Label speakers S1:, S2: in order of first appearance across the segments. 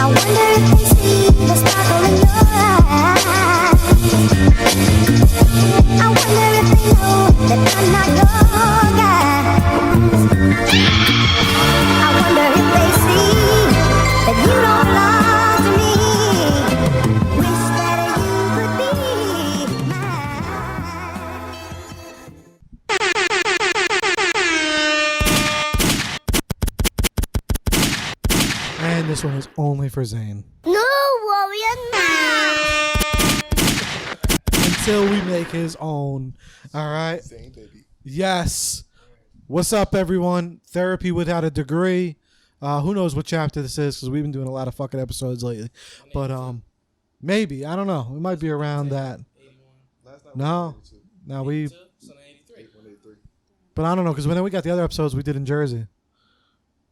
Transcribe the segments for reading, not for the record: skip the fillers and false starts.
S1: I wonder if they see the sparkle in your eyes. I wonder if they know that I'm not your guy. I wonder if they see that you don't belong to me. Wish that you could be mine.
S2: And this one is only for Zain.
S1: No, warrior, no.
S2: Until we make his own. All right?
S3: Zain, baby.
S2: Yes. What's up, everyone? Therapy without a degree. Who knows what chapter this is, because we've been doing a lot of fucking episodes lately. But maybe. I don't know. It might be around that. No. No, we... But I don't know, because when we got the other episodes we did in Jersey.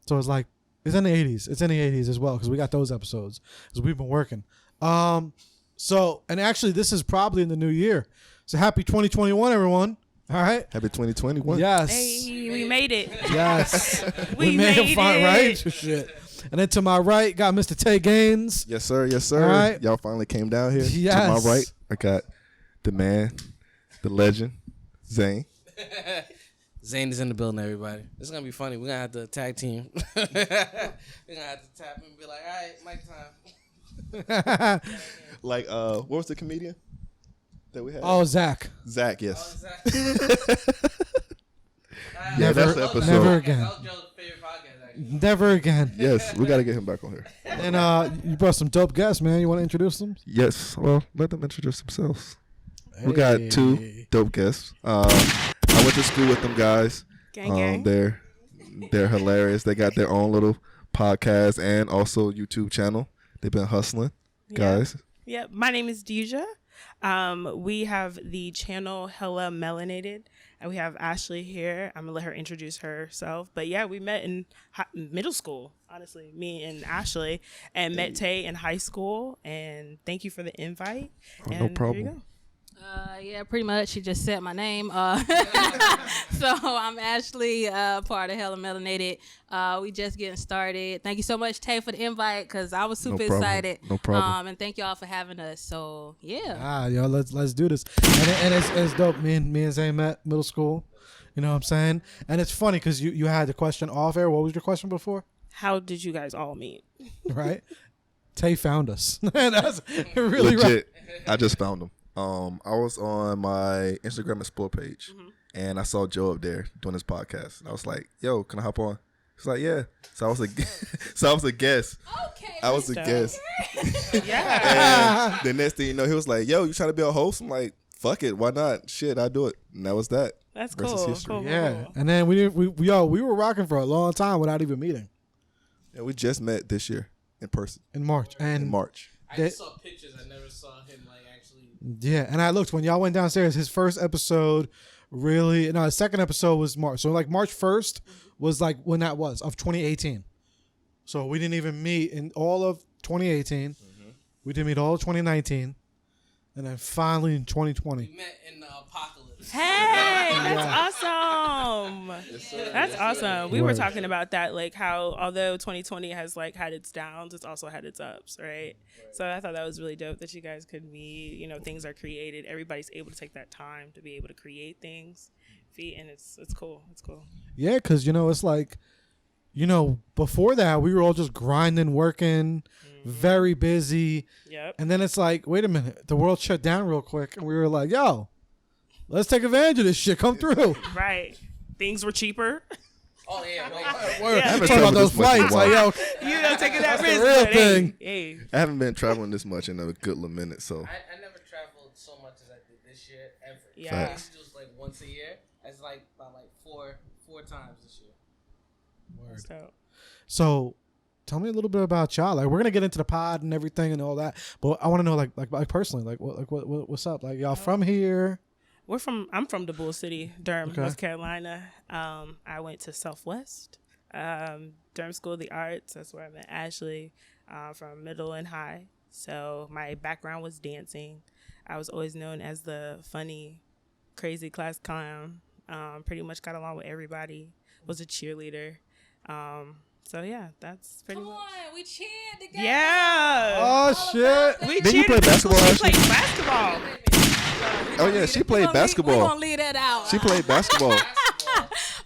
S2: So it's like, it's in the 80s. It's in the 80s as well, because we got those episodes. Because we've been working. So, and actually, this is probably in the new year. So happy 2021, everyone. All right.
S3: Happy 2021.
S2: Yes.
S4: Hey, we made it.
S2: Yes.
S4: We made
S2: it. Right?
S4: it.
S2: Shit. And then to my right, got Mr. Tay Gaines.
S3: Yes, sir. Yes, sir.
S2: All right.
S3: Y'all finally came down here.
S2: Yes.
S3: To my right, I got the man, the legend, Zain.
S5: Zain is in the building, everybody. This is going to be funny. We're going to have to tag team. We're going to have to tap him and be like, all right, mic time.
S3: Like, what was the comedian that we had?
S2: Oh, Zach.
S3: Zach, yes.
S5: Oh,
S3: Yeah,
S2: Never-
S3: that's the episode.
S2: never again.
S5: That was Joe's favorite podcast, actually.
S2: Never again.
S3: Yes, we got to get him back on here.
S2: And you brought some dope guests, man. You want to introduce them?
S3: Yes, well, let them introduce themselves. We got two dope guests. I went to school with them guys.
S4: Gang.
S3: They're hilarious. They got their own little podcast and also YouTube channel. They've been hustling, guys.
S4: Yep. My name is Desia. We have the channel Hella Melanated, and we have Ashley here. I'm gonna let her introduce herself. But yeah, we met in middle school. Honestly, me and Ashley, and met Tay in high school. And thank you for the invite.
S3: Oh,
S4: and
S3: no
S4: here
S3: problem.
S4: you go.
S6: Yeah, pretty much. She just said my name. So I'm Ashley, part of Hella Melanated. We just getting started. Thank you so much, Tay, for the invite, because I was super excited.
S3: No problem.
S6: And thank y'all for having us. So yeah.
S2: Yo, let's do this. And it's dope. Me and Zayn met middle school. You know what I'm saying? And it's funny because you had the question off air. What was your question before?
S4: How did you guys all meet?
S2: Right? Tay found us. That's really
S3: Legit. I just found them. I was on my Instagram Explore page, and I saw Joe up there doing his podcast. And I was like, "Yo, can I hop on?" He's like, "Yeah." So I was a guest.
S6: Okay.
S3: I was a guest.
S4: Yeah.
S3: And the next thing you know, he was like, "Yo, you trying to be a host?" I'm like, "Fuck it, why not? Shit, I do it." And that was that.
S4: That's
S3: Rest is
S4: cool.
S3: history.
S4: Cool.
S2: Yeah. And then we were rocking for a long time without even meeting
S3: Yeah, we just met this year in person
S2: in March. And
S3: in March.
S5: I just saw pictures. I never saw him, like, actually.
S2: Yeah, and I looked when y'all went downstairs. His first episode, his second episode was March. So like March 1st was like when that was of 2018. So we didn't even meet in all of 2018. We didn't meet all of 2019, and then finally in 2020.
S5: We met in the apocalypse.
S4: Hey, that's awesome. That's awesome. We were
S2: Word.
S4: talking about that, like how although 2020 has like had its downs, it's also had its ups, right? So I thought that was really dope that you guys could meet. You know, things are created. Everybody's able to take that time to be able to create things, and it's cool. It's cool.
S2: Yeah, because it's like, before that we were all just grinding, working, very busy.
S4: Yep.
S2: And then it's like, wait a minute, the world shut down real quick, and we were like, yo, let's take advantage of this shit. Come through.
S4: Right. Things were cheaper.
S5: Oh, yeah.
S2: Word.
S4: Yeah.
S2: Talking about those flights, like, yo,
S4: You know, taking that
S2: the
S4: risk.
S2: real
S4: but
S2: thing.
S4: Hey.
S3: I haven't been traveling this much in a good little minute, so
S5: I never traveled so much as I did this year, ever.
S4: Yeah.
S5: I used to do this like once a year. It's like about like four times this year.
S4: So
S2: So, tell me a little bit about y'all. Like, we're gonna get into the pod and everything and all that, but I want to know, like personally, what's up? Like, y'all from here?
S4: I'm from the Bull City, Durham,
S2: Okay.
S4: North Carolina. I went to Southwest, Durham School of the Arts. That's where I met Ashley, from middle and high. So my background was dancing. I was always known as the funny, crazy class clown. Pretty much got along with everybody. Was a cheerleader. So yeah, that's pretty
S6: Come
S4: much.
S6: on, we cheered together.
S4: Yeah.
S2: Oh shit!
S4: We
S3: Didn't you play
S4: cheered.
S3: basketball,
S4: She
S3: Ashley?
S4: played basketball.
S3: Oh yeah, she played
S6: We're
S3: basketball.
S6: gonna leave that out.
S3: She played basketball.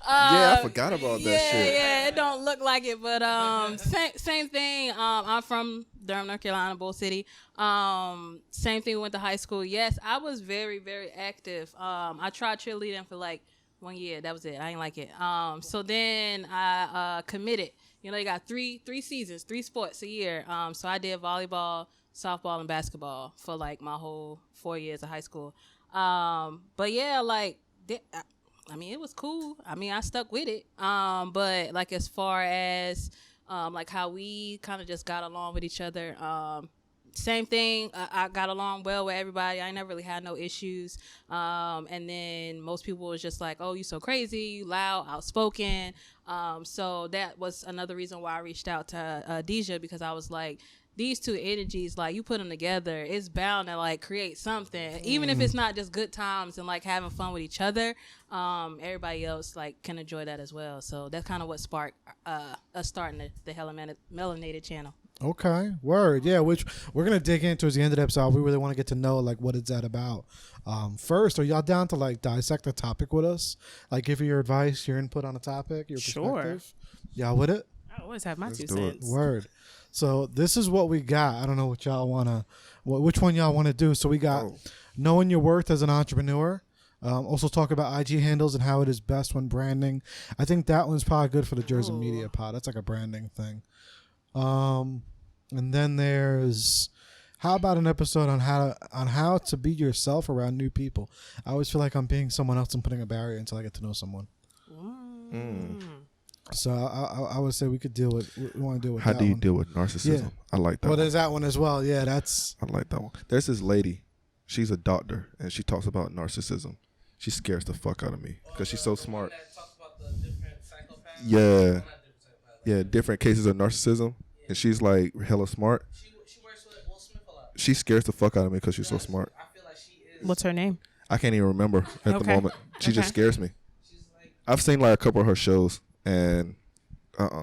S3: Yeah, I forgot about that shit.
S6: Yeah, it don't look like it, but same thing. I'm from Durham, North Carolina, Bull City. Same thing. We went to high school. Yes, I was very, very active. I tried cheerleading for like 1 year. That was it. I ain't like it. So then I committed. You know, you got three seasons, 3 sports a year. So I did volleyball, softball, and basketball for like my whole 4 years of high school. But yeah, like, I mean, it was cool. I mean, I stuck with it. But like as far as like how we kind of just got along with each other, same thing. I got along well with everybody. I never really had no issues. And then most people was just like, "Oh, you so crazy, you loud, outspoken." So that was another reason why I reached out to Desia, because I was like, these two energies, like, you put them together, it's bound to like create something, even if it's not just good times and like having fun with each other. Everybody else like can enjoy that as well. So that's kind of what sparked us starting the Hella Melanated channel.
S2: Okay, word. Yeah, which we're gonna dig in towards the end of the episode. We really want to get to know like what is that about. First, are y'all down to like dissect the topic with us? Like give your advice, your input on the topic, your perspective? Y'all with it?
S4: I always have my
S3: Let's
S4: 2
S3: do it.
S4: cents.
S2: Word. So this is what we got. I don't know what y'all wanna, which one y'all want to do. So we got knowing your worth as an entrepreneur. Also talk about IG handles and how it is best when branding. I think that one's probably good for the Jersey Media Pod. That's like a branding thing. And then there's how about an episode on how to be yourself around new people. I always feel like I'm being someone else and putting a barrier until I get to know someone. So I would say we could deal with. We want to deal with.
S3: How
S2: that
S3: do you
S2: one.
S3: deal with narcissism?
S2: Yeah.
S3: I like that.
S2: Well,
S3: one.
S2: there's that one as well. Yeah, that's.
S3: I like that one. There's this lady. She's a doctor, and she talks about narcissism. She scares the fuck out of me because she's so smart. Yeah, yeah, different cases of narcissism, and she's like hella smart.
S5: She works with Will Smith a lot.
S3: She scares the fuck out of me because she's so smart.
S5: I feel like she is.
S4: What's her name?
S3: I can't even remember at the
S4: Okay.
S3: moment. She just
S4: Okay.
S3: scares me.
S5: She's like,
S3: I've seen like a couple of her shows, and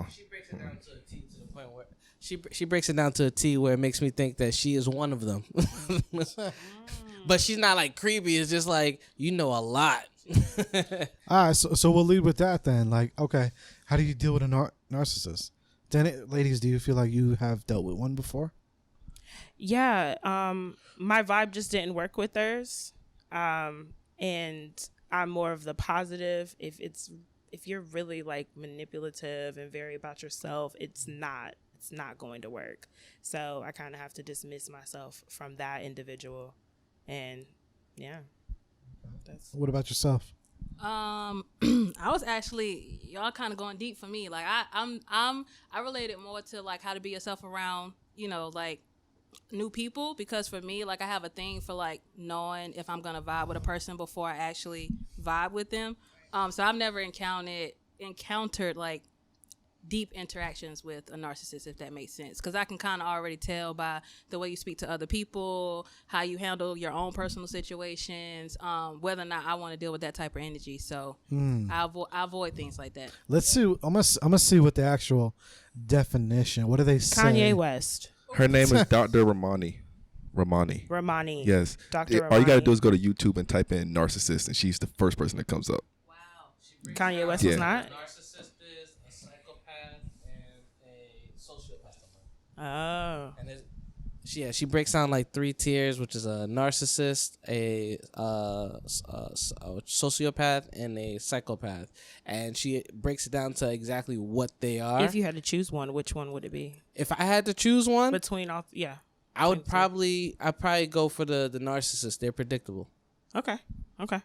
S5: she breaks it down to a T, to the point where she breaks it down to a T where it makes me think that she is one of them. But she's not like creepy. It's just like, you know a lot.
S2: All right, so we'll lead with that then. Like, okay, how do you deal with a narcissist? Then, ladies, do you feel like you have dealt with one before?
S4: Yeah, my vibe just didn't work with hers, and I'm more of the positive. If you're really like manipulative and very about yourself, it's not going to work. So I kind of have to dismiss myself from that individual, and yeah, that's.
S2: What about yourself?
S6: I was actually, y'all kind of going deep for me. Like I related more to like how to be yourself around, you know, like new people, because for me, like I have a thing for like knowing if I'm gonna vibe with a person before I actually vibe with them. So I've never encountered like deep interactions with a narcissist, if that makes sense, because I can kind of already tell by the way you speak to other people, how you handle your own personal situations, whether or not I want to deal with that type of energy. So I avoid things like that.
S2: Let's see. I'm gonna see what the actual definition. What do they say?
S4: Kanye West.
S3: her name is Dr. Ramani.
S4: Dr.
S3: Yes. All you gotta
S4: Ramani.
S3: do is go to YouTube and type in narcissist, and she's the first person that comes up.
S5: Wow.
S4: Kanye West
S3: Yeah.
S4: was not.
S5: A narcissist is a psychopath and a sociopath.
S4: Oh.
S5: And she breaks down like 3 tiers, which is a narcissist, a sociopath, and a psychopath. And she breaks it down to exactly what they are.
S4: If you had to choose one, which one would it be?
S5: If I had to choose one,
S4: Between all, yeah.
S5: I'd probably go for the narcissist. They're predictable.
S4: Okay.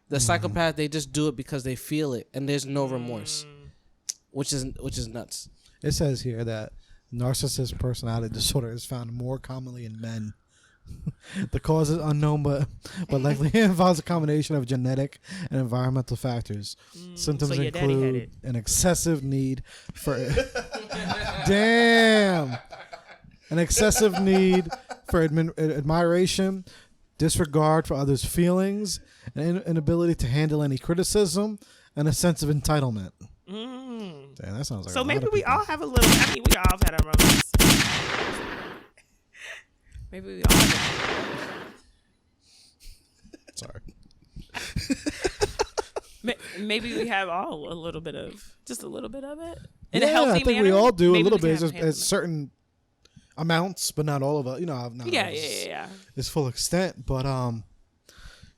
S5: The psychopath, they just do it because they feel it, and there's no remorse, which is nuts.
S2: It says here that narcissist personality disorder is found more commonly in men. The cause is unknown, but likely involves a combination of genetic and environmental factors. Symptoms
S4: so you're
S2: include
S4: daddy-headed.
S2: an excessive need for damn, an excessive need for admiration, disregard for others' feelings, an inability to handle any criticism, and a sense of entitlement. Damn, that sounds like
S4: So
S2: a lot
S4: maybe
S2: of
S4: we
S2: people.
S4: all have a little. I mean, we all have had our moments. Maybe we all have.
S2: Sorry.
S4: Maybe we have all a little bit of, just a little bit of it. In a
S2: Yeah,
S4: healthy
S2: I think we
S4: manner.
S2: all do a
S4: Maybe
S2: little
S4: we can
S2: bit.
S4: have
S2: It's
S4: handle it.
S2: certain amounts, but not all of it. You know, not
S4: Yeah,
S2: all
S4: yeah.
S2: It's full extent, but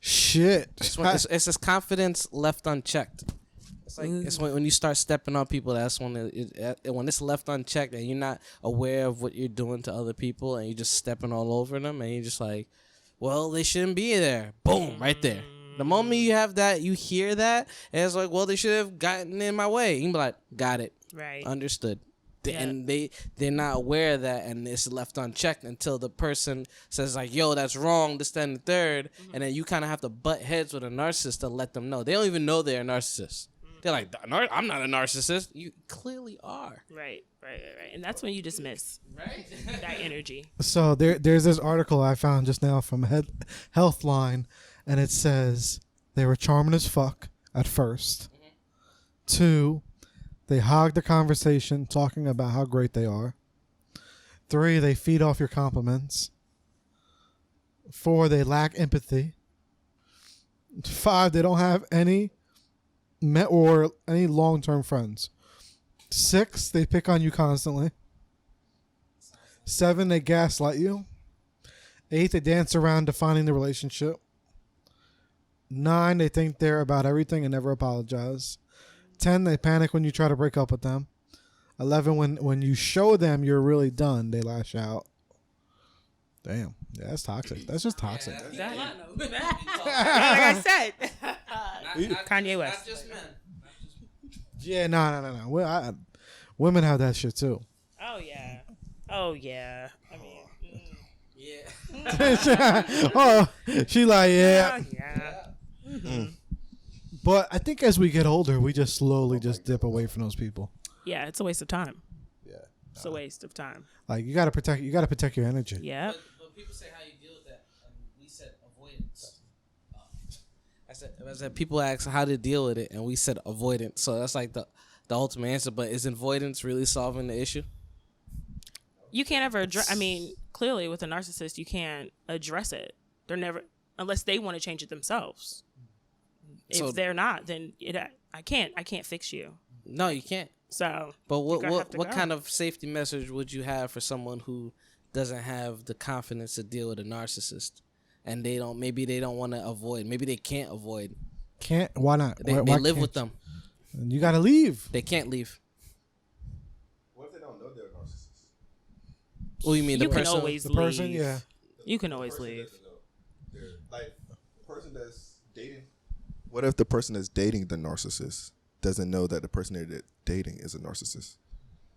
S2: shit.
S5: It's this confidence left unchecked. It's like it's when you start stepping on people. That's when when it's left unchecked and you're not aware of what you're doing to other people and you're just stepping all over them and you're just like, well, they shouldn't be there. Boom, right there. The moment you have that, you hear that, and it's like, well, they should have gotten in my way. You can be like, got it,
S4: Right.
S5: understood.
S4: Yeah.
S5: And they're not aware of that, and it's left unchecked until the person says like, yo, that's wrong, this, that, and the third, and then you kind of have to butt heads with a narcissist to let them know. They don't even know they're a narcissist. They're like, I'm not a narcissist. You clearly are.
S4: Right. And that's when you dismiss that energy.
S2: So there's this article I found just now from Healthline, and it says they were charming as fuck at first. 2, they hog the conversation talking about how great they are. 3, they feed off your compliments. 4, they lack empathy. 5, they don't have any long-term friends. 6, they pick on you constantly. 7, they gaslight you. 8, they dance around defining the relationship. 9, they think they're about everything and never apologize. 10, they panic when you try to break up with them. 11, when you show them you're really done, they lash out. Damn. Yeah, that's toxic. That's just toxic.
S4: Like I said, Kanye West.
S5: Not just men.
S2: Yeah, no. Well, women have that shit too.
S4: Oh yeah. I mean,
S5: Yeah.
S2: Oh, she like, yeah.
S4: yeah.
S2: But I think as we get older, we just slowly just dip away from those people.
S4: Yeah, it's a waste of time.
S2: Yeah.
S4: It's a waste of time.
S2: Like you gotta protect your energy.
S4: Yeah.
S5: But people say how you deal with that, and we said avoidance. I said people ask how to deal with it, and we said avoidance. So that's like the ultimate answer. But is avoidance really solving the issue?
S4: You can't ever address. I mean, clearly with a narcissist, you can't address it. They're never, unless they want to change it themselves.
S5: So-
S4: If they're not, then I can't fix you.
S5: No, you can't.
S4: So,
S5: But
S4: you're gonna have
S5: what
S4: to
S5: what
S4: go.
S5: kind of safety message would you have for someone who doesn't have the confidence to deal with a narcissist, and they don't want to avoid, maybe they can't avoid.
S2: Can't? Why not?
S5: They
S2: Why
S5: live
S2: can't
S5: with them.
S2: you? You gotta leave.
S5: They can't leave.
S3: What if they don't know they're a narcissist?
S5: Oh, you mean the
S4: You can
S5: person?
S4: always
S2: The
S4: leave.
S2: person, yeah.
S4: You can always leave.
S3: Like the person that's dating. What if the person that's dating the narcissist doesn't know that the person they're dating is a narcissist?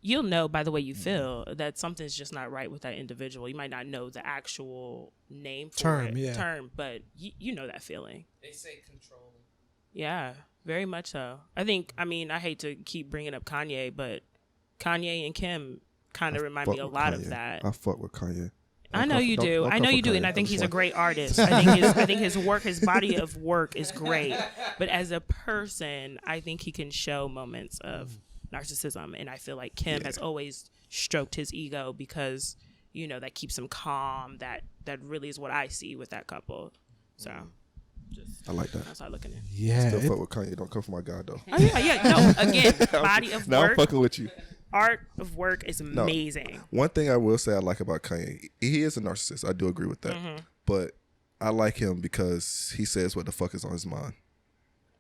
S4: You'll know by the way you feel that something's just not right with that individual. You might not know the actual name for
S2: Term,
S4: but you know that feeling.
S5: They say control.
S4: Yeah, very much so. I hate to keep bringing up Kanye, but Kanye and Kim kind of remind me a lot of that.
S3: I fuck with Kanye.
S4: I know you do. I know you do, and I think he's a great artist. I think his work, his body of work, is great. But as a person, I think he can show moments of narcissism, and I feel like Kim has always stroked his ego because that keeps him calm. That really is what I see with that couple. So,
S3: I like that.
S4: that's how I look at it.
S2: Yeah.
S3: Still fuck with Kanye. Don't come for my guy though.
S4: Oh yeah. No, again, body of
S3: Now I'm
S4: work,
S3: fucking with you.
S4: art of work is amazing.
S3: One thing I will say I like about Kanye, he is a narcissist. I do agree with that. But I like him because he says what the fuck is on his mind.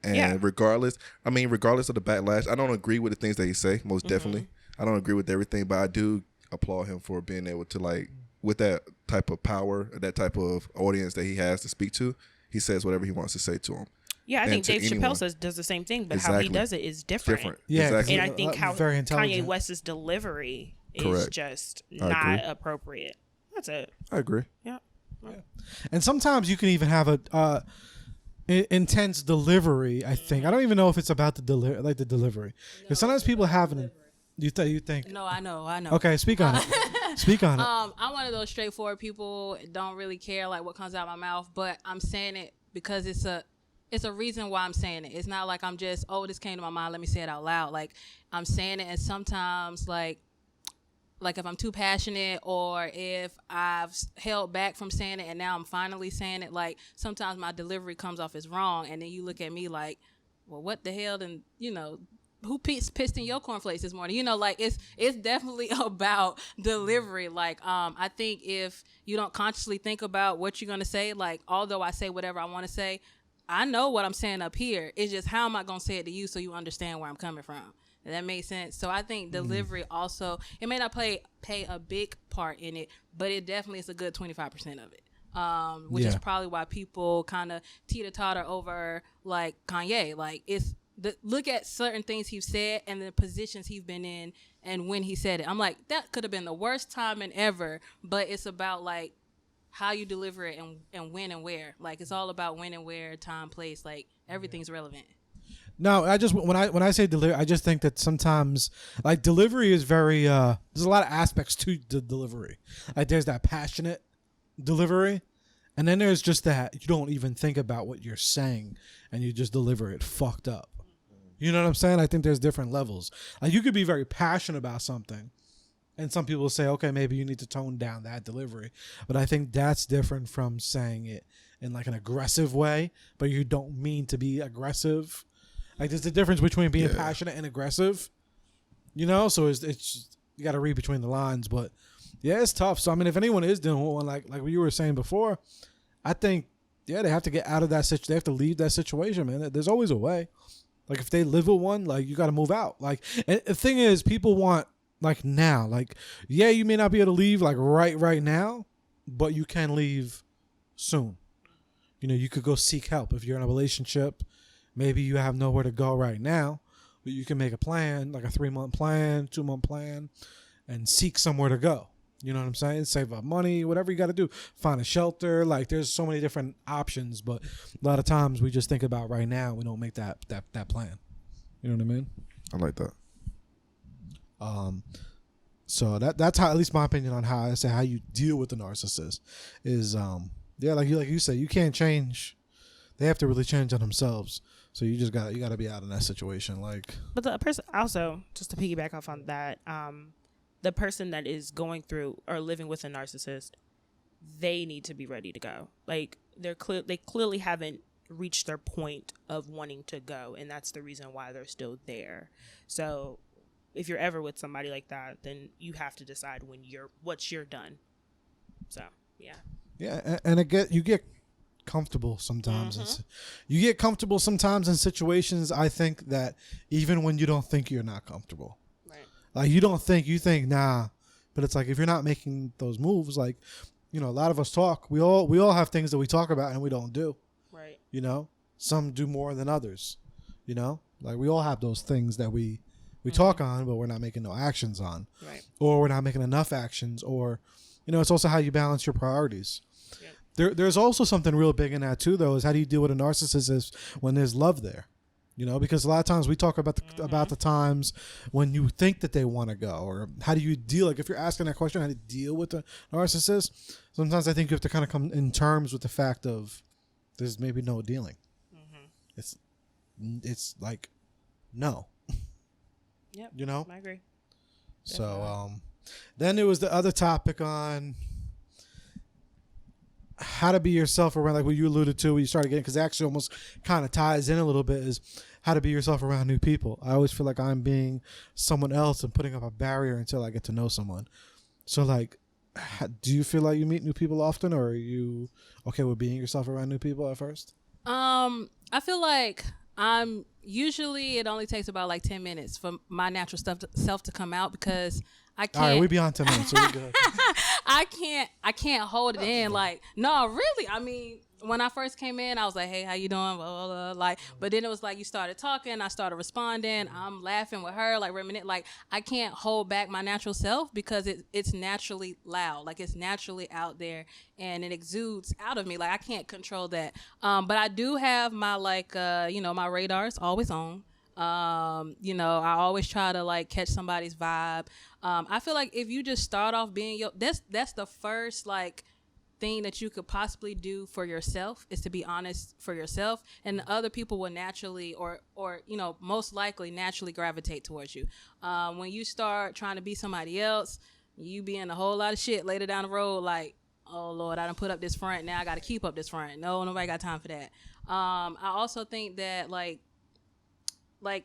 S3: And regardless of the backlash, I don't agree with the things that he say, most definitely. I don't agree with everything, but I do applaud him for being able to, like, with that type of power, that type of audience that he has to speak to, he says whatever he wants to say to him.
S4: Yeah, I
S3: And
S4: think
S3: to
S4: Dave
S3: anyone.
S4: Chappelle does the same thing, but how he
S3: Exactly.
S4: does it is different.
S3: Different.
S2: Yeah,
S3: Exactly.
S4: And I think how
S2: very
S4: Kanye
S2: intelligent.
S4: West's delivery is
S3: Correct.
S4: just
S3: I
S4: not
S3: agree.
S4: appropriate. That's it.
S3: I agree.
S4: Yeah.
S2: And sometimes you can even have a intense delivery. I think I don't even know if it's about the delivery, because sometimes people have an. You think?
S6: No, I know.
S2: Okay, speak on it. Speak on it.
S6: I'm one of those straightforward people. Don't really care like what comes out of my mouth, but I'm saying it because it's a it's a reason why I'm saying it. It's not like I'm just, oh, this came to my mind, let me say it out loud. Like, I'm saying it, and sometimes, like if I'm too passionate, or if I've held back from saying it and now I'm finally saying it, like, sometimes my delivery comes off as wrong, and then you look at me like, well, what the hell? Then, who pissed in your cornflakes this morning? Like, it's definitely about delivery. Like, I think if you don't consciously think about what you're going to say, like, although I say whatever I want to say, I know what I'm saying up here. It's just, how am I going to say it to you so you understand where I'm coming from? Does that make sense? So I think delivery also, it may not play a big part in it, but it definitely is a good 25% of it. Which is probably why people kind of teeter-totter over, like, Kanye. Like, look at certain things he's said and the positions he's been in and when he said it. I'm like, that could have been the worst timing ever, but it's about, like, how you deliver it and when and where. Like, it's all about when and where, time, place. Like, everything's relevant.
S2: No, I just when I say delivery, I just think that sometimes, like, delivery is very there's a lot of aspects to the delivery. Like, there's that passionate delivery, and then there's just that you don't even think about what you're saying and you just deliver it fucked up. You know what I'm saying? I think there's different levels. Like, you could be very passionate about something, and some people say, okay, maybe you need to tone down that delivery. But I think that's different from saying it in, like, an aggressive way, but you don't mean to be aggressive. Like, there's a difference between being passionate and aggressive, so it's just, you got to read between the lines. But yeah, it's tough. So I mean, if anyone is doing one, like what you were saying before, I think they have to get out of that situation. They have to leave that situation, man. There's always a way. Like, if they live with one, like, you got to move out. Like, and the thing is, people want, like, now. Like, yeah, you may not be able to leave, like, right now, but you can leave soon. You could go seek help if you're in a relationship. Maybe you have nowhere to go right now, but you can make a plan, like a 3-month plan, 2-month plan, and seek somewhere to go. You know what I'm saying? Save up money, whatever you got to do. Find a shelter. Like, there's so many different options, but a lot of times we just think about right now. We don't make that plan. You know what I mean?
S3: I like that.
S2: So that's how, at least my opinion on how you deal with the narcissist is, like you said, you can't change. They have to really change on themselves. So you got to be out in that situation. Like,
S4: but the person also, just to piggyback off on that, the person that is going through or living with a narcissist, they need to be ready to go. Like, they clearly haven't reached their point of wanting to go, and that's the reason why they're still there. So if you're ever with somebody like that, then you have to decide what's your done. So
S2: and you get comfortable sometimes.
S4: Mm-hmm.
S2: You get comfortable sometimes in situations, I think, that even when you don't think you're not comfortable.
S4: Right.
S2: Like, you think nah, but it's like, if you're not making those moves, like, a lot of us talk, we all have things that we talk about and we don't do.
S4: Right.
S2: Some do more than others. Like, we all have those things that we talk on, but we're not making no actions on.
S4: Right.
S2: Or we're not making enough actions, or it's also how you balance your priorities. There's also something real big in that too, though, is how do you deal with a narcissist when there's love there? Because a lot of times we talk about the times when you think that they want to go, or how do you deal? Like, if you're asking that question, how to deal with a narcissist, sometimes I think you have to kind of come in terms with the fact of there's maybe no dealing. Mm-hmm. It's like, no.
S4: Yep. I agree.
S2: So then there was the other topic on how to be yourself around, like what you alluded to when you started getting, because it actually almost kind of ties in a little bit, is how to be yourself around new people. I always feel like I'm being someone else and putting up a barrier until I get to know someone. So, like, do you feel like you meet new people often, or are you okay with being yourself around new people at first?
S6: I feel like it only takes about like 10 minutes for my natural self to come out, because I can't.
S2: All right, we be on 10 minutes, so we're good.
S6: I can't hold it in. Like, no, really. I mean, when I first came in, I was like, hey, how you doing? Blah, blah, blah. Like, but then it was like, you started talking, I started responding, I'm laughing with her, like, reminiscing. Like, I can't hold back my natural self, because it's naturally loud. Like, it's naturally out there, and it exudes out of me. Like, I can't control that. But I do have my, like, my radar's always on. I always try to, like, catch somebody's vibe. I feel like if you just start off being that's the first, like, thing that you could possibly do for yourself is to be honest for yourself, and the other people will naturally or most likely naturally gravitate towards you. When you start trying to be somebody else, you be in a whole lot of shit later down the road, like, oh Lord, I done put up this front, now I got to keep up this front. No, nobody got time for that. I also think that like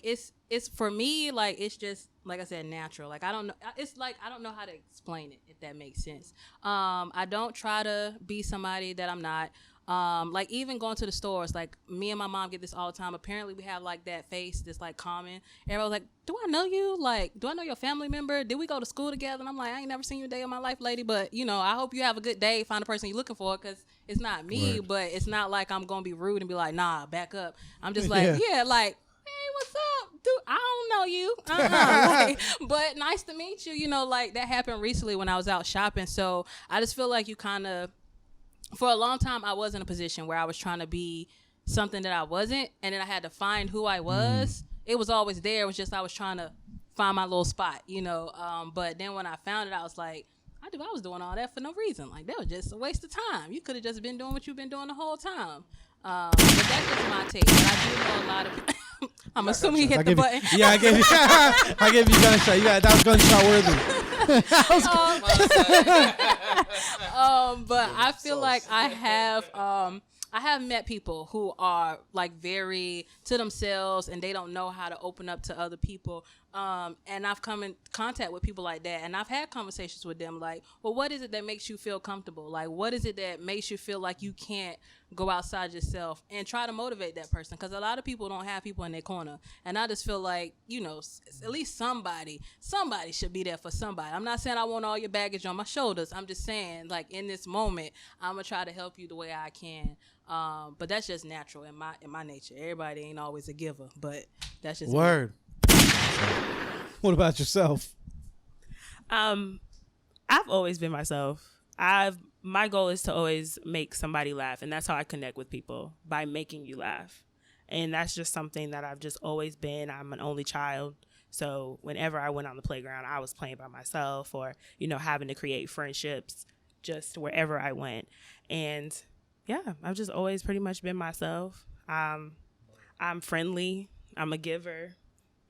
S6: it's for me, like, it's just, like I said, natural. Like, I don't know. It's like, I don't know how to explain it, if that makes sense. I don't try to be somebody that I'm not. Like, even going to the stores, like, me and my mom get this all the time. Apparently we have like that face that's like common. Everyone's like, do I know you? Like, do I know your family member? Did we go to school together? And I'm like, I ain't never seen you a day in my life, lady. But, I hope you have a good day. Find the person you're looking for, because it's not me,
S2: Right.
S6: But it's not like I'm going to be rude and be like, nah, back up. I'm just like, yeah, like, hey, what's up? Dude, I don't know you. Like, but nice to meet you. Like, that happened recently when I was out shopping. So I just feel like you kind of, for a long time, I was in a position where I was trying to be something that I wasn't. And then I had to find who I was. It was always there. It was just I was trying to find my little spot, But then when I found it, I was like, I was doing all that for no reason. Like, that was just a waste of time. You could have just been doing what you've been doing the whole time. But that's just my take. But I do know a lot of people. I'm assuming he hit the button.
S2: Yeah, I gave you. I gave you gunshot. Yeah, that was gunshot worthy.
S6: But I feel like I have met people who are like very to themselves and they don't know how to open up to other people. And I've come in contact with people like that, and I've had conversations with them like, well, what is it that makes you feel comfortable? Like, what is it that makes you feel like you can't go outside yourself, and try to motivate that person? Because a lot of people don't have people in their corner, and I just feel like, at least somebody should be there for somebody. I'm not saying I want all your baggage on my shoulders. I'm just saying, like, in this moment, I'm gonna try to help you the way I can. But that's just natural in my nature. Everybody ain't always a giver, but that's just
S2: Word. What about yourself?
S4: I've always been myself. My goal is to always make somebody laugh, and that's how I connect with people, by making you laugh. And that's just something that I've just always been. I'm an only child, so whenever I went on the playground, I was playing by myself, or having to create friendships just wherever I went. And yeah, I've just always pretty much been myself. I'm friendly. I'm a giver.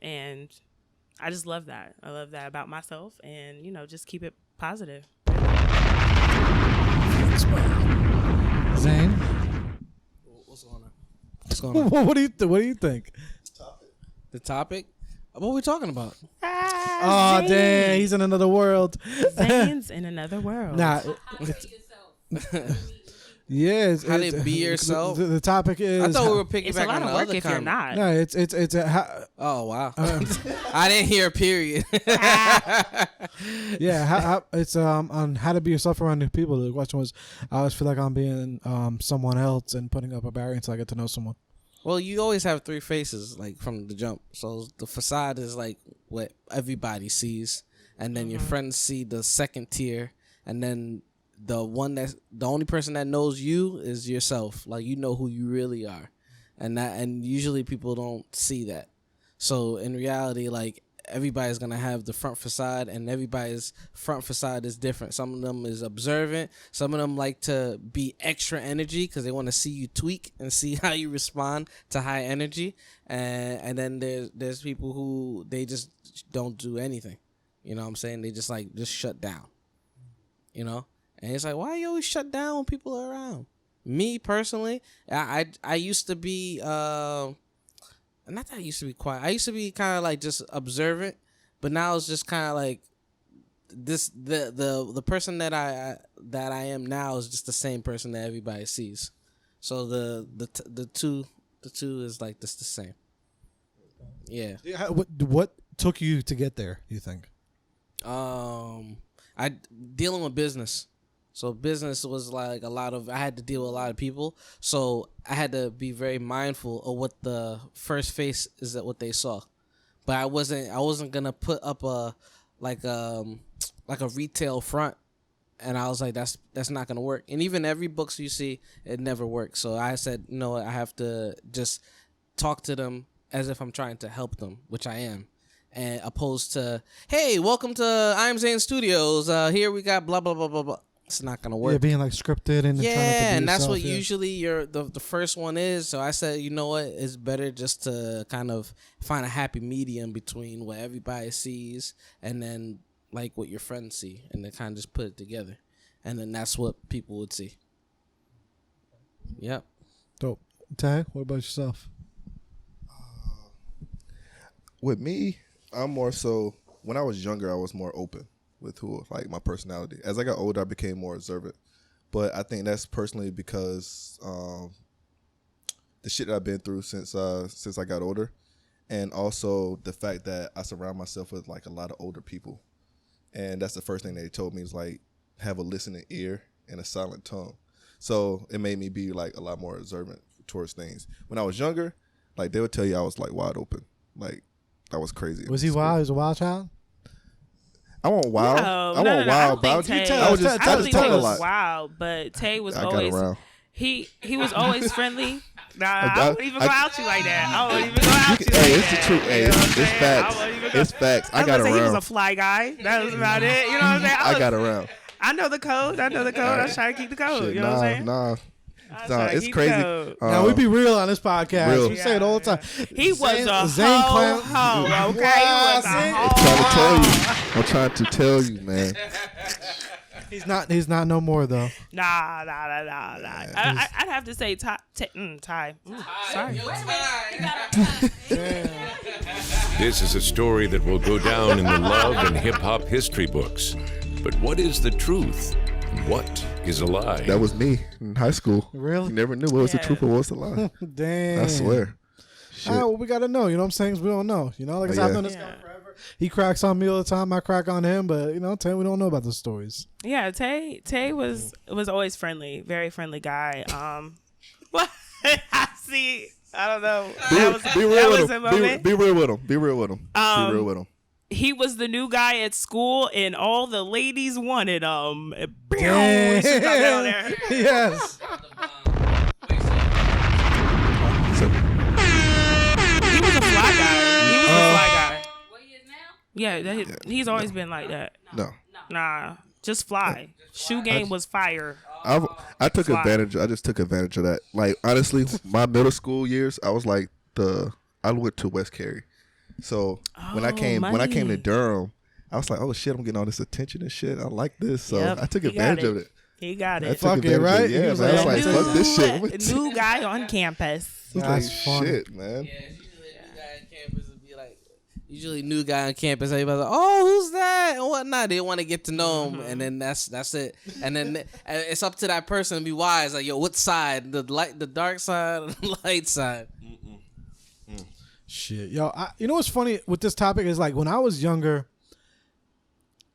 S4: And I just love that. I love that about myself, and, just keep it positive.
S2: Zain?
S5: What's going on? What's going on?
S2: What do you think?
S5: The topic? What are we talking about?
S2: Oh,
S4: Zain.
S2: dang, he's in another world.
S4: Zane's in another world.
S2: Nah, yeah.
S5: How to be yourself?
S2: The topic is.
S5: I thought we were
S4: It's a
S5: piggybacking
S4: lot
S5: on
S4: of
S5: the
S4: work
S5: other
S4: if you're
S5: comment.
S4: not.
S2: No, it's a.
S5: Oh wow! I didn't hear a period.
S2: Yeah, it's on how to be yourself around new people. The question was, I always feel like I'm being someone else and putting up a barrier until I get to know someone.
S5: Well, you always have three faces, like, from the jump. So the facade is like what everybody sees, and then your friends see the second tier, and then the only person that knows you is yourself. Like, you know who you really are, and usually people don't see that. So in reality, like, everybody's gonna have the front facade, and everybody's front facade is different. Some of them is observant. Some of them like to be extra energy because they want to see you tweak and see how you respond to high energy. And then there's people who they just don't do anything. You know what I'm saying? They just shut down. And it's like, why you always shut down when people are around? Me personally, I used to be not that I used to be quiet. I used to be kind of like just observant, but now it's just kind of like this. The person that I am now is just the same person that everybody sees. So the two is like this the same. Yeah.
S2: What took you to get there? You think?
S5: I dealing with business. So business was like I had to deal with a lot of people. So I had to be very mindful of what the first face is that what they saw. But I wasn't gonna put up a retail front, and I was like, that's not gonna work. And even every books you see, it never works. So I said, no, I have to just talk to them as if I'm trying to help them, which I am. And opposed to, hey, welcome to I'm Zain Studios. Here we got blah blah blah blah blah. it's not gonna work.
S2: Yeah, being like scripted and trying not to be
S5: and that's
S2: yourself,
S5: what
S2: yeah.
S5: usually the first one is. So I said, you know what, it's better just to kind of find a happy medium between what everybody sees and then like what your friends see, and then kind of just put it together, and then that's what people would see. Yep.
S2: Dope. Tag, what about yourself?
S3: With me, I'm more so. When I was younger, I was more open with who, like my personality. As I got older, I became more observant. But I think that's personally because the shit that I've been through since I got older, and also the fact that I surround myself with like a lot of older people, and that's the first thing they told me is like have a listening ear and a silent tongue. So it made me be like a lot more observant towards things. When I was younger, like they would tell you I was like wide open, like. I was crazy.
S2: Was he wild? He was a wild child?
S3: I want wild.
S4: No,
S3: I want wild, but
S4: Tay,
S3: I was just
S4: I don't
S3: I just
S4: think
S3: talk
S4: Tay
S3: a
S4: was
S3: lot.
S4: wild, but Tay was
S3: I got
S4: always
S3: around.
S4: he was always friendly. Nah, I wouldn't even go out you like that. I wouldn't even go out you
S3: Hey,
S4: like
S3: it's the
S4: that.
S3: truth. Hey,
S4: You know what I'm
S3: it's
S4: saying?
S3: facts.
S4: I wouldn't even go-
S3: It's facts. I
S4: was
S3: got
S4: gonna say he was a
S3: around.
S4: fly guy. That was about it. You know what I'm saying?
S3: I got around.
S4: I know the code. I was trying to keep the code.
S3: Shit,
S4: You know what I'm saying?
S3: nah.
S4: I was
S3: Nah,
S4: trying to
S3: it's
S4: keep
S3: crazy.
S4: the code.
S2: Now we be real on this podcast.
S3: Real.
S2: We say it all the time.
S4: He was a
S2: Zain
S4: hoe,
S2: clown-
S4: okay? He was a
S3: I'm
S4: hoe.
S3: trying to tell you. I'm trying to tell you, man.
S2: He's not no more though.
S4: Nah. I'd have to say Ty. Sorry.
S7: This is a story that will go down in the love and hip-hop history books. But what is the truth? And what is a lie?
S3: That was me in high school.
S2: Really?
S3: You never knew what was the truth or what was the lie.
S2: Damn.
S3: I swear. Shit.
S2: All right, well, we gotta know. You know what I'm saying? 'Cause we don't know. You know, like I said, I've
S3: Yeah.
S2: done this guy forever. He cracks on me all the time. I crack on him, but you know, we don't know about the stories.
S4: Yeah, Tay was always friendly, very friendly guy. What? See, I don't know.
S3: Be real with
S4: a
S3: him.
S4: moment.
S3: Be real with him. Be real with him. Be real with him.
S4: He was the new guy at school, and all the ladies wanted him.
S2: Damn.
S4: She was down there.
S2: Yes.
S4: He was a fly guy. He was a fly guy.
S6: What he is now?
S4: Yeah, he's always been like that.
S3: No.
S4: Nah, just fly. Shoe game was fire.
S3: I took
S4: Fly.
S3: advantage. I just took advantage of that. Like honestly, my middle school years, I was like I went to West Cary. So when I came
S4: money.
S3: to Durham, I was like, oh shit, I'm getting all this attention and shit. I like this. So
S4: Yep,
S3: I took
S4: he got
S3: advantage
S4: it.
S3: of it.
S4: He got
S3: I
S4: it.
S3: took
S2: Fuck it,
S3: advantage of
S2: right?
S3: it.
S2: He
S3: Yeah,
S2: was
S3: man. I was
S2: like,
S3: like, fuck this shit.
S4: New guy on campus.
S3: It's
S2: That's
S3: like
S2: funny.
S3: shit, man.
S5: Yeah, it's usually a new guy on campus would be like, usually new guy on campus, everybody's like, oh, who's that and whatnot. They want to get to know him, and then that's it. And then it's up to that person to be wise. Like, yo, what side? The dark side, or the light side?
S2: Shit, yo, you know what's funny with this topic is like when I was younger,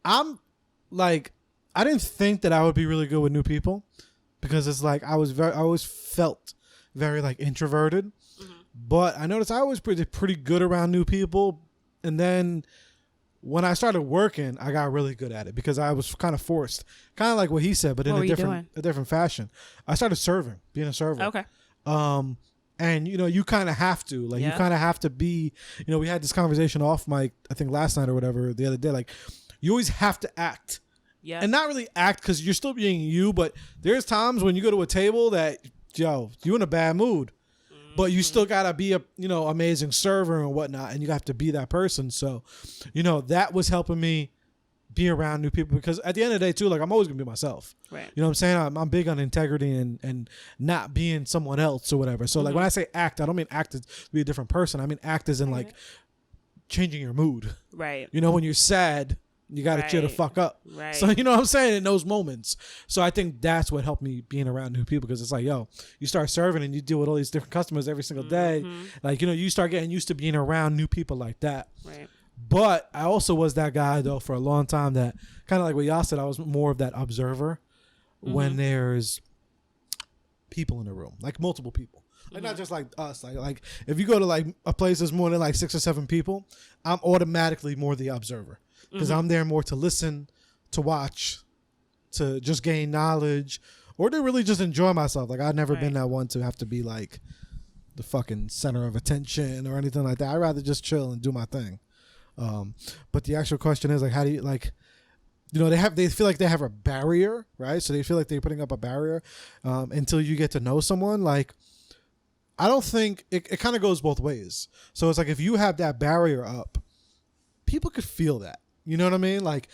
S2: I'm like, I didn't think that I would be really good with new people because it's like I always felt very like introverted, but I noticed I was pretty good around new people, and then when I started working, I got really good at it because I was kind of forced, kind of like what he said, but in
S4: What were
S2: a
S4: you
S2: different fashion. I started serving, being a server.
S4: Okay.
S2: And you know, you kind of have to, like, you kind of have to be, you know, we had this conversation off mic, I think last night or whatever, the other day, like, you always have to act.
S4: Yeah.
S2: And not really act because you're still being you, but there's times when you go to a table that, yo, you're in a bad mood, but you still gotta be a, you know, amazing server and whatnot, and you have to be that person. So, you know, that was helping me be around new people because at the end of the day too, like, I'm always gonna be myself.
S4: Right.
S2: You know what I'm saying? I'm big on integrity and not being someone else or whatever. So like when I say act, I don't mean act to be a different person. I mean act as in like changing your mood.
S4: Right.
S2: You know, when you're sad, you got to cheer the
S4: Right.
S2: fuck up.
S4: Right.
S2: So you know what I'm saying, in those moments. So I think that's what helped me being around new people because it's like, yo, you start serving and you deal with all these different customers every single day. Like, you know, you start getting used to being around new people like that.
S4: Right.
S2: But I also was that guy though for a long time that kind of like what y'all said, I was more of that observer when there's people in the room, like multiple people. Like not just like us. Like if you go to like a place that's more than like 6 or 7 people, I'm automatically more the observer because I'm there more to listen, to watch, to just gain knowledge, or to really just enjoy myself. Like I've never been that one to have to be like the fucking center of attention or anything like that. I'd rather just chill and do my thing. But the actual question is like, how do you like? you know, they feel like they have a barrier, right? So they feel like they're putting up a barrier until you get to know someone. Like, I don't think it kind of goes both ways. So it's like if you have that barrier up, people could feel that. You know what I mean? Like,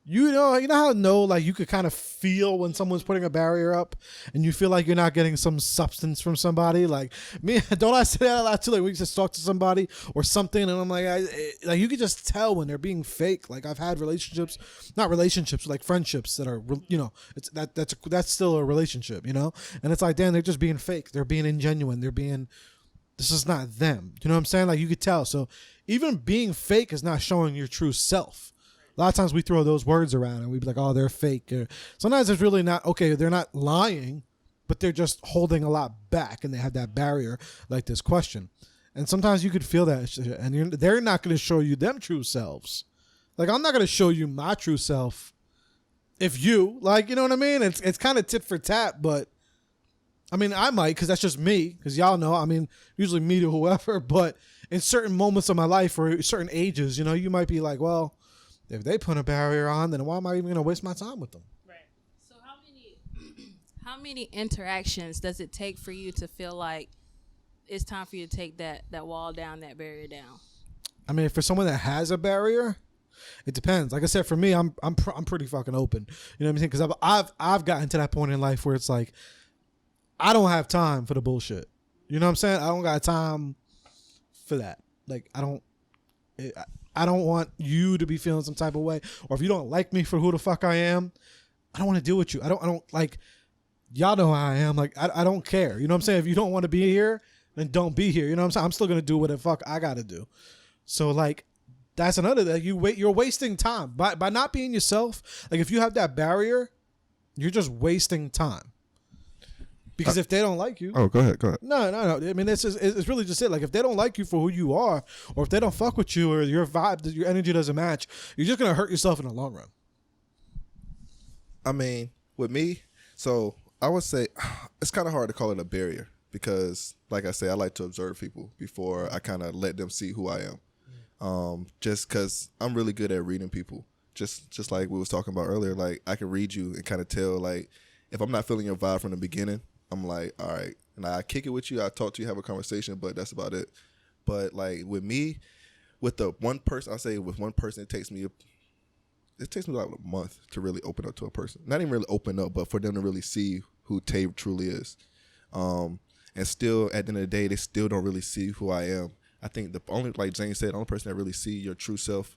S2: you know how like you could kind of feel when someone's putting a barrier up, and you feel like you're not getting some substance from somebody. Like me, don't I say that a lot too? Like we just talk to somebody or something, and I'm like, like you could just tell when they're being fake. Like I've had not relationships, like friendships that are, you know, that's still a relationship, you know, and it's like, damn, they're just being fake. They're being ingenuine. This is not them. You know what I'm saying? Like you could tell. So even being fake is not showing your true self. A lot of times we throw those words around and we be like, oh, they're fake. Or sometimes it's really not, okay, they're not lying, but they're just holding a lot back and they have that barrier like this question. And sometimes you could feel that shit, and they're not going to show you them true selves. Like I'm not going to show you my true self if you, like, you know what I mean? It's kind of tit for tat, but I mean, I might, because that's just me, because y'all know, I mean, usually me to whoever, but in certain moments of my life or certain ages, you know, you might be like, well, if they put a barrier on, then why am I even going to waste my time with them?
S4: Right.
S6: So how many interactions does it take for you to feel like it's time for you to take that wall down, that barrier down?
S2: I mean, for someone that has a barrier, it depends. Like I said, for me, I'm pretty fucking open. You know what I'm saying? Because I've gotten to that point in life where it's like, I don't have time for the bullshit. You know what I'm saying? I don't got time for that. Like I don't want you to be feeling some type of way, or if you don't like me for who the fuck I am, I don't want to deal with you. I don't like, y'all know how I am. Like, I don't care. You know what I'm saying? If you don't want to be here, then don't be here. You know what I'm saying? I'm still going to do what the fuck I got to do. So like, that's another thing. You're wasting time by not being yourself. Like if you have that barrier, you're just wasting time. Because if they don't like you,
S3: Oh, go ahead.
S2: no. I mean, it's really just it. Like if they don't like you for who you are, or if they don't fuck with you, or your vibe, your energy doesn't match, you're just gonna hurt yourself in the long run.
S3: I mean, with me, so I would say it's kind of hard to call it a barrier because, like I say, I like to observe people before I kind of let them see who I am. Just because I'm really good at reading people. Just like we was talking about earlier, like I can read you and kind of tell, like, if I'm not feeling your vibe from the beginning, I'm like, all right, and I kick it with you, I talk to you, have a conversation, but that's about it. But like with me, with the one person, I say with one person, it takes me like a month to really open up to a person. Not even really open up, but for them to really see who Tay truly is. And still, at the end of the day, they still don't really see who I am. I think the only, like Zain said, the only person that really see your true self,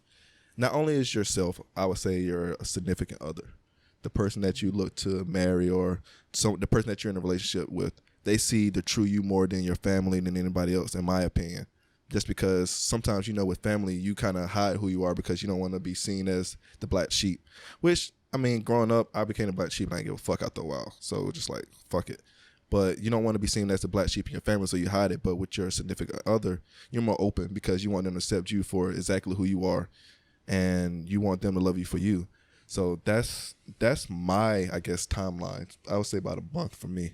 S3: not only is yourself, I would say you're a significant other. The person that you look to marry, or the person that you're in a relationship with, they see the true you more than your family, than anybody else, in my opinion. Just because sometimes, you know, with family, you kind of hide who you are because you don't want to be seen as the black sheep. Which, I mean, growing up, I became a black sheep and I didn't give a fuck after a while. So just like, fuck it. But you don't want to be seen as the black sheep in your family, so you hide it. But with your significant other, you're more open because you want them to accept you for exactly who you are, and you want them to love you for you. So that's my, I guess, timeline. I would say about a month for me.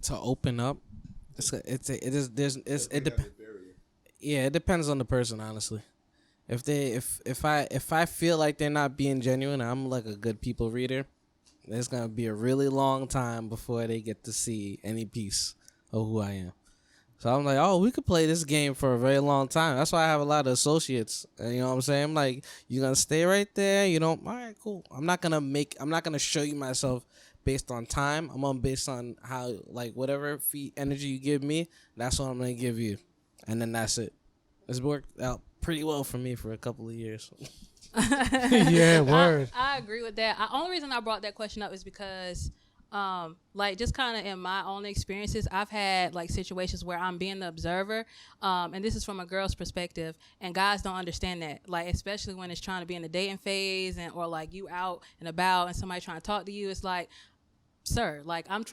S5: To open up, it depends on the person, honestly. If I feel like they're not being genuine, I'm like a good people reader, it's gonna be a really long time before they get to see any piece of who I am. So I'm like, oh, we could play this game for a very long time. That's why I have a lot of associates. You know what I'm saying? I'm like, you're going to stay right there. You know, all right, cool. I'm not going to show you myself based on time. I'm going to based on how, like, whatever energy you give me, that's what I'm going to give you. And then that's it. It's worked out pretty well for me for a couple of years.
S2: Yeah, word.
S6: I agree with that. The only reason I brought that question up is because like just kind of in my own experiences, I've had like situations where I'm being the observer, and this is from a girl's perspective, and guys don't understand that, like especially when it's trying to be in the dating phase, and or like you out and about and somebody trying to talk to you. It's like, sir, like I'm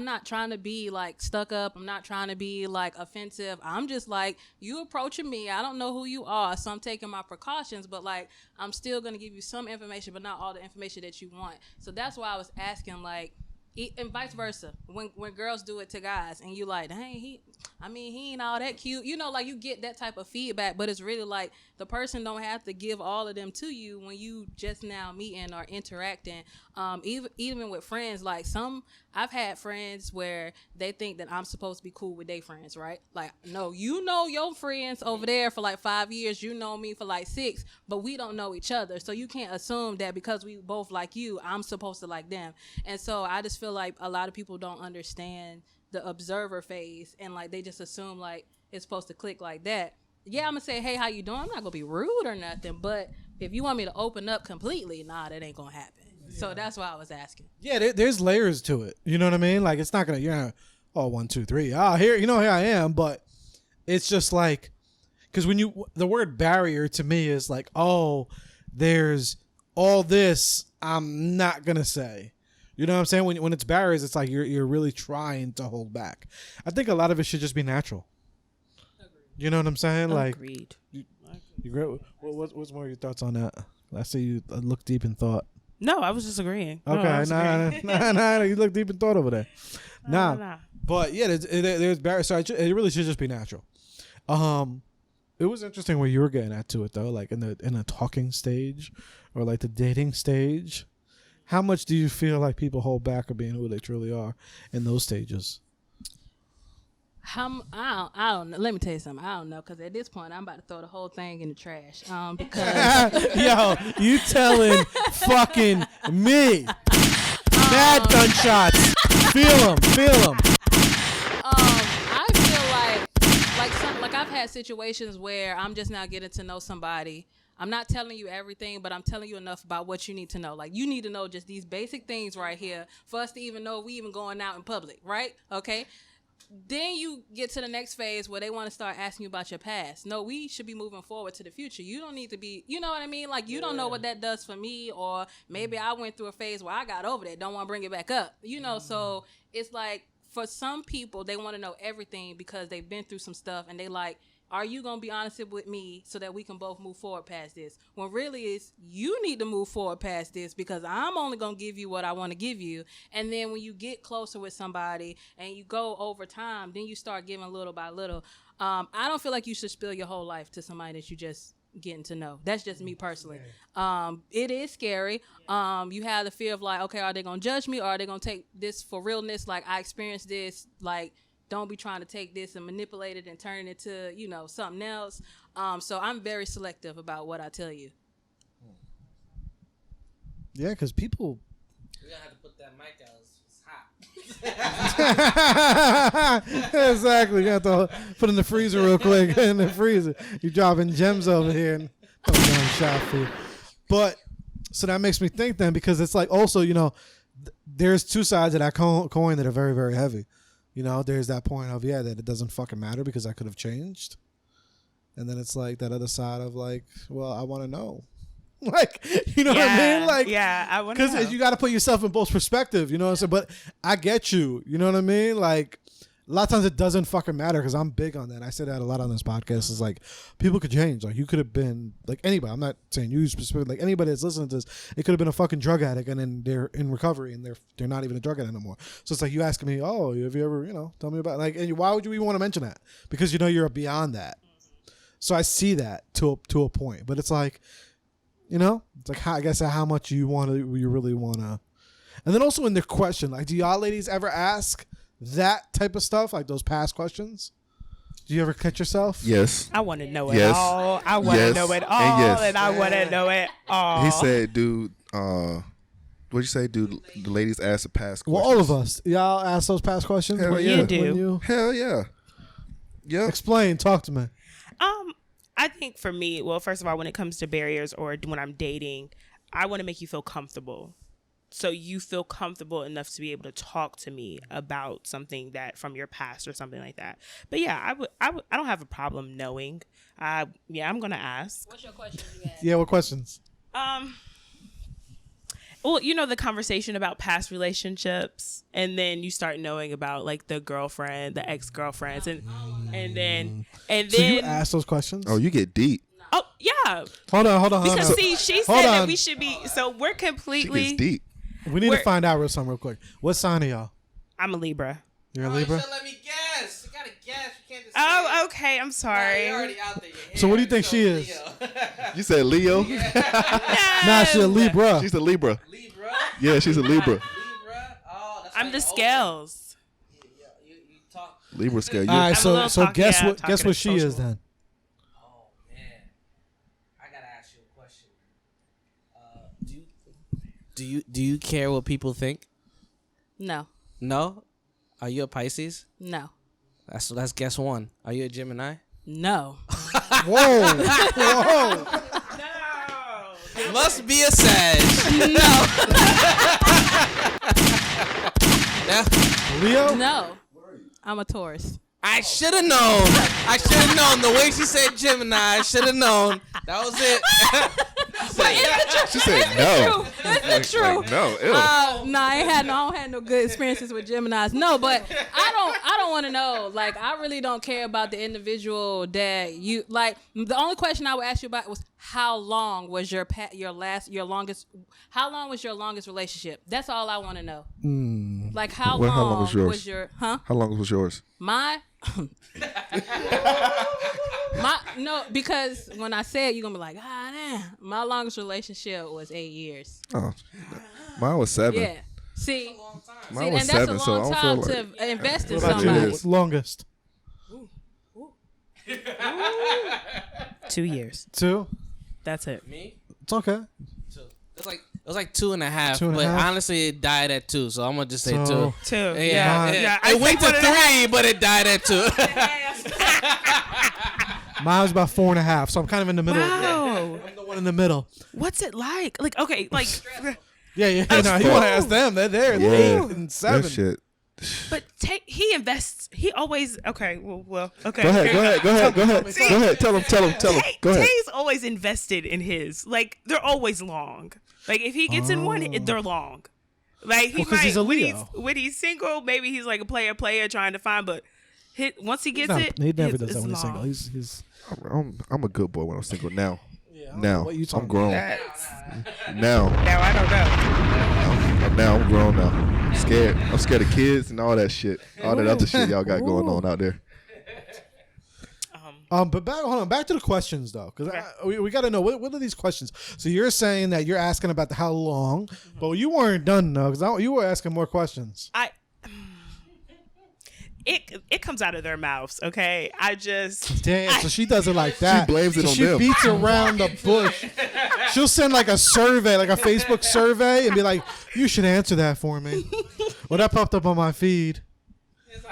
S6: not trying to be like stuck up, I'm not trying to be like offensive, I'm just like, you approaching me, I don't know who you are, so I'm taking my precautions, but like I'm still gonna give you some information, but not all the information that you want. So that's why I was asking, like, and vice versa, when girls do it to guys and you like, dang, I mean, he ain't all that cute. You know, like you get that type of feedback, but it's really like the person don't have to give all of them to you when you just now meeting or interacting. Even with friends, like I've had friends where they think that I'm supposed to be cool with their friends, right? Like, no, you know your friends over there for like 5 years, you know me for like 6, but we don't know each other. So you can't assume that because we both like you, I'm supposed to like them. And so I just feel like a lot of people don't understand the observer phase, and like they just assume like it's supposed to click like that. Yeah, I'm gonna say, hey, how you doing? I'm not gonna be rude or nothing, but if you want me to open up completely, nah, that ain't gonna happen. Yeah. So that's why I was asking.
S2: Yeah, there's layers to it. You know what I mean? Like it's not gonna, oh, 1, 2, 3. Here I am. But it's just like, because the word barrier to me is like, oh, there's all this I'm not gonna say. You know what I'm saying? When it's barriers, it's like you're really trying to hold back. I think a lot of it should just be natural. Agreed. You know what I'm saying?
S4: Agreed.
S2: Like, you what's more of your thoughts on that? I see you look deep in thought.
S4: No, I was just agreeing.
S2: Okay, nah, you look deep in thought over there. Nah. But yeah, there's barriers, so it really should just be natural. It was interesting where you were getting at to it though, like in the talking stage or like the dating stage. How much do you feel like people hold back of being who they truly are in those stages?
S6: I don't know. Let me tell you something. I don't know, because at this point, I'm about to throw the whole thing in the trash. Because
S2: yo, you telling fucking me? Mad gunshots. Feel them.
S6: I feel like I've had situations where I'm just now getting to know somebody. I'm not telling you everything, but I'm telling you enough about what you need to know. Like, you need to know just these basic things right here for us to even know we even going out in public, right? Okay? Then you get to the next phase where they want to start asking you about your past. No, we should be moving forward to the future. You don't need to be, you know what I mean? Like, you don't know what that does for me, or maybe I went through a phase where I got over that, don't want to bring it back up. You know, so it's like, for some people, they want to know everything because they've been through some stuff, and they like, are you going to be honest with me so that we can both move forward past this? When really it's you need to move forward past this, because I'm only going to give you what I want to give you. And then when you get closer with somebody and you go over time, then you start giving little by little. I don't feel like you should spill your whole life to somebody that you just getting to know. That's just me personally. It is scary. You have the fear of like, okay, are they going to judge me, or are they going to take this for realness? Like, I experienced this, like, don't be trying to take this and manipulate it and turn it into, you know, something else. So I'm very selective about what I tell you.
S2: Yeah, because people...
S5: We're going to have to put that mic out. It's hot.
S2: Exactly. You have to put in the freezer real quick. In the freezer. You're dropping gems over here. And shot for you. But, so that makes me think then, because it's like also, you know, there's two sides of that coin that are very, very heavy. You know, there's that point of, that it doesn't fucking matter because I could have changed. And then it's like that other side of like, well, I want to know. Like, you know what I mean? Like,
S4: I want to know.
S2: Because you got to put yourself in both perspective, you know what I'm saying? But I get you, you know what I mean? Like, a lot of times it doesn't fucking matter, because I'm big on that. I say that a lot on this podcast. It's like, people could change. Like, you could have been, like, anybody. I'm not saying you specifically. Like, anybody that's listening to this, it could have been a fucking drug addict, and then they're in recovery, and they're not even a drug addict anymore. So it's like you asking me, oh, have you ever, you know, tell me about, like, and why would you even want to mention that? Because, you know, you're beyond that. So I see that to a point. But it's like, you know, it's like, I guess how much you really want to. And then also in the question, like, do y'all ladies ever ask that type of stuff, like those past questions? Do you ever catch yourself?
S3: Yes.
S4: I want to know it all. I want to know it all, and I want to know it all.
S3: He said, dude, what'd you say? Do the ladies ask the past questions?
S2: Well, all of us. Y'all ask those past questions?
S3: Hell yeah.
S4: You do.
S3: Hell yeah. Yeah.
S2: Explain. Talk to me.
S4: I think for me, well, first of all, when it comes to barriers or when I'm dating, I want to make you feel comfortable. So you feel comfortable enough to be able to talk to me about something that from your past or something like that. But yeah, I don't have a problem knowing. I'm gonna ask.
S6: What's your question you ask?
S2: Yeah, what questions?
S4: Well, you know, the conversation about past relationships, and then you start knowing about like the girlfriend, the ex-girlfriends, and then
S2: So you ask those questions?
S3: Oh, you get deep.
S4: Oh yeah.
S2: Hold on.
S4: Because see, she said that we should be. So we're completely.
S3: She gets deep.
S2: We need to find out something real quick. What sign are y'all?
S4: I'm a Libra.
S2: You're a Libra?
S5: You should let me guess. You gotta guess. You can't just
S4: Oh, okay. I'm sorry.
S5: You're already out there.
S2: So what do you think she is?
S3: You said Leo?
S2: Nah, she's a Libra.
S3: She's a Libra.
S5: Libra.
S3: Yeah, she's a Libra.
S5: Libra. Oh, that's
S4: I'm
S5: like
S4: the
S5: ocean.
S4: scales.
S5: You talk.
S3: Libra scale.
S2: All right,
S4: I'm a
S2: so
S4: little talky,
S2: guess
S4: yeah,
S2: what? Guess
S4: talkative,
S2: what she is
S4: social.
S2: then.
S5: Oh man, I gotta ask you a question. Do you care what people think?
S6: No.
S5: No. Are you a Pisces?
S6: No.
S5: That's guess one. Are you a Gemini?
S6: No.
S2: Whoa, whoa.
S5: Must be a Sag. Yeah.
S2: Leo?
S6: No. I'm a Taurus.
S5: I should have known. I should have known. The way she said Gemini, I should have known. That was it.
S3: She said no.
S6: It's the truth.
S3: Like, no, ew.
S6: No, I don't have no good experiences with Geminis. No, but I don't want to know. Like, I really don't care about the individual that you like. The only question I would ask you about was how long was your longest relationship? That's all I want to know. Like how
S3: Well,
S6: long,
S3: how long was yours?
S6: was your
S3: How long was yours?
S6: No, because when I say it, you're gonna be like, damn. My longest relationship was 8 years.
S3: Oh, mine was 7.
S6: Yeah. See,
S3: Mine was
S6: and that's
S3: 7,
S6: a
S3: so I
S6: long
S3: don't
S6: time
S3: feel like.
S6: to invest in
S2: What about
S6: somebody.
S3: It
S2: you?
S3: is.
S2: Longest.
S4: 2 years.
S2: 2.
S4: That's it.
S5: Me?
S2: It's okay.
S5: It was like 2.5.
S2: 2.5?
S5: But honestly, it died at 2. So I'm gonna just say
S2: So-
S5: 2.
S4: 2.
S5: Yeah.
S4: I
S5: It went to
S4: think
S5: 3, but it died at 2.
S2: Mine was about 4.5, so I'm kind of in the middle.
S4: Wow.
S2: I'm the one in the middle.
S4: What's it like? Like, okay, like,
S2: Yeah. No, you want to ask them? They're there.
S3: Yeah,
S2: 8 and 7.
S3: that shit.
S4: but he invests. He always okay. Well, okay.
S3: Go ahead. Tell him. Go ahead.
S4: Tay's always invested in his. Like, they're always long. Like, if he gets in one, they're long. Like, he
S2: Well, 'cause
S4: might
S2: he's a
S4: when
S2: Leo.
S4: when he's single, maybe he's like a player trying to find, but once he gets it,
S2: He never does
S4: it's
S2: that when he's
S4: long.
S2: single. He's
S3: I'm a good boy when I'm single now.
S2: know
S3: Now
S2: what you
S3: I'm
S2: talking
S3: grown.
S4: That's-
S3: Now
S4: Now I don't know.
S3: I'm grown now. I'm scared. I'm scared of kids and all that shit. All that other shit y'all got going on out there.
S2: But back to the questions though, because we got to know what are these questions. So you're saying that you're asking about the how long, but you weren't done though, because you were asking more questions.
S4: It comes out of their mouths, okay? I just
S2: Damn, so she does it like that.
S3: She blames it
S2: So
S3: on
S2: she
S3: them.
S2: beats around the bush. She'll send like a survey, like a Facebook survey, and be like, "You should answer that for me." Well, that popped up on my feed.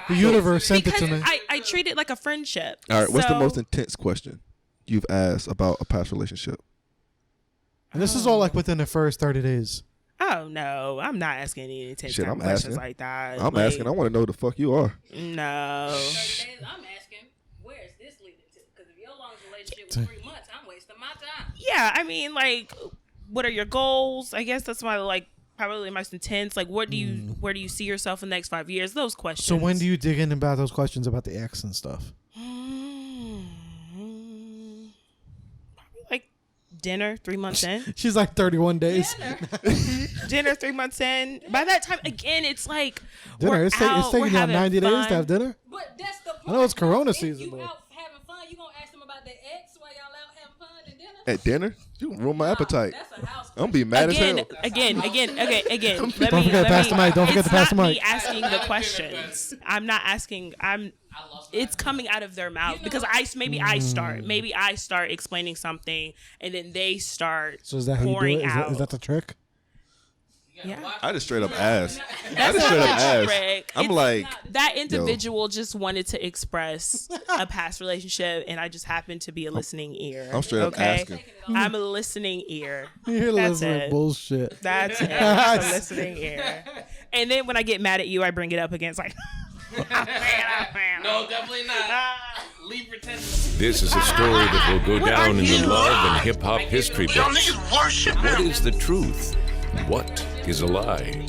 S2: The universe sent it
S4: because
S2: to me.
S4: I treat it like a friendship.
S3: All right. What's the
S4: So-
S3: most intense question you've asked about a past relationship?
S2: And this is all like within the first 30 days.
S4: Oh no, I'm not asking any intense
S3: Shit,
S4: kind
S3: I'm
S4: of questions
S3: asking.
S4: like that.
S3: I'm
S4: Like,
S3: asking. I want to know who the fuck you are.
S4: No.
S6: I'm asking, where is this leading to? Because if your longest relationship was 3 months, I'm wasting my time.
S4: Yeah, I mean, like, what are your goals? I guess that's my probably most intense. Like, where do you see yourself in the next 5 years? Those questions.
S2: So when do you dig in about those questions about the ex and stuff?
S4: Probably like dinner 3 months in.
S2: She's like 31 days.
S4: Dinner 3 months in. By that time, again, it's like
S2: Dinner.
S4: we're
S2: It's
S4: out,
S2: taking
S4: we're
S2: you
S4: having
S2: 90 days
S4: fun.
S2: to have dinner.
S6: But that's the point.
S2: I know it's Corona
S6: If
S2: season,
S6: you
S2: but-
S6: out having fun, you gonna ask them about their ex while y'all out having fun at dinner?
S3: At dinner, you ruin my appetite.
S6: That's a house.
S3: I'm gonna be mad as hell.
S4: Again.
S2: Don't forget to pass the mic. Don't forget to pass the mic.
S4: It's not me asking the questions. I'm not asking. It's coming out of their mouth because I start. Maybe I start explaining something, and then they start
S2: So is that how you do
S4: pouring
S2: it?
S4: out.
S2: Is that the trick?
S4: Yeah.
S3: I just straight up asked.
S4: That's
S3: just straight up
S4: not
S3: asked.
S4: trick.
S3: I'm
S4: It's
S3: like,
S4: that individual just wanted to express a past relationship, and I just happened to be a listening ear.
S3: I'm straight up
S4: okay?
S3: asking.
S4: I'm a listening ear.
S2: You're
S4: That's
S2: listening to
S4: it.
S2: bullshit.
S4: That's it. I'm a listening ear. And then when I get mad at you, I bring it up against like.
S5: No, definitely not. Leave pretending.
S7: This is a story that will go down in the love and hip hop history books. What is the truth? What is a lie?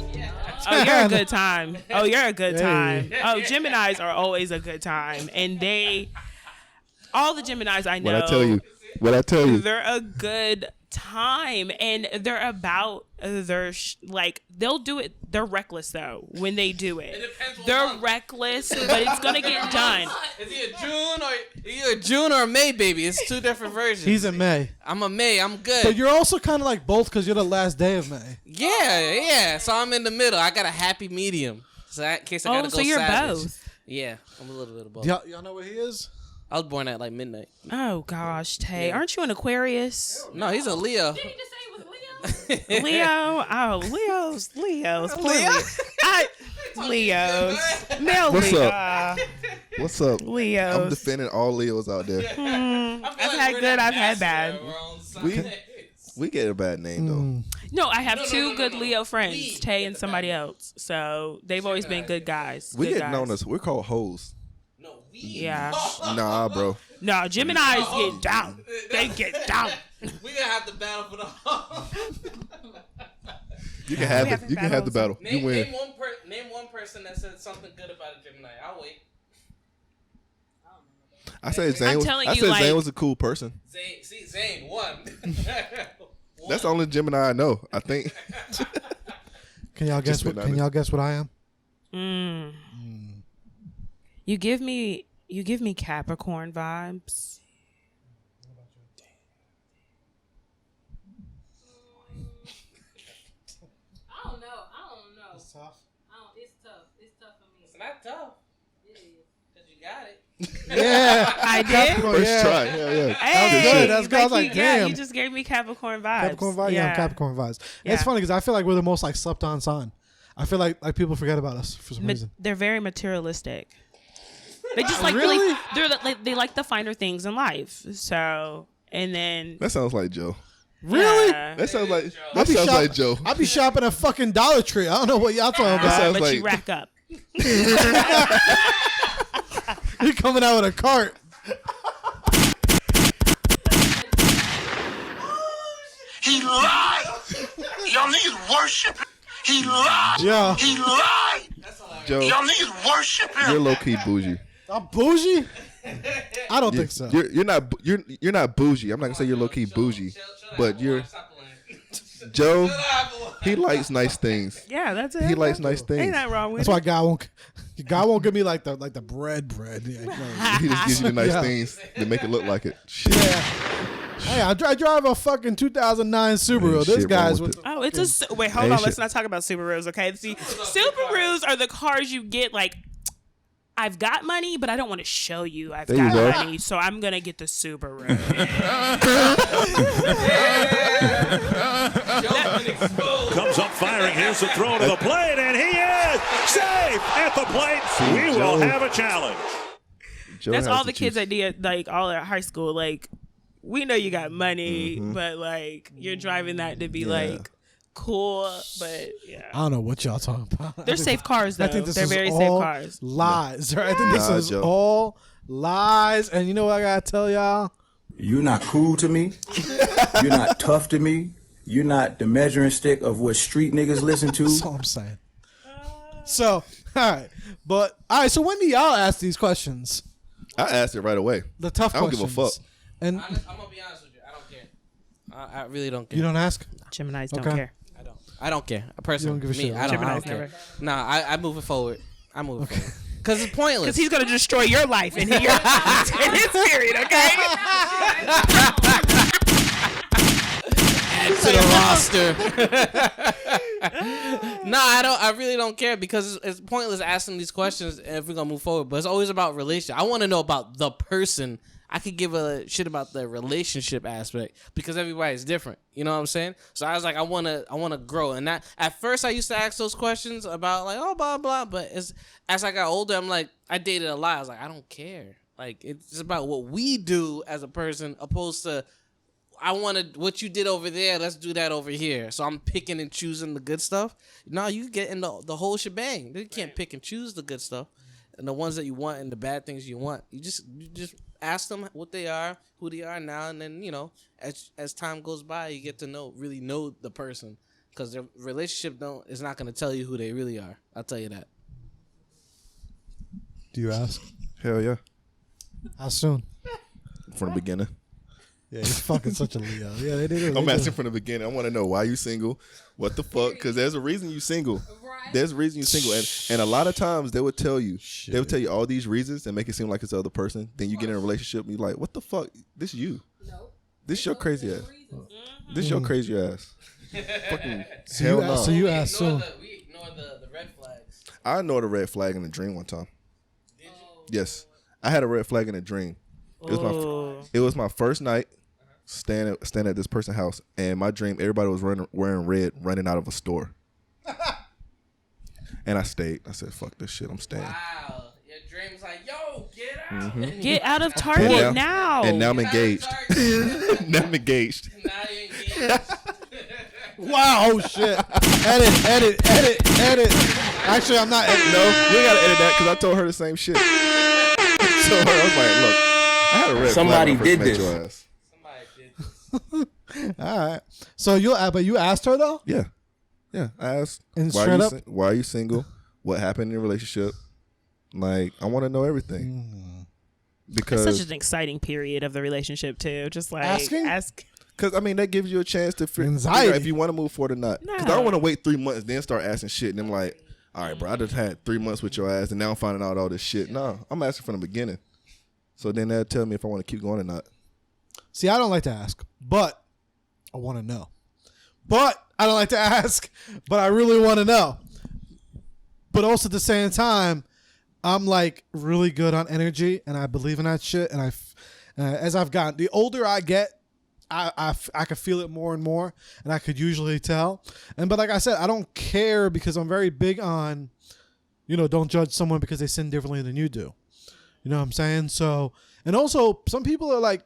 S4: Oh, you're a good time. Oh, you're a good
S2: Hey.
S4: time. Oh, Geminis are always a good time, and all the Geminis I know.
S3: When I tell you, What I tell you?
S4: They're a good time, and they're about like they'll do it. They're reckless though when they do it. They're reckless, but it's gonna get done.
S5: Is he a June or a May baby? It's two different versions.
S2: He's in May.
S5: I'm a May. I'm good.
S2: But you're also kind of like both because you're the last day of May.
S5: Yeah. So I'm in the middle. I got a happy medium. So in case I gotta go
S4: so you're
S5: savage.
S4: both.
S5: Yeah, I'm a little bit of both.
S2: Y'all know where he is?
S5: I was born at like midnight.
S4: Oh gosh, Tay,
S5: Yeah.
S4: aren't you an Aquarius?
S5: No, he's a Leo.
S6: Did he just say he was Leo?
S4: Leo, Leo's, clearly. Leos, male
S3: What's
S4: Leo.
S3: up? What's up?
S4: Leos.
S3: I'm defending all Leos out there.
S4: I've had good, I've had bad.
S3: We get a bad name though.
S4: No, I have two good Leo friends, Tay and somebody else. So they've always been good guys.
S3: We
S4: good
S3: get
S4: guys.
S3: known as we're called hoes.
S4: Yeah.
S3: Nah, bro.
S4: No, Geminis get down. They get down.
S5: We gonna have to battle for the home.
S3: You can have
S4: We have
S3: the battle. You win.
S5: Name one person that said something good about a Gemini. I'll wait.
S3: I said Zain.
S4: I'm telling
S3: I
S4: you,
S3: said
S4: like-
S3: Zain was a cool person.
S5: Zain won.
S3: That's the only Gemini I know. I think.
S2: Can y'all guess
S3: Just
S2: what?
S3: been
S2: Can
S3: honest.
S2: y'all guess what I am?
S4: You give me Capricorn vibes.
S6: I don't know.
S2: It's tough.
S6: It's tough. It's tough for me.
S5: It's not tough.
S6: It is.
S5: Cause you got it.
S2: Yeah,
S4: I did.
S3: First try. Hell yeah.
S4: Hey,
S2: good. That's good. I was like, damn.
S4: you just gave me Capricorn vibes.
S2: Capricorn vibes. Yeah, I'm Capricorn vibes.
S4: Yeah.
S2: It's funny because I feel like we're the most like slept on sign. I feel like people forget about us for some reason.
S4: They're very materialistic. They just like
S2: Really?
S4: they like the finer things in life. So and then
S3: That sounds like Joe.
S2: Really?
S4: yeah.
S3: That sounds like
S2: shop-
S3: Joe.
S2: I be shopping at fucking Dollar Tree. I don't know what y'all talking about.
S3: sounds
S4: but
S3: like-
S4: you rack up.
S2: You coming out with a cart?
S8: He lied. Y'all niggas worship him. He lied.
S2: Yeah.
S8: He lied.
S3: Joe,
S8: Y'all niggas worship him.
S3: you're low key bougie.
S2: I'm bougie? I don't think so.
S3: You're not bougie. I'm not gonna say you're low key bougie, but you're Joe. He likes nice things.
S4: Yeah, that's it.
S3: He likes nice things.
S4: Ain't that wrong with
S2: That's why God won't give me like the bread. Yeah, no.
S3: He just gives you the nice
S2: Yeah.
S3: things that make it look like it. Shit.
S2: Yeah. Hey, I drive a fucking 2009 Subaru.
S3: Ain't
S2: This
S3: shit
S2: guy's
S3: wrong
S2: with
S3: with
S4: Oh, it's a wait. Hold
S3: Ain't
S4: on.
S3: shit.
S4: Let's not talk about Subarus, okay? See, Subarus are the cars you get. Like, I've got money, but I don't want to show you I've
S3: There you
S4: got
S3: go.
S4: money, so I'm gonna get the Subaru.
S9: Comes up firing. Here's the throw to the plate, and he is safe at the plate. We will
S3: Joe.
S9: have a challenge.
S3: Joe
S4: That's
S3: has
S4: all
S3: to
S4: the kids
S3: choose.
S4: that did, like all at high school. Like, we know you got money, but like you're driving that to be like cool. But yeah,
S2: I don't know what y'all talking about.
S4: they're safe cars though.
S2: I think this
S4: They're
S2: is
S4: very
S2: all
S4: safe cars.
S2: lies. Right? I think this
S3: Nah,
S2: is
S3: Joe.
S2: all lies. And you know what I gotta tell y'all?
S10: You're not cool to me. You're not tough to me. You're not the measuring stick of what street niggas listen to.
S2: That's all I'm saying. So, all right. But, all right. So, when do y'all ask these questions?
S3: I asked it right away.
S2: The tough
S3: I don't
S2: questions.
S3: give a fuck.
S2: And
S5: I'm gonna be honest with you. I don't care. I really don't care.
S2: you don't ask?
S4: Geminis don't
S2: Okay.
S4: care.
S5: I don't care. Personally,
S2: give a
S5: me,
S2: shit.
S5: I don't
S4: Gemini's
S5: care.
S4: never.
S5: Nah, I move it forward. I move it forward. Cause it's pointless.
S4: Because he's gonna destroy your life in his period. Okay.
S5: to the roster. No, I really don't care because it's pointless asking these questions if we're gonna move forward. But it's always about relationship. I want to know about the person. I could give a shit about the relationship aspect because everybody's different. You know what I'm saying? So I was like, I wanna grow. And that at first I used to ask those questions about like, oh, blah blah. But as I got older, I'm like, I dated a lot. I was like, I don't care. Like it's about what we do as a person, opposed to I wanted what you did over there. Let's do that over here. So I'm picking and choosing the good stuff. No, you get in the whole shebang. You can't pick and choose the good stuff and the ones that you want and the bad things you want. You just ask them what they are, who they are now, and then as time goes by, you get to really know the person because their relationship is not going to tell you who they really are. I'll tell you that.
S2: Do you ask?
S3: Hell yeah.
S2: How soon?
S3: From the beginning.
S2: Yeah, he's fucking such a Leo. Yeah, they did.
S3: I'm asking from the beginning. I want to know why you single. What the fuck? Because there's a reason you single. There's a reason you single, and a lot of times they would tell you, all these reasons and make it seem like it's the other person. Then you get in a relationship and you're like, what the fuck? This you. This your crazy ass. This your crazy ass. Fucking hell no.
S2: So you asked soon.
S5: We ignore the red flags.
S3: I ignored a red flag in a dream one time. Did you? Yes, I had a red flag in a dream. It was my first night staying at this person's house, and my dream everybody was wearing red, running out of a store. And I stayed. I said, "Fuck this shit, I'm staying."
S5: Wow, your dream's like, yo, get out,
S4: Get out of Target now.
S3: And now I'm engaged. Now I'm engaged.
S5: Now you're engaged.
S2: Wow, oh shit. Edit. Actually, I'm not editing.
S3: No, we gotta edit that because I told her the same shit. So I was like, look, I had a red
S10: Somebody
S3: flag when I
S10: did
S3: first met
S10: this.
S3: your ass.
S5: Somebody did this.
S2: All right. So but you asked her though?
S3: Yeah. I asked,
S2: And
S3: why
S2: straight up?
S3: why are you single? What happened in your relationship? Like, I want to know everything. Because
S4: It's such an exciting period of the relationship too. Just like
S2: Asking?
S3: Because, I mean, that gives you a chance to figure
S2: Anxiety.
S3: out if you want to move forward or not. Because I don't want to wait 3 months, then start asking shit. And I'm like, all right, bro, I just had 3 months with your ass, and now I'm finding out all this shit. No, I'm asking from the beginning. So then they'll tell me if I want to keep going or not.
S2: See, I don't like to ask, but I want to know. But I don't like to ask, but I really want to know. But also at the same time, I'm like really good on energy, and I believe in that shit. And as I've gotten, the older I get, I could feel it more and more, and I could usually tell. But like I said, I don't care because I'm very big on, don't judge someone because they sin differently than you do. You know what I'm saying? So, and also some people are like,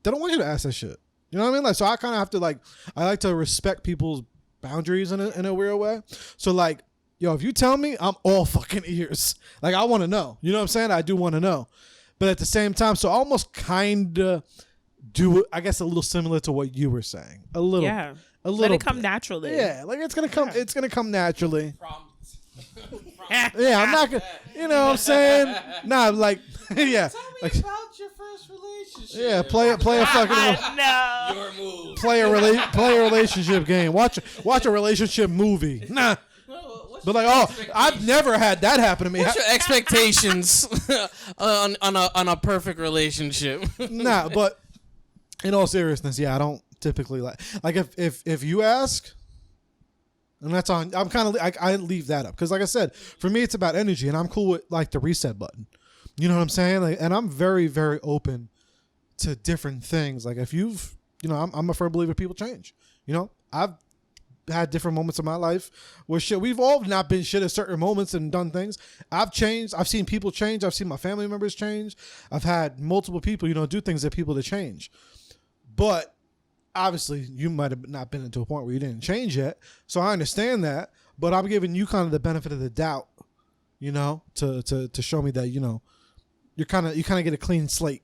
S2: they don't want you to ask that shit. You know what I mean? Like, so I kind of have to I like to respect people's boundaries in a weird way. So like, yo, if you tell me, I'm all fucking ears. Like, I want to know. You know what I'm saying? I do want to know. But at the same time, so I almost kind of do it, I guess, a little similar to what you were saying. A little.
S4: Yeah.
S2: A little.
S4: Let it come
S2: bit.
S4: naturally.
S2: Yeah, like it's gonna come. Yeah. It's gonna come naturally. Yeah, I'm not gonna. You know what I'm saying? Nah, like, yeah. Like,
S5: About your first relationship.
S2: yeah, play a fucking.
S4: No.
S5: Your move.
S2: Play a relationship game. Watch a relationship movie. Nah. But like, I've never had that happen to me.
S5: What's your expectations on a perfect relationship?
S2: Nah, but in all seriousness, yeah, I don't typically like if you ask, and that's on. I'm kind of I leave that up because, like I said, for me it's about energy, and I'm cool with like the reset button. You know what I'm saying? Like, and I'm very, very open to different things. Like if you've, I'm a firm believer people change. I've had different moments in my life where we've all not been shit at certain moments and done things. I've changed. I've seen people change. I've seen my family members change. I've had multiple people, do things that people to change. But obviously you might have not been to a point where you didn't change yet. So I understand that, but I'm giving you kind of the benefit of the doubt, to show me that, you kind of get a clean slate.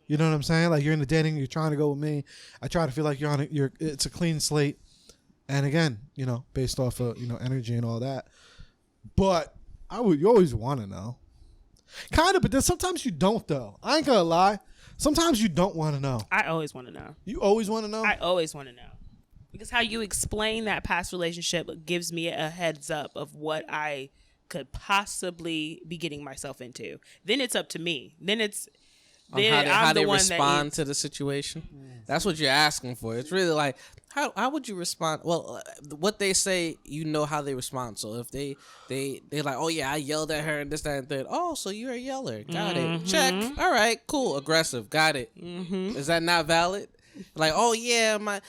S2: You know what I'm saying? Like you're in the dating, you're trying to go with me. I try to feel like it's a clean slate. And again, based off of, energy and all that. But you always want to know. Kind of, but then sometimes you don't, though. I ain't going to lie. Sometimes you don't want to know.
S4: I always want to know.
S2: You always want to know?
S4: I always want to know. Because how you explain that past relationship gives me a heads up of what I could possibly be getting myself into. Then it's up to me. Then it's...
S5: how they respond to the situation. That's what you're asking for. It's really like, how would you respond? Well, what they say, how they respond. So if they're like, oh yeah, I yelled at her and this, that, and third. Oh, so you're a yeller. Got it. Check. All right, cool. Aggressive. Got it. Is that not valid? Like, oh yeah, my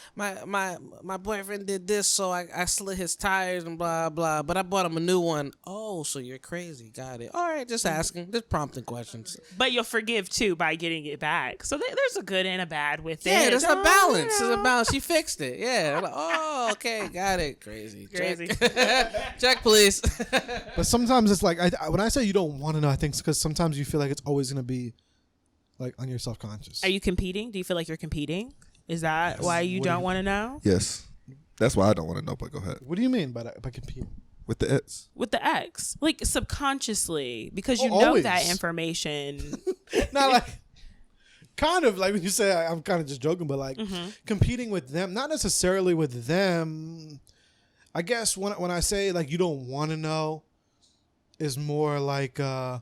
S5: boyfriend did this, so I slit his tires and blah blah. But I bought him a new one. Oh, so you're crazy. Got it. All right, just asking, just prompting questions.
S4: But you'll forgive too by getting it back. So there's a good and a bad with it.
S5: Yeah, there's a balance. There's a balance. She fixed it. Yeah. Like, oh, okay, got it. Crazy. Check, Check please.
S2: But sometimes it's like when I say you don't want to know, I think it's because sometimes you feel like it's always gonna be like on your self-conscious.
S4: Are you competing? Do you feel like you're competing? Is that why you don't want to know?
S3: Yes. That's why I don't want to know, but go ahead.
S2: What do you mean by competing?
S3: With the ex.
S4: With the ex. Like subconsciously. Because you know
S2: always.
S4: that information.
S2: Not like... kind of like when you say I'm kind of just joking, but like competing with them, not necessarily with them. I guess when I say like you don't want to know, is more like you're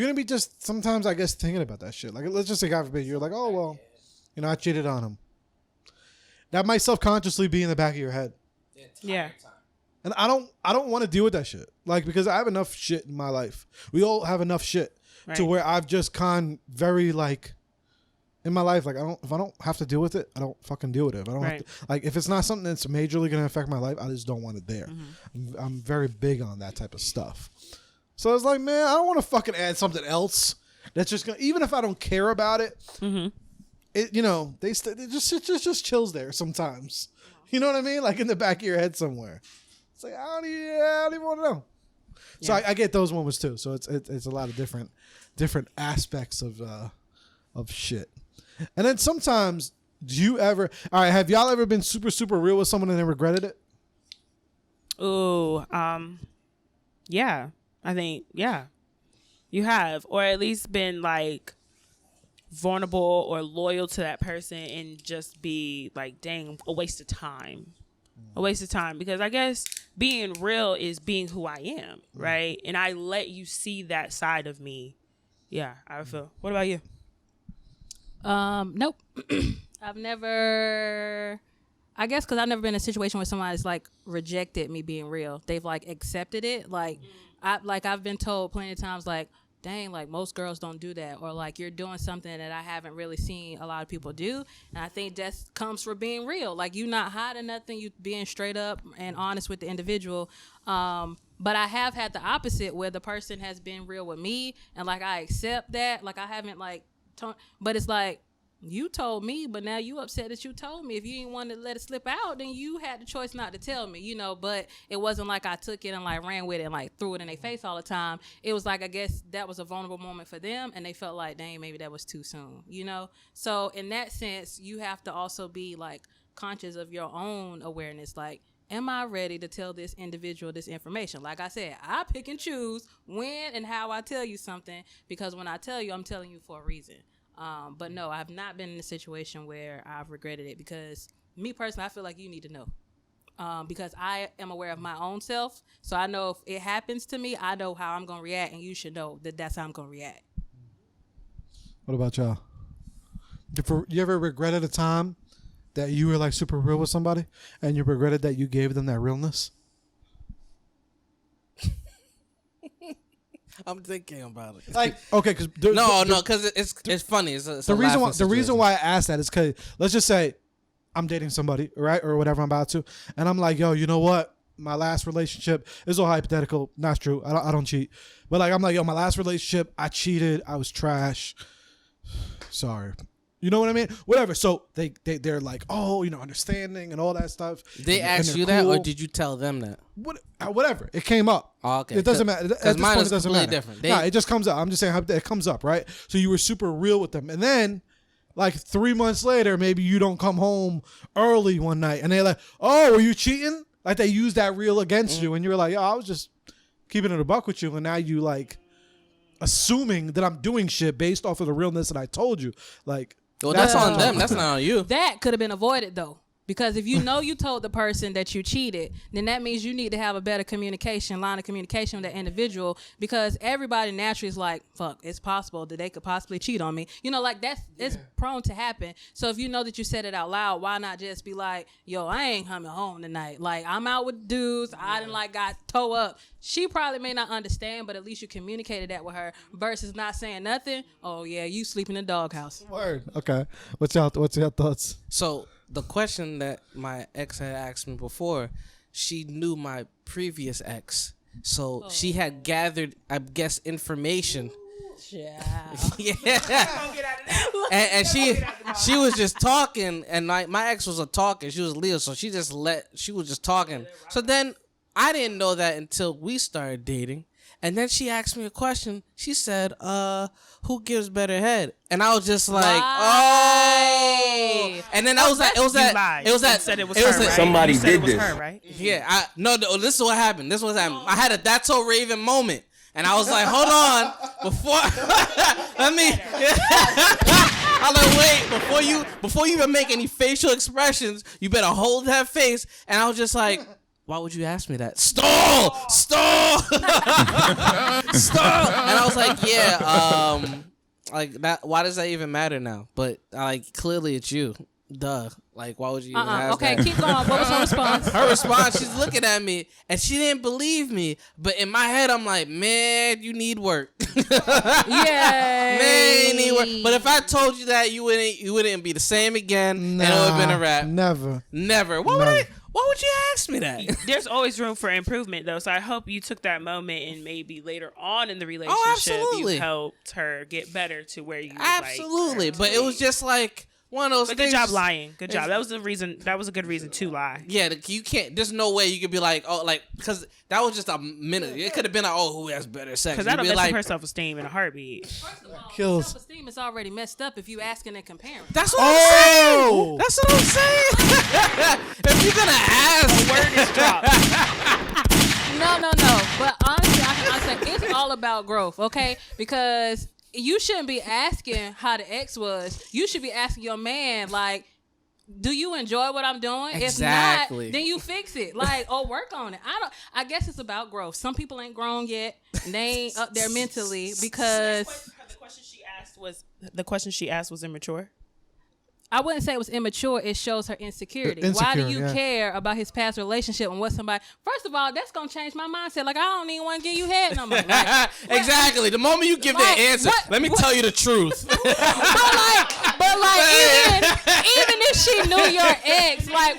S2: gonna be just sometimes I guess thinking about that shit. Like let's just say God forbid you're like, oh well, I cheated on him. That might subconsciously be in the back of your head.
S4: Yeah.
S2: And I don't want to deal with that shit. Like because I have enough shit in my life. We all have enough shit to where I've just very like in my life. Like if I don't have to deal with it, I don't fucking deal with it. If I don't have to, like if it's not something that's majorly gonna affect my life, I just don't want it there. I'm very big on that type of stuff. So it's like, man, I don't want to fucking add something else that's just gonna, even if I don't care about it. It it just chills there sometimes. You know what I mean? Like in the back of your head somewhere. It's like I don't even want to know. So I get those moments too. So it's a lot of different aspects of shit. And then sometimes, do you ever? All right, have y'all ever been super super real with someone and then regretted it?
S4: Ooh, yeah. I think you have, or at least been like vulnerable or loyal to that person and just be like, dang, a waste of time. Because I guess being real is being who I am, right? And I let you see that side of me. Yeah, I feel. What about you?
S6: Nope. I've never, I guess because I've never been in a situation where somebody's like rejected me being real. They've like accepted it. Like I've been told plenty of times like, dang, like most girls don't do that, or like you're doing something that I haven't really seen a lot of people do. And I think that comes from being real. Like you not hiding nothing, you being straight up and honest with the individual. But I have had the opposite where the person has been real with me and like I accept that. Like I haven't like, but it's like, you told me, but now you upset that you told me. If you didn't want to let it slip out, then you had the choice not to tell me, but it wasn't like I took it and like ran with it and like threw it in their face all the time. It was like, I guess that was a vulnerable moment for them and they felt like, dang, maybe that was too soon, So in that sense, you have to also be like conscious of your own awareness. Like, am I ready to tell this individual this information? Like I said, I pick and choose when and how I tell you something, because when I tell you, I'm telling you for a reason. But no, I've not been in a situation where I've regretted it, because me personally, I feel like you need to know, because I am aware of my own self. So I know if it happens to me, I know how I'm going to react, and you should know that that's how I'm going to react.
S2: What about y'all? You ever regretted a time that you were like super real with somebody and you regretted that you gave them that realness?
S5: I'm thinking about it.
S2: Like, okay, because
S5: because it's funny. It's
S2: the reason why I asked that is because let's just say I'm dating somebody, right, or whatever I'm about to, and I'm like, yo, you know what? My last relationship is all hypothetical, not true. I don't cheat, but like I'm like, yo, my last relationship, I cheated, I was trash. Sorry. You know what I mean? Whatever. So they're like, oh, understanding and all that stuff.
S5: They asked you that, or did you tell them that?
S2: Whatever. It came up.
S5: Oh, okay.
S2: It doesn't matter.
S5: Because mine is completely different.
S2: No, it just comes up. I'm just saying how it comes up, right? So you were super real with them, and then like 3 months later, maybe you don't come home early one night, and they're like, oh, were you cheating? Like they use that reel against you, and you're like, yo, I was just keeping it a buck with you, and now you like assuming that I'm doing shit based off of the realness that I told you, like.
S5: Well, that's on them. That's not on you.
S6: That could have been avoided, though. Because if you know you told the person that you cheated, then that means you need to have a better line of communication with that individual, because everybody naturally is like, fuck, it's possible that they could possibly cheat on me. Like it's prone to happen. So if you know that you said it out loud, why not just be like, yo, I ain't coming home tonight. Like, I'm out with dudes. I done like got toe up. She probably may not understand, but at least you communicated that with her versus not saying nothing. Oh yeah, you sleep in the doghouse.
S2: Word. Okay. What's your thoughts?
S5: So the question that my ex had asked me before, she knew my previous ex. So she had gathered, I guess, information.
S6: Yeah.
S5: and she was just talking, and my ex was a talker. She was Leo, so she was just talking. So then I didn't know that until we started dating. And then she asked me a question. She said, who gives better head? And I was just like, oh. And then I was like, it was that
S4: said it was her, right?
S10: Somebody
S4: you said
S10: did
S4: it was
S10: this.
S4: her, right?
S5: Yeah, no, this is what happened. I had a that's so Raven moment. And I was like, hold on, before let me. I was like, wait, before you even make any facial expressions, you better hold that face. And I was just like, why would you ask me that? Stall. Stall. And I was like, yeah, like that. Why does that even matter now? But like, clearly it's you. Duh. Like, why would you even ask
S6: Okay,
S5: that?
S6: keep going. What was her response?
S5: Her response, she's looking at me, and she didn't believe me. But in my head, I'm like, man, you need work.
S6: Yeah.
S5: Man, you need work. But if I told you that, you wouldn't be the same again, and it would have been a wrap.
S2: Never.
S5: Why would you ask me that?
S4: There's always room for improvement, though. So I hope you took that moment and maybe later on in the relationship,
S5: absolutely.
S4: you helped her get better to where you
S5: Absolutely.
S4: Like,
S5: but it was just like one of those
S4: but
S5: things.
S4: good job lying. Good job. That was the reason. That was a good reason to lie.
S5: Yeah, you can't. There's no way you could be like, oh, like, because that was just a minute. It could have been like, oh, who has better sex?
S4: Because that'll
S5: be
S4: mess
S5: like,
S4: up her self-esteem in a heartbeat.
S6: First of all,
S2: Kills.
S6: self-esteem is already messed up if you asking and comparing.
S5: That's what I'm saying. That's what I'm saying. If you're gonna ask,
S4: The word is dropped.
S6: No. But honestly, I say it's all about growth, okay? Because you shouldn't be asking how the ex was. You should be asking your man, like, do you enjoy what I'm doing?
S5: Exactly.
S6: If not, then you fix it. Like, work on it. I guess it's about growth. Some people ain't grown yet. And they ain't up there mentally because
S4: The question she asked was immature.
S6: I wouldn't say it was immature. It shows her insecurity. Why do you care about his past relationship and what somebody? First of all, that's gonna change my mindset. Like, I don't even want to give you head no more. Like,
S5: exactly. The moment you give that answer, let me tell you the truth.
S6: but even if she knew your ex, like,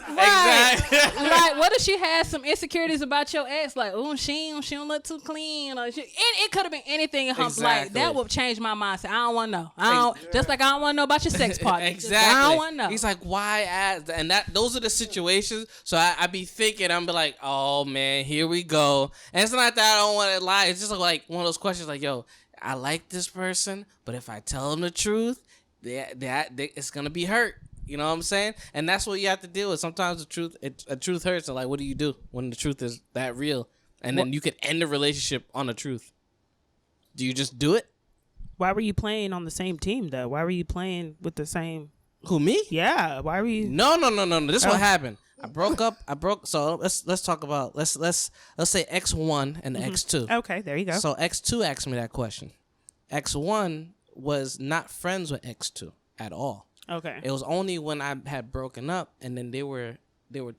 S6: right,
S5: Exactly.
S6: like, what if she has some insecurities about your ex? Like, oh, she don't look too clean, or it could have been anything. Like, that would change my mindset. I don't want to know. Just like I don't want to know about your sex partner.
S5: Exactly.
S6: I don't want to know.
S5: He's like, why ask? And those are the situations. So I be thinking, I'm be like, oh man, here we go. And it's not that I don't want to lie. It's just like one of those questions, like, yo, I like this person, but if I tell them the truth, it's gonna be hurt. You know what I'm saying? And that's what you have to deal with. Sometimes the truth hurts. And like, what do you do when the truth is that real? And then you could end the relationship on the truth. Do you just do it?
S4: Why were you playing on the same team though? Why were you playing with the same?
S5: Who, me?
S4: Yeah. Why were you?
S5: No. This is what happened. I broke up. So let's talk about let's say X1 and X2.
S4: Okay, there you go.
S5: So X2 asked me that question. X1 was not friends with X2 at all.
S4: Okay.
S5: It was only when I had broken up, and then they were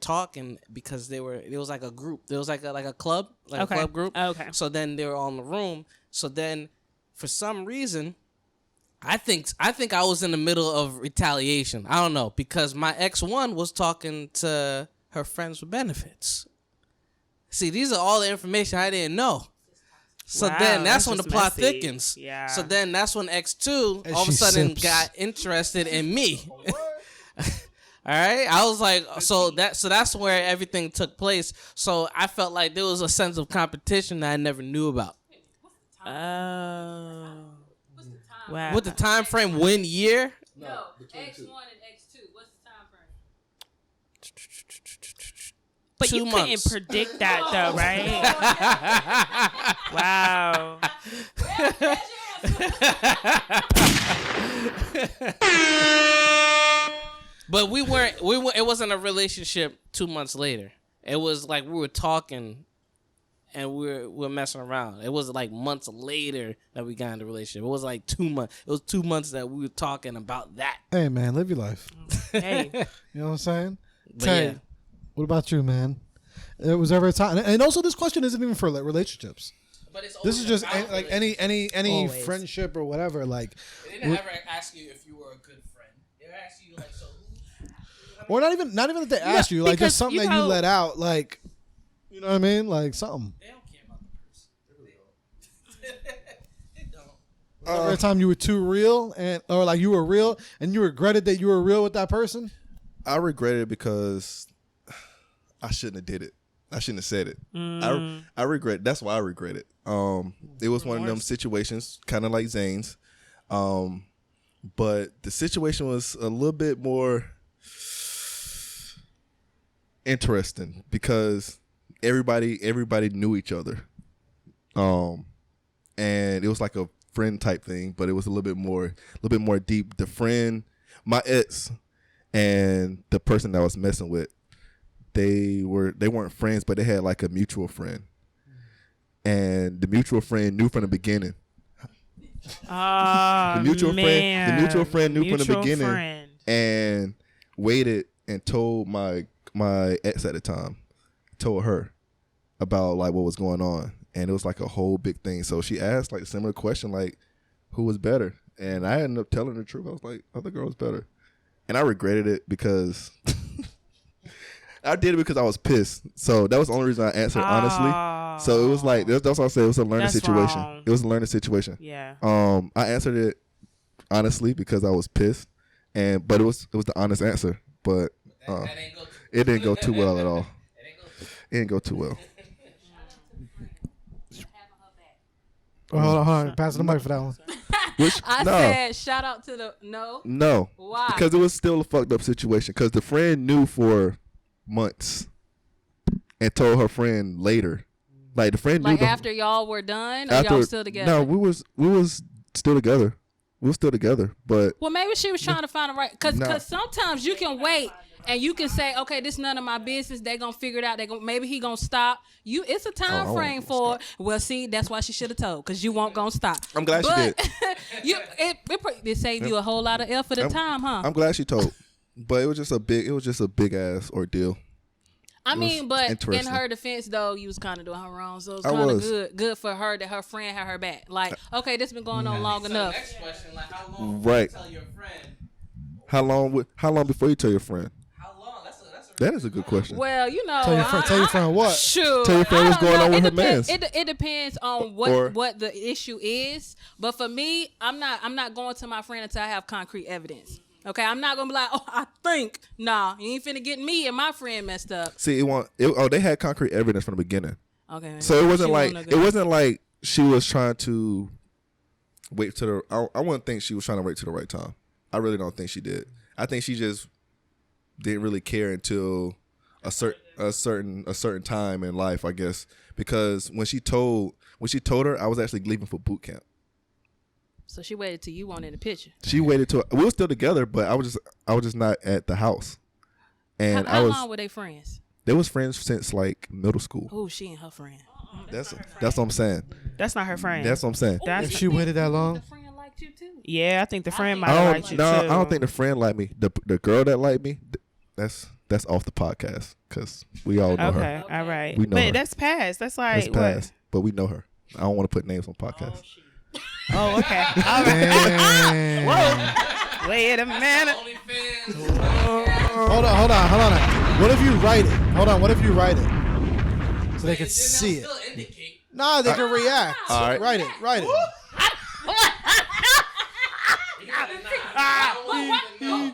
S5: talking because it was like a group. There was like a club, a club group.
S4: Okay.
S5: So then they were all in the room. So then, for some reason, I think I was in the middle of retaliation. I don't know, because my X1 was talking to her friends with benefits. See, these are all the information I didn't know. So
S4: Wow,
S5: then that's
S4: that's
S5: when the
S4: just
S5: plot
S4: messy.
S5: thickens.
S4: Yeah.
S5: So then that's when X2 all of a
S2: she
S5: sudden
S2: sips.
S5: got interested in me. All right, I was like, so that's where everything took place. So I felt like there was a sense of competition that I never knew about.
S4: Oh. Wow.
S5: With the time frame, when year?
S6: No, X1 and X2. What's the time frame?
S4: But
S5: 2
S4: you
S5: months.
S4: couldn't predict that though, right? Wow.
S5: But we weren't. It wasn't a relationship 2 months later. It was like we were talking, and we were messing around. It was like months later that we got in the relationship. It was like 2 months. It was 2 months that we were talking about that.
S2: Hey man, live your life.
S4: Hey.
S2: You know what I'm saying?
S5: But
S2: Tay,
S5: yeah.
S2: what about you, man? There was ever a time, and also this question isn't even for like relationships.
S5: But it's
S2: This is just like any
S4: Always.
S2: friendship or whatever. Like,
S5: They didn't ever ask you if you were a good friend. They asked you like, so who?
S2: or not even that they ask you, like
S4: because,
S2: just something
S4: you
S2: that you
S4: know-
S2: let out, like, you know what I mean, like something.
S5: They don't care about the person. They really don't. They don't.
S2: Every time you were too real, or like you were real and you regretted that you were real with that person.
S3: I regret it because I shouldn't have did it. I shouldn't have said it. I regret. That's why I regret it. It was one of them situations, kind of like Zane's, but the situation was a little bit more interesting because everybody knew each other. And it was like a friend type thing, but it was a little bit more deep. The friend, my ex, and the person that I was messing with, they weren't friends, but they had like a mutual friend, and the mutual friend knew from the beginning. The mutual friend knew from the beginning, and waited and told my ex at the time, told her about like what was going on, and it was like a whole big thing. So she asked like a similar question, like who was better, and I ended up telling the truth. I was like, other girl was better, and I regretted it because I did it because I was pissed. So that was the only reason I answered honestly. So it was like that's what I said. It was a learning situation.
S4: Wrong.
S3: It was a learning situation.
S4: Yeah.
S3: I answered it honestly because I was pissed, but it was the honest answer. But it didn't go too well at all. It didn't go too well.
S2: Oh, hold on. Passing the mic for that one.
S6: I said shout out to the
S3: No.
S6: Why?
S3: Because it was still a fucked up situation. Because the friend knew for months and told her friend later. Like the friend
S6: like
S3: knew
S6: after y'all were done, or y'all still together?
S3: No, we was still together. We were still together, but
S6: well, maybe she was trying to find a right because sometimes you can wait and you can say, okay, this is none of my business. They gonna figure it out. Maybe he gonna stop. It's a time frame for it. Well, see, that's why she should have told because you won't gonna stop.
S3: I'm glad she did.
S6: It saved you a whole lot of effort and time, huh?
S3: I'm glad she told, but it was just a big ass ordeal.
S6: I mean, but in her defense, though, you was kind of doing her wrong. So it's kind of good for her that her friend had her back. Like, okay, this been going on long enough.
S5: Next question, like, how long
S3: before you
S5: tell your friend?
S3: How long before you tell your friend?
S5: How long?
S3: That is a good question.
S6: Well, you know,
S2: tell your friend what?
S6: Sure.
S3: Tell your friend what's going on with her man.
S6: It depends on what the issue is. But for me, I'm not going to my friend until I have concrete evidence. Okay, I'm not gonna be like, I think. Nah, you ain't finna get me and my friend messed up.
S3: See, they had concrete evidence from the beginning.
S6: Okay.
S3: So it wasn't like she was trying to wait to the. I wouldn't think she was trying to wait to the right time. I really don't think she did. I think she just didn't really care until a certain time in life, I guess, because when she told her, I was actually leaving for boot camp.
S6: So she waited till you weren't in the picture.
S3: She waited till we were still together, but I was just not at the house. And
S6: how long were they friends?
S3: They was friends since like middle school.
S6: Oh, she and her friend.
S3: That's what I'm saying.
S4: That's not her friend.
S3: That's what I'm saying.
S2: If she waited that long.
S6: The friend liked you too.
S4: Yeah, I think the friend might have liked you too.
S3: No, I don't think the friend liked me. The girl that liked me, that's off the podcast because we all know her.
S4: Okay, all right.
S3: We know her.
S4: That's past. That's like
S3: that's past, but we know her. I don't want to put names on podcasts.
S4: Oh, okay. All right. Whoa. Wait a minute.
S2: Hold on. What if you write it? Hold on. What if you write it so they can see it? Nah, they can react.
S3: All right.
S2: Write it.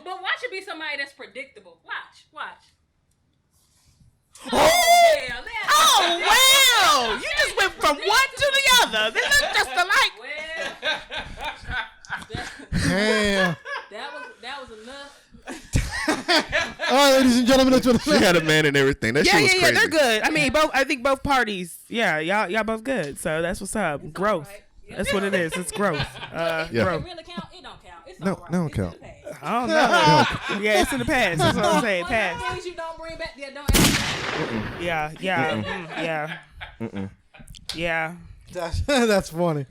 S6: But watch it be somebody that's predictable. Watch.
S4: Oh, wow. You just went from one to the other. They look just alike.
S2: Damn.
S6: That was enough.
S2: All right, ladies and gentlemen, that's what
S3: She had a man and everything. That shit was crazy.
S4: Yeah, they're good. I mean, I think both parties. Yeah, y'all both good. So that's what's up. Growth. Right. Yeah. That's what it is. It's growth.
S6: Growth. It really count? It don't count. It's all right.
S3: No, don't count.
S4: I don't know. Yeah, it's in the past. That's what I'm saying. Past.
S6: Things you don't bring back. Don't answer.
S4: Yeah.
S2: That's funny.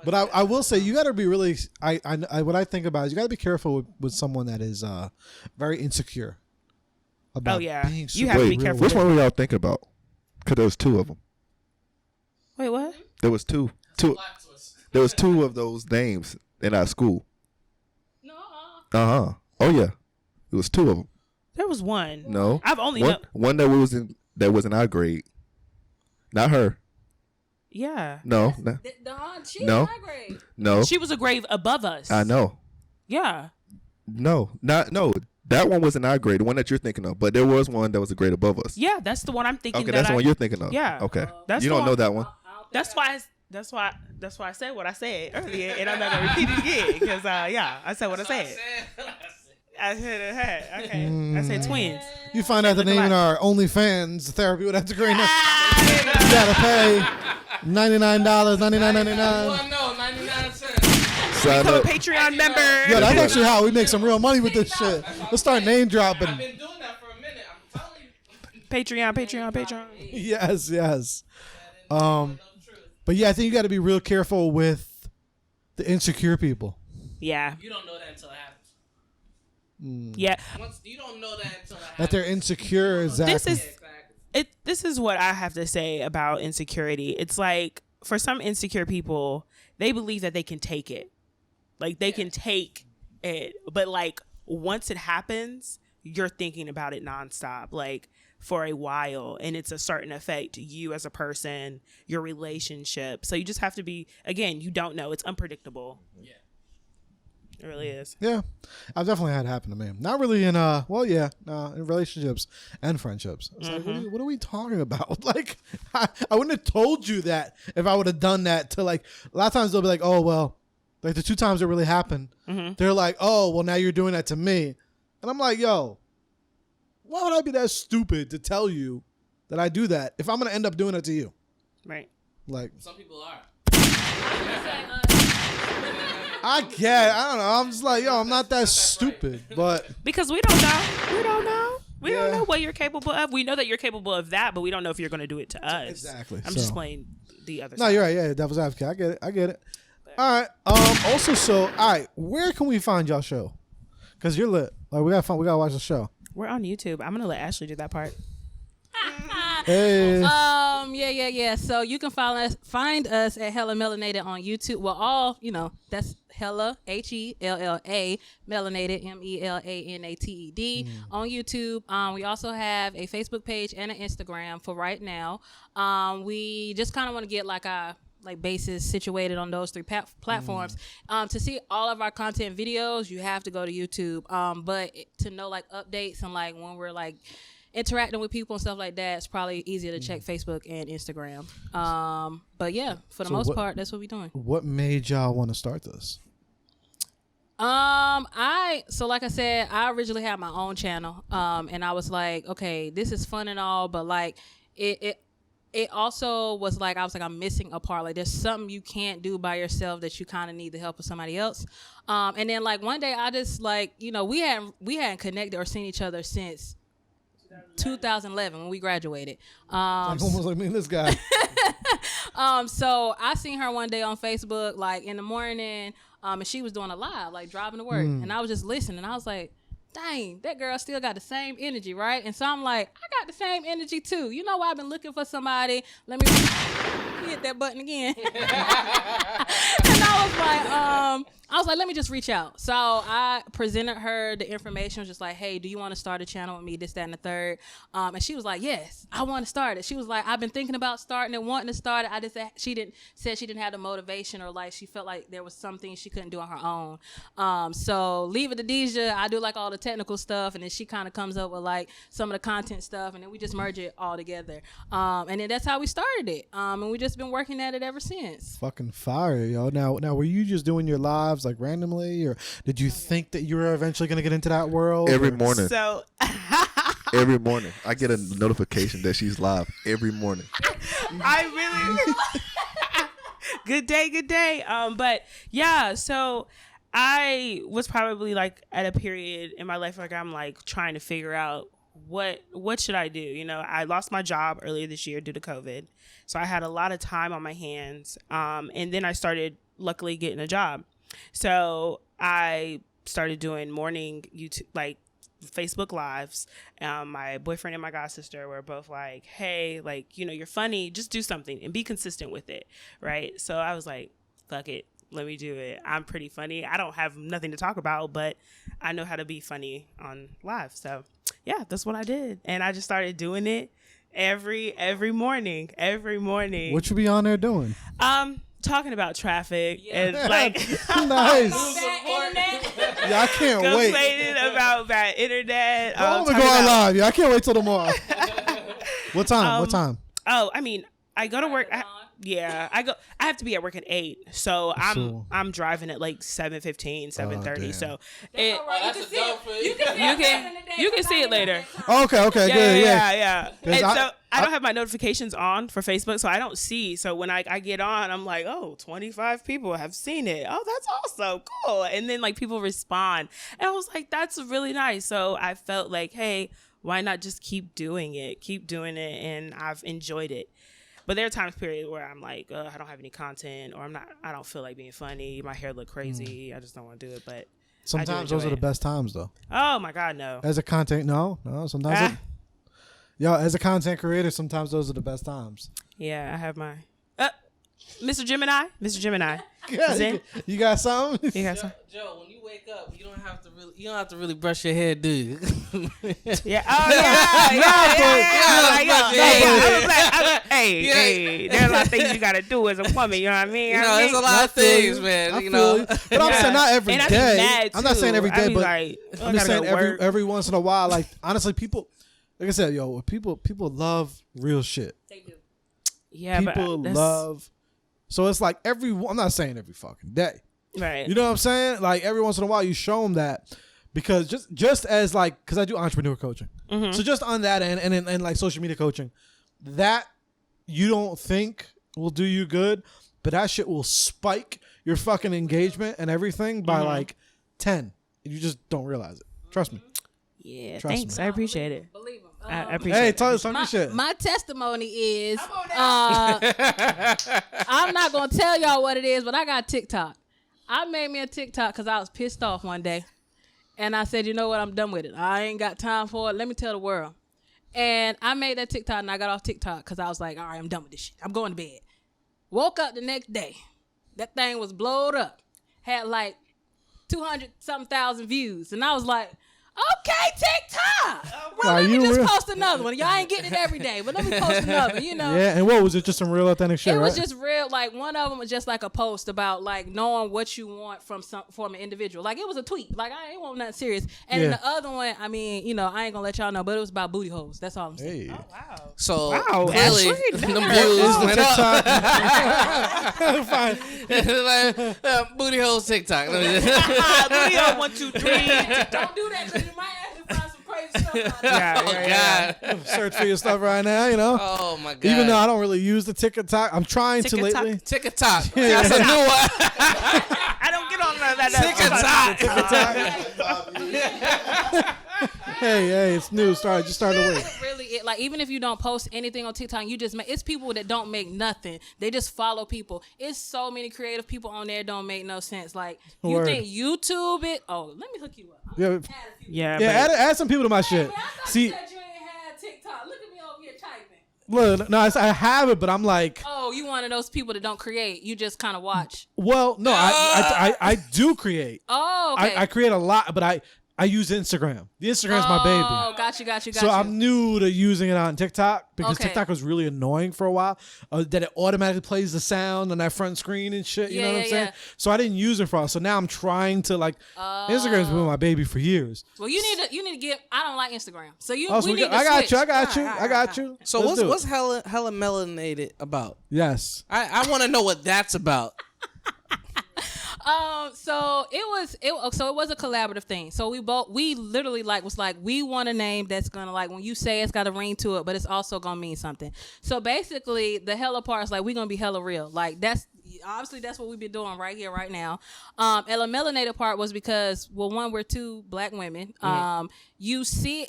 S2: But I will say you got to be really. What I think about is you got to be careful with someone that is very insecure. About being
S4: you have to be careful.
S3: Which one were y'all thinking about? Because there was two of them.
S4: Wait, what?
S3: There was two. There was two of those names in our school.
S6: No.
S3: Oh yeah, it was two of them.
S4: There was one.
S3: No,
S4: I've only
S3: one that was in our grade. Not her.
S4: Yeah.
S3: No.
S6: She was in our grade.
S3: No.
S4: She was a grade above us.
S3: I know.
S4: Yeah.
S3: No. That one was in our grade, the one that you're thinking of. But there was one that was a grade above us.
S4: Yeah, that's the one I'm thinking.
S3: Okay, that's the one you're thinking of.
S4: Yeah.
S3: Okay.
S4: That's
S3: you don't know that one.
S4: That's why I said what I said earlier, and I'm not gonna repeat it again because I said what I said. I said it. Okay. I said twins.
S2: You find out the name in our OnlyFans therapy with that degree. You gotta pay. $99, $99.99.
S5: No, 99 cents.
S3: Sign
S4: Become a
S3: up.
S4: Patreon member.
S2: Yeah, that's actually how we make some real money with this shit. Let's start name dropping.
S5: I've been doing that for a minute. I'm telling you.
S4: Patreon.
S2: Yes. But yeah, I think you got to be real careful with the insecure people.
S4: Yeah.
S5: You don't know that until it happens.
S4: Yeah.
S5: You don't know that until it happens.
S2: That they're insecure, exactly.
S4: This is what I have to say about insecurity. It's like for some insecure people, they believe that they can take it. Like they can take it, but like once it happens, you're thinking about it nonstop, like for a while, and it's a certain effect you as a person, your relationship. So you just have to be, again, you don't know. It's unpredictable. Yeah. It really is.
S2: Yeah, I've definitely had it happen to me. Not really in in relationships and friendships. It's like, what are we talking about? Like, I wouldn't have told you that if I would have done that to like. A lot of times they'll be like, oh well, like the 2 times it really happened. They're like, oh well, now you're doing that to me, and I'm like, yo, why would I be that stupid to tell you that I do that if I'm gonna end up doing it to you?
S4: Right.
S2: Like
S5: Some people are.
S2: I get it. I don't know. I'm just like, yo, I'm not that stupid. But
S4: because we don't know. We don't know what you're capable of. We know that you're capable of that, but we don't know if you're going to do it to us.
S2: Exactly.
S4: I'm just playing the other side.
S2: No, you're right. Yeah, devil's advocate. I get it. All right. Also, all right. Where can we find y'all show? Because you're lit. Like we got fun. We got to watch the show.
S4: We're on YouTube. I'm going to let Ashley do that part.
S2: Hey.
S6: Yeah. So you can find us at Hella Melanated on YouTube. Well, that's Hella HELLA Melanated MELANATED on YouTube. We also have a Facebook page and an Instagram for right now. We just kind of want to get like our bases situated on those 3 platforms. To see all of our content videos, you have to go to YouTube. But to know like updates and like when we're like interacting with people and stuff like that, it's probably easier to check Facebook and Instagram. But yeah, for the most part, that's what we're doing.
S2: What made y'all want to start this?
S6: Like I said, I originally had my own channel. And I was like, okay, this is fun and all, but like it also was like, I was like, I'm missing a part. Like there's something you can't do by yourself that you kind of need the help of somebody else. And then like one day I just like, we hadn't connected or seen each other since 2011 when we graduated.
S2: Almost like me and this guy.
S6: So I seen her one day on Facebook, like in the morning, and she was doing a live, like driving to work, and I was just listening. I was like, dang, that girl still got the same energy, right? And so I'm like, I got the same energy too. You know why I've been looking for somebody? Let me hit that button again. And I was like, let me just reach out. So I presented her the information, was just like, hey, do you want to start a channel with me, this, that, and the third? And she was like, yes, I want to start it. She was like, I've been thinking about starting it, wanting to start it. I just she didn't have the motivation, or like she felt like there was something she couldn't do on her own. So leave it to Desia. I do like all the technical stuff, and then she kind of comes up with like some of the content stuff, and then we just merge it all together. And then that's how we started it. And we just been working at it ever since.
S2: Fucking fire, yo. Now, were you just doing your lives like randomly, or did you think that you were eventually gonna get into that world?
S3: Every morning.
S4: So
S3: every morning, I get a notification that she's live every morning.
S4: I really good day. But yeah, so I was probably like at a period in my life like I'm like trying to figure out what should I do? I lost my job earlier this year due to COVID. So I had a lot of time on my hands. And then I started luckily getting a job. So I started doing morning YouTube, like Facebook lives. My boyfriend and my god sister were both like, hey, like, you're funny, just do something and be consistent with it. Right. So I was like, fuck it. Let me do it. I'm pretty funny. I don't have nothing to talk about, but I know how to be funny on live. So yeah, that's what I did. And I just started doing it every morning.
S2: What you be on there doing?
S4: Talking about traffic and like
S2: nice. Yeah, I can't wait.
S4: Complaining about bad internet.
S2: I'm gonna go on live. Yeah, I can't wait till tomorrow. What time?
S4: Oh, I mean, I go to work. I have to be at work at 8. So I'm driving at like 7:15, 7:30. So
S5: You can
S4: You can see it later.
S2: Okay, good.
S4: Yeah.
S2: 'Cause
S4: And so I don't have my notifications on for Facebook, so I don't see. So when I get on, I'm like, oh, 25 people have seen it. Oh, that's also cool. And then like people respond. And I was like, that's really nice. So I felt like, hey, why not just keep doing it? Keep doing it. And I've enjoyed it. But there are times period where I'm like, I don't have any content, or I don't feel like being funny. My hair look crazy. I just don't want to do it. But
S2: sometimes those are the best times, though.
S4: Oh my God, no.
S2: As a content, no. Sometimes, as a content creator, sometimes those are the best times.
S4: Yeah, I have my Mr. Gemini.
S2: Yeah,
S4: Zain?
S2: you got something?
S4: You got some?
S5: Joe, when you wake up, you don't have to really brush your hair, do you?
S4: Yeah. Oh yeah. Hey, there's a lot of things you gotta do as a woman. You know what I mean?
S5: There's a lot of things, man.
S2: I feel you. But I'm saying not every
S4: and
S2: day.
S4: I be mad
S2: I'm not saying every
S4: too.
S2: day,
S4: I be
S2: but
S4: like,
S2: I'm just saying every once in a while. Like honestly, people, like I said, people love real shit.
S6: They do.
S4: Yeah,
S2: People
S4: but
S2: love. So it's like I'm not saying every fucking day.
S4: right.
S2: You know what I'm saying? Like every once in a while, you show them that because just as like because I do entrepreneur coaching, so just on that end and like social media coaching, that you don't think will do you good, but that shit will spike your fucking engagement and everything by like 10. You just don't realize it. Trust me.
S4: Yeah.
S2: Trust
S4: Thanks.
S2: me.
S4: I appreciate it.
S6: Believe him.
S4: I appreciate
S2: Hey,
S4: it.
S2: tell us some shit.
S6: My testimony is, I'm not going to tell y'all what it is, but I got TikTok. I made me a TikTok because I was pissed off one day. And I said, you know what? I'm done with it. I ain't got time for it. Let me tell the world. And I made that TikTok and I got off TikTok because I was like, all right, I'm done with this shit. I'm going to bed. Woke up the next day. That thing was blowed up. Had like 200-something thousand views. And I was like, okay, TikTok. Well, let me just post another one. Y'all ain't getting it every day, but let me post another,
S2: Yeah, and what was it? Just some real authentic shit,
S6: It was
S2: right?
S6: just real. Like one of them was just like a post about like knowing what you want from an individual. Like it was a tweet. Like I ain't want nothing serious. And then the other one, I mean, I ain't gonna let y'all know, but it was about booty holes. That's all I'm saying.
S2: Hey.
S4: Oh, wow.
S5: So
S4: Wow,
S5: clearly,
S4: Ashley,
S5: them views went up.
S2: Fine.
S5: Like, booty holes TikTok.
S4: Booty hole 1, 2, 3.
S6: Don't do that because you might actually find some crazy stuff out there.
S5: Oh God.
S2: Search for your stuff right now,
S5: Oh my God.
S2: Even though I don't really use the TikTok, I'm trying to
S4: TikTok?
S2: lately.
S5: TikTok. That's a new one.
S4: I don't get on that.
S2: Hey, it's new. Just started away.
S6: Really, like even if you don't post anything on TikTok, you just it's people that don't make nothing. They just follow people. It's so many creative people on there don't make no sense. Like you
S2: Word.
S6: think YouTube it? Oh, let me hook you up.
S2: Yeah,
S4: Yeah,
S2: add some people to my shit.
S6: Man, I thought
S2: See,
S6: you said you ain't had TikTok. Look at me over here typing.
S2: look, no, I have it, but I'm like,
S6: Oh, you one of those people that don't create. You just kind of watch.
S2: well, no, I do create.
S6: Oh, okay.
S2: I create a lot, but I use Instagram. The Instagram's my baby.
S6: Oh, got you.
S2: So I'm new to using it on TikTok because
S6: Okay.
S2: TikTok was really annoying for a while. That it automatically plays the sound on that front screen and shit. You know what I'm saying?
S6: yeah.
S2: So I didn't use it for a while. So now I'm trying to like. Instagram's been my baby for years.
S6: Well, you need to get. I don't like Instagram, so you.
S2: Oh, so
S6: we need to
S2: I got
S6: switch.
S2: you. I got you.
S5: So
S2: Let's do it.
S5: what's Hella Melanated about?
S2: Yes.
S5: I want to know what that's about.
S6: So it was a collaborative thing. So we literally was like, we want a name that's gonna like when you say it's got a ring to it, but it's also gonna mean something. So basically, the Hella part is like we're gonna be hella real. Like that's what we've been doing right here, right now. Hella Melanated part was because one, we're two black women. You're seeing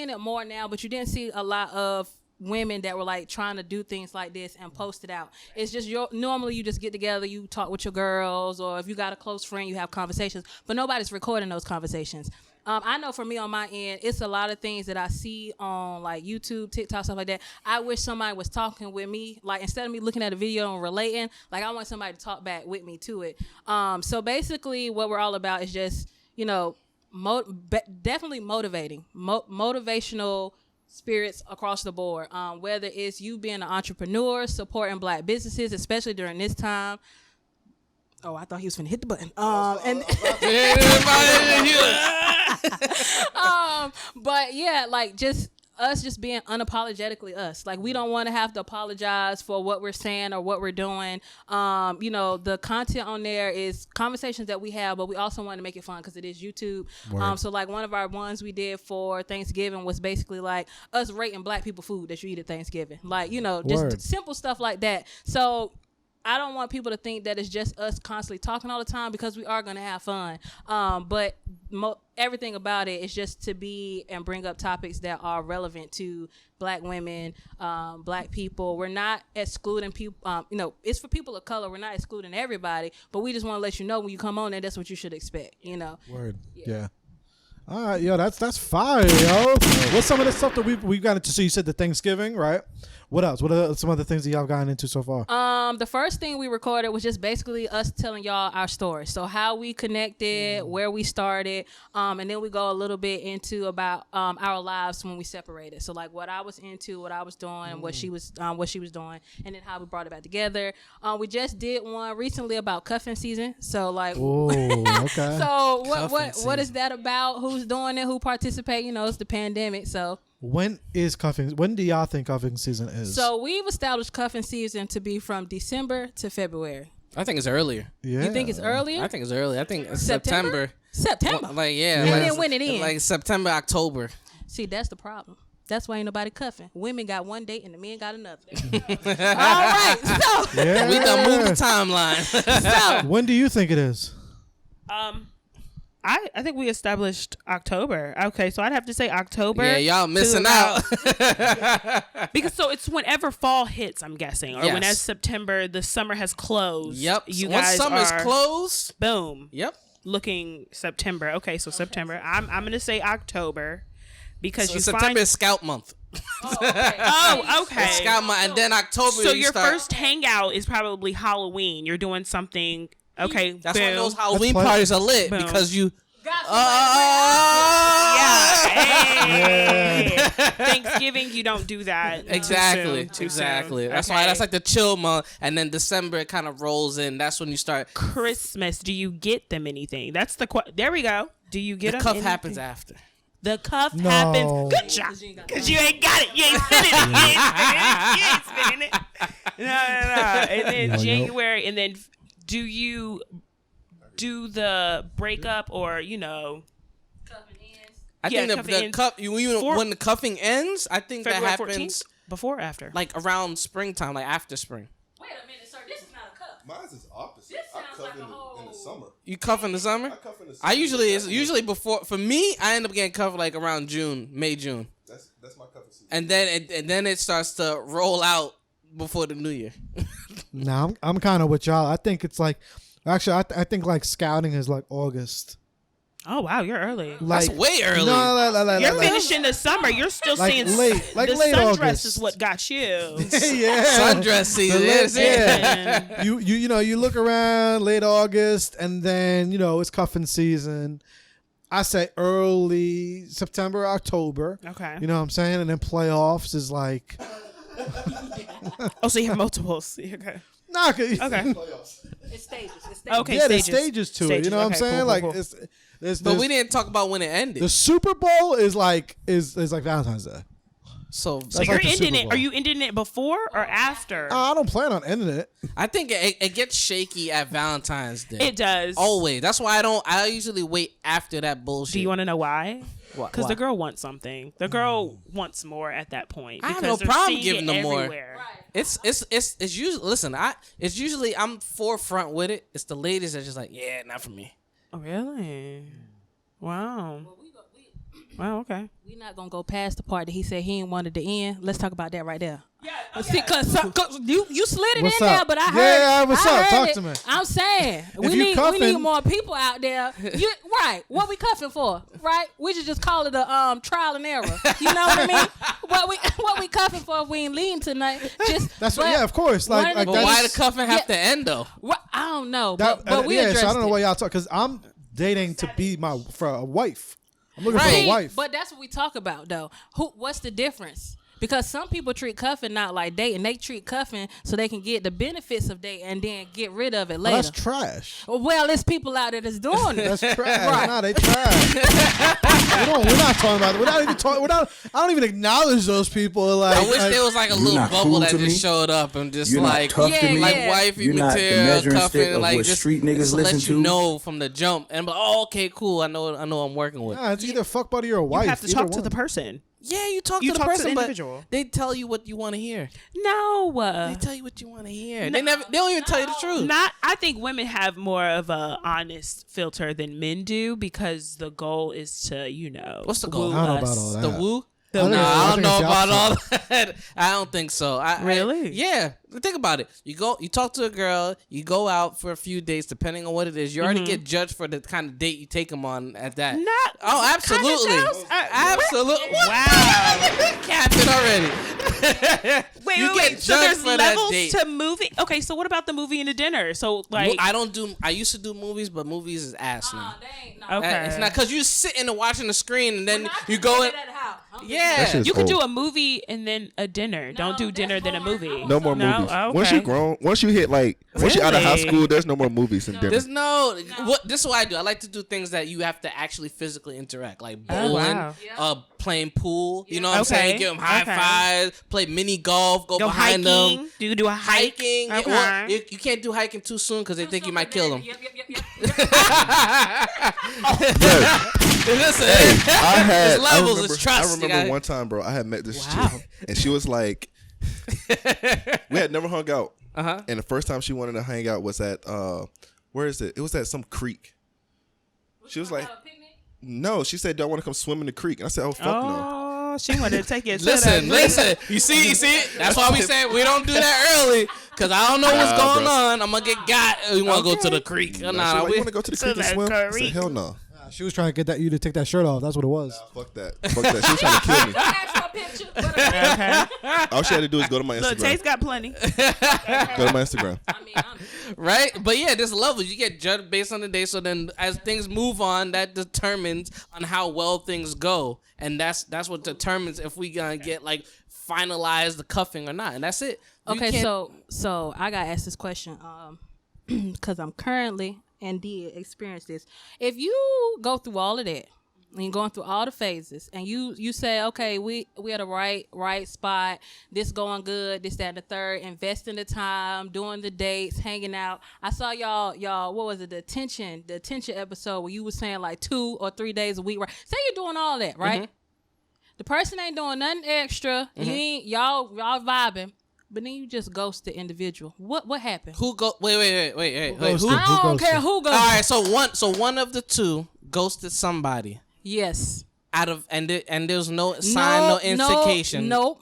S6: it more now, but you didn't see a lot of women that were like trying to do things like this and post it out. It's just normally you just get together, you talk with your girls, or if you got a close friend, you have conversations, but nobody's recording those conversations. I know for me on my end, it's a lot of things that I see on like YouTube, TikTok, stuff like that. I wish somebody was talking with me, like instead of me looking at a video and relating, like I want somebody to talk back with me to it. So basically what we're all about is just, definitely motivating, motivational spirits across the board, whether it's you being an entrepreneur, supporting black businesses, especially during this time. Oh, I thought he was finna hit the button. But yeah, like just us just being unapologetically us. Like, we don't want to have to apologize for what we're saying or what we're doing. You know, the content on there is conversations that we have, but we also want to make it fun because it is YouTube. So like one of our ones we did for Thanksgiving was basically like us rating Black people food that you eat at Thanksgiving. Like, you know, just simple stuff like that. So I don't want people to think that it's just us constantly talking all the time, because we are going to have fun. But everything about it is just to be and bring up topics that are relevant to Black women, Black people. We're not excluding people. You know, it's for people of color. We're not excluding everybody, but we just want to let you know when you come on there, that's what you should expect. You know.
S2: Word. Yeah. All right, yo, that's fire, yo. What's some of the stuff that we've gotten into? So you said the Thanksgiving, right? What else? What are some other things that y'all gotten into so far?
S6: The first thing we recorded was just basically us telling y'all our story. So how we connected, where we started, and then we go a little bit into about our lives when we separated. So like what I was into, what I was doing, what she was doing, and then how we brought it back together. We just did one recently about cuffing season. So like,
S2: okay.
S6: So what is that about? Who's doing it? Who participate? You know, it's the pandemic, so.
S2: When do y'all think cuffing season is?
S6: So we've established cuffing season to be from December to February.
S5: I think it's earlier.
S2: Yeah.
S6: You think it's earlier?
S5: I think it's early. I think it's September.
S6: Well,
S5: like, yeah.
S6: And
S5: Like,
S6: then when it ends.
S5: Like September, October.
S6: See, that's the problem. That's why ain't nobody cuffing. Women got one date and the men got another. All right. So.
S2: Yeah.
S5: We done moved the timeline.
S6: So.
S2: When do you think it is?
S4: I think we established October. Okay, so I'd have to say October.
S5: Yeah, y'all missing out.
S4: Because so it's whenever fall hits, I'm guessing, or when as September, the summer has closed.
S5: Yep.
S4: You
S5: Once
S4: guys
S5: summer's
S4: are,
S5: closed.
S4: boom.
S5: Yep.
S4: Looking September. Okay, so September. I'm gonna say October because
S5: So
S4: you
S5: September
S4: find
S5: is Scout Month.
S4: Oh, okay.
S5: It's Scout Month, and then October.
S4: So
S5: you
S4: your
S5: start,
S4: first hangout is probably Halloween. You're doing something. Okay,
S5: That's
S4: boom.
S5: why those Halloween parties are lit because you.
S4: Hey. Thanksgiving, you don't do that.
S5: Exactly.
S4: Too
S5: Exactly.
S4: soon.
S5: That's
S4: Okay.
S5: why that's like the chill month, and then December it kind of rolls in. That's when you start.
S4: Christmas. Do you get them anything? That's the there we go. Do you get
S5: The
S4: them
S5: cuff
S4: anything?
S5: happens after.
S4: The cuff happens. Good job. Because you ain't got it. You ain't spinning it. You ain't spinning it. No. And then January, and then do you do the breakup or, you know?
S5: I think the cuff when the cuffing ends, I think
S4: February
S5: that happens
S4: 14th? Before or after?
S5: like around springtime, like after spring.
S6: Wait a minute, sir. This is not a cuff.
S3: Mine's is opposite.
S6: This
S3: I
S6: sounds
S3: cuff
S6: like a whole-
S3: in the summer.
S5: You cuff in the summer?
S3: I cuff in the summer.
S5: I usually before. For me, I end up getting cuffed like around May, June,
S3: That's my cuffing season.
S5: and then it starts to roll out before the new year.
S2: Nah, I'm kind of with y'all. I think it's like, actually, I think like scouting is like August.
S4: Oh wow, you're early.
S2: Like,
S5: That's way early.
S2: No,
S4: You're finishing the summer. You're still
S2: like
S4: seeing
S2: late
S4: the
S2: late
S4: sundress
S2: August.
S4: is what got you.
S2: Yeah,
S5: Sundress season.
S2: Yeah. You look around late August, and then it's cuffing season. I say early September, October.
S4: Okay.
S2: You know what I'm saying? And then playoffs is like
S4: Oh, so you have multiples. Okay.
S2: nah,
S4: Okay.
S6: It's stages.
S4: Okay.
S2: yeah,
S4: stages.
S2: there's stages to it. You know what I'm
S4: Okay,
S2: saying?
S4: cool,
S2: Like
S4: cool.
S5: But we didn't talk about when it ended.
S2: the Super Bowl is like Valentine's Day.
S5: So
S4: So
S2: That's
S4: you're
S2: like the
S4: ending
S2: Super
S4: it.
S2: Bowl.
S4: Are you ending it before or after?
S2: I don't plan on ending it.
S5: I think it gets shaky at Valentine's Day.
S4: It does.
S5: Always. That's why I usually wait after that bullshit.
S4: Do you want to know why? Because
S5: Why?
S4: the girl wants something. The girl wants more at that point.
S5: I have
S4: because
S5: no
S4: they're
S5: problem
S4: seeing
S5: giving
S4: it
S5: them more.
S4: everywhere.
S5: It's usually listen. It's usually I'm forefront with it. It's the ladies that just like, yeah, not for me.
S4: Oh, really? Wow. Wow, okay.
S6: We're not going to go past the part that he said he ain't wanted to end. Let's talk about that right there.
S4: Yeah.
S6: See, cause you slid it
S2: What's
S6: in there,
S2: up?
S6: but I heard.
S2: Yeah, what's
S6: I
S2: up?
S6: heard
S2: Talk
S6: it.
S2: to me.
S6: I'm saying we
S2: you
S6: need
S2: cuffing-
S6: more people out there. Right? What we cuffing for? Right? We should just call it a trial and error. You know what I mean? What we cuffing for? If we ain't leading tonight.
S2: That's what. Yeah, of course. Like
S5: But
S2: that's,
S5: why the cuffing have to end though?
S6: I don't know,
S2: that,
S6: but we
S2: yeah.
S6: addressed
S2: So I don't know
S6: it.
S2: why y'all talk because I'm dating to be for a wife. I'm looking for a
S6: Right,
S2: wife.
S6: but that's what we talk about though. What's the difference? Because some people treat cuffing not like dating. They treat cuffing so they can get the benefits of dating and then get rid of it later.
S2: That's trash.
S6: Well, it's people out there that's doing it.
S2: That's trash.
S6: Right.
S2: Nah, they trash. We're not talking about it. We're not even talking. I don't even acknowledge those people. Like,
S5: I wish there was like a little
S10: not
S5: bubble
S10: cool
S5: that
S10: to
S5: just
S10: me.
S5: showed up and just
S10: You're not
S5: like,
S10: tough to me.
S5: like
S6: Yeah.
S5: wifey
S10: You're not the
S5: material,
S10: measuring stick
S5: cuffing,
S10: of
S5: like
S10: what
S5: just,
S10: street niggas
S5: just let
S10: listen
S5: you
S10: to.
S5: know from the jump and be like, oh, okay, cool. I know I'm working with.
S2: Nah, it's either fuck buddy or a wife.
S4: You have to
S2: either
S4: talk to
S2: one.
S4: the person.
S5: Yeah, you talk
S4: You
S5: to the
S4: talk to the
S5: person, but
S4: individual.
S5: they tell you what you want to hear.
S4: No.
S5: They tell you what you want to hear. They don't even tell you the truth.
S4: I think women have more of a honest filter than men do because the goal is to,
S5: What's the goal?
S4: woo
S2: I don't know
S4: us.
S2: about all that.
S5: The woo?
S2: I think
S5: I don't
S2: it's
S5: know
S2: the
S5: about all
S2: opposite.
S5: that. I don't think so.
S4: Really?
S5: Yeah. Think about it. You talk to a girl, you go out for a few dates, depending on what it is. You already get judged for the kind of date you take them on at that.
S4: Not
S5: Absolutely.
S4: kind of sounds-
S5: Absolutely.
S4: Wow.
S5: Captain already.
S4: Wait,
S5: You
S4: wait,
S5: get
S4: wait. So
S5: judged
S4: there's
S5: for that
S4: levels
S5: date.
S4: to movie. Okay, so what about the movie and the dinner? So like,
S5: I used to do movies, but movies is ass now.
S4: okay,
S5: It's not because you sitting and watching the screen and then you go in.
S3: That
S5: Yeah.
S3: shit's
S4: you could do
S3: old.
S4: a movie and then a dinner. Don't do dinner then a movie.
S3: No more
S4: No?
S3: movies.
S4: Okay.
S3: Once you grown, once you hit once you out of high
S4: Really?
S3: school, there's no more movies and dinner.
S5: There's this is what I do. I like to do things that you have to actually physically interact, like
S4: Oh,
S5: bowling,
S4: wow.
S5: playing pool. You know what I'm
S4: Okay.
S5: saying? Give them high
S4: Okay.
S5: fives, play mini golf, go
S4: Go
S5: behind
S4: hiking.
S5: them.
S4: Do you do a hike?
S5: Hiking. Yeah,
S4: Okay.
S5: well, you can't do hiking too soon because they think you might kill them. Listen,
S3: I had.
S5: there's levels.
S3: I remember,
S5: It's trust.
S3: I
S5: You
S3: remember
S5: gotta-
S3: one time, bro. I had met this
S5: Wow.
S3: chick, and she was like, we had never hung out.
S5: Uh-huh.
S3: And the first time she wanted to hang out was at where is it? It was at some creek. She was like, no. She said, "Do I want to come swim in the creek?" And I said, "Oh fuck no."
S4: Oh, she wanted to take it. to
S5: Listen.
S4: that-
S5: You see. That's why we said we don't do that early. Cause I don't know what's
S3: Nah,
S5: going
S3: bro.
S5: on. I'm gonna get got. You want to go to the creek?
S3: She was
S5: Nah,
S3: like,
S5: we
S3: "You want to go to the
S4: to
S3: creek and
S4: that
S3: swim?" I said,
S4: creek.
S3: "Hell no."
S2: She was trying to get you to take that shirt off. That's what it was.
S3: Fuck that. Fuck that. She was trying to kill me.
S4: Okay.
S3: All she had to do is go to my
S4: Look,
S3: Instagram.
S4: Tate's got plenty.
S3: Go to my Instagram.
S5: right? But yeah, there's levels. You get judged based on the day. So then, as things move on, that determines on how well things go, and that's what determines if we gonna get like finalize the cuffing or not, and that's it. You
S6: Okay,
S5: can't-
S6: so I got to ask this question because I'm currently and did experience this. If you go through all of that and you're going through all the phases and you say, okay, we at the right spot, this going good, this, that, and the third, investing the time, doing the dates, hanging out. I saw y'all, what was it, the attention episode where you were saying like 2 or 3 days a week, right? Say you're doing all that, right? The person ain't doing nothing extra. You ain't y'all vibing. But then you just ghost the individual. What happened?
S5: Who go? Wait.
S2: goes
S5: Who?
S2: to-
S6: I don't
S2: ghosted?
S6: care who goes.
S5: All right, so one of the two ghosted somebody
S6: Yes.
S5: out of and there's no sign, no indication.
S6: Nope.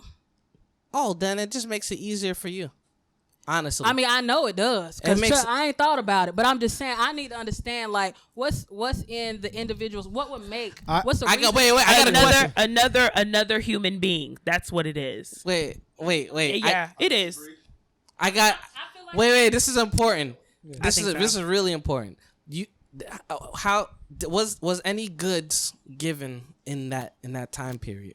S5: Oh, then it just makes it easier for you. Honestly,
S6: I mean, I know it does. Cause
S5: It makes-
S6: I ain't thought about it, but I'm just saying I need to understand like what's in the individuals. What would make? What's the
S5: I
S6: reason?
S5: got wait. I got a question.
S4: another human being. That's what it is.
S5: Wait.
S4: Yeah, it is.
S5: I got.
S6: feel like-
S5: Wait. This is important. This
S4: think
S5: is
S4: so.
S5: this is really important. You, how was any goods given in that time period?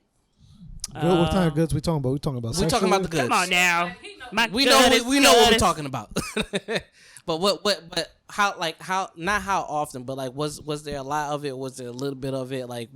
S2: What kind of goods we talking about? We talking about.
S5: We're talking about the goods.
S4: Come on now. My
S5: We know
S4: goodness,
S5: we know what we're
S4: goodness.
S5: talking about. but how not how often, but like was there a lot of it? Was there a little bit of it? Like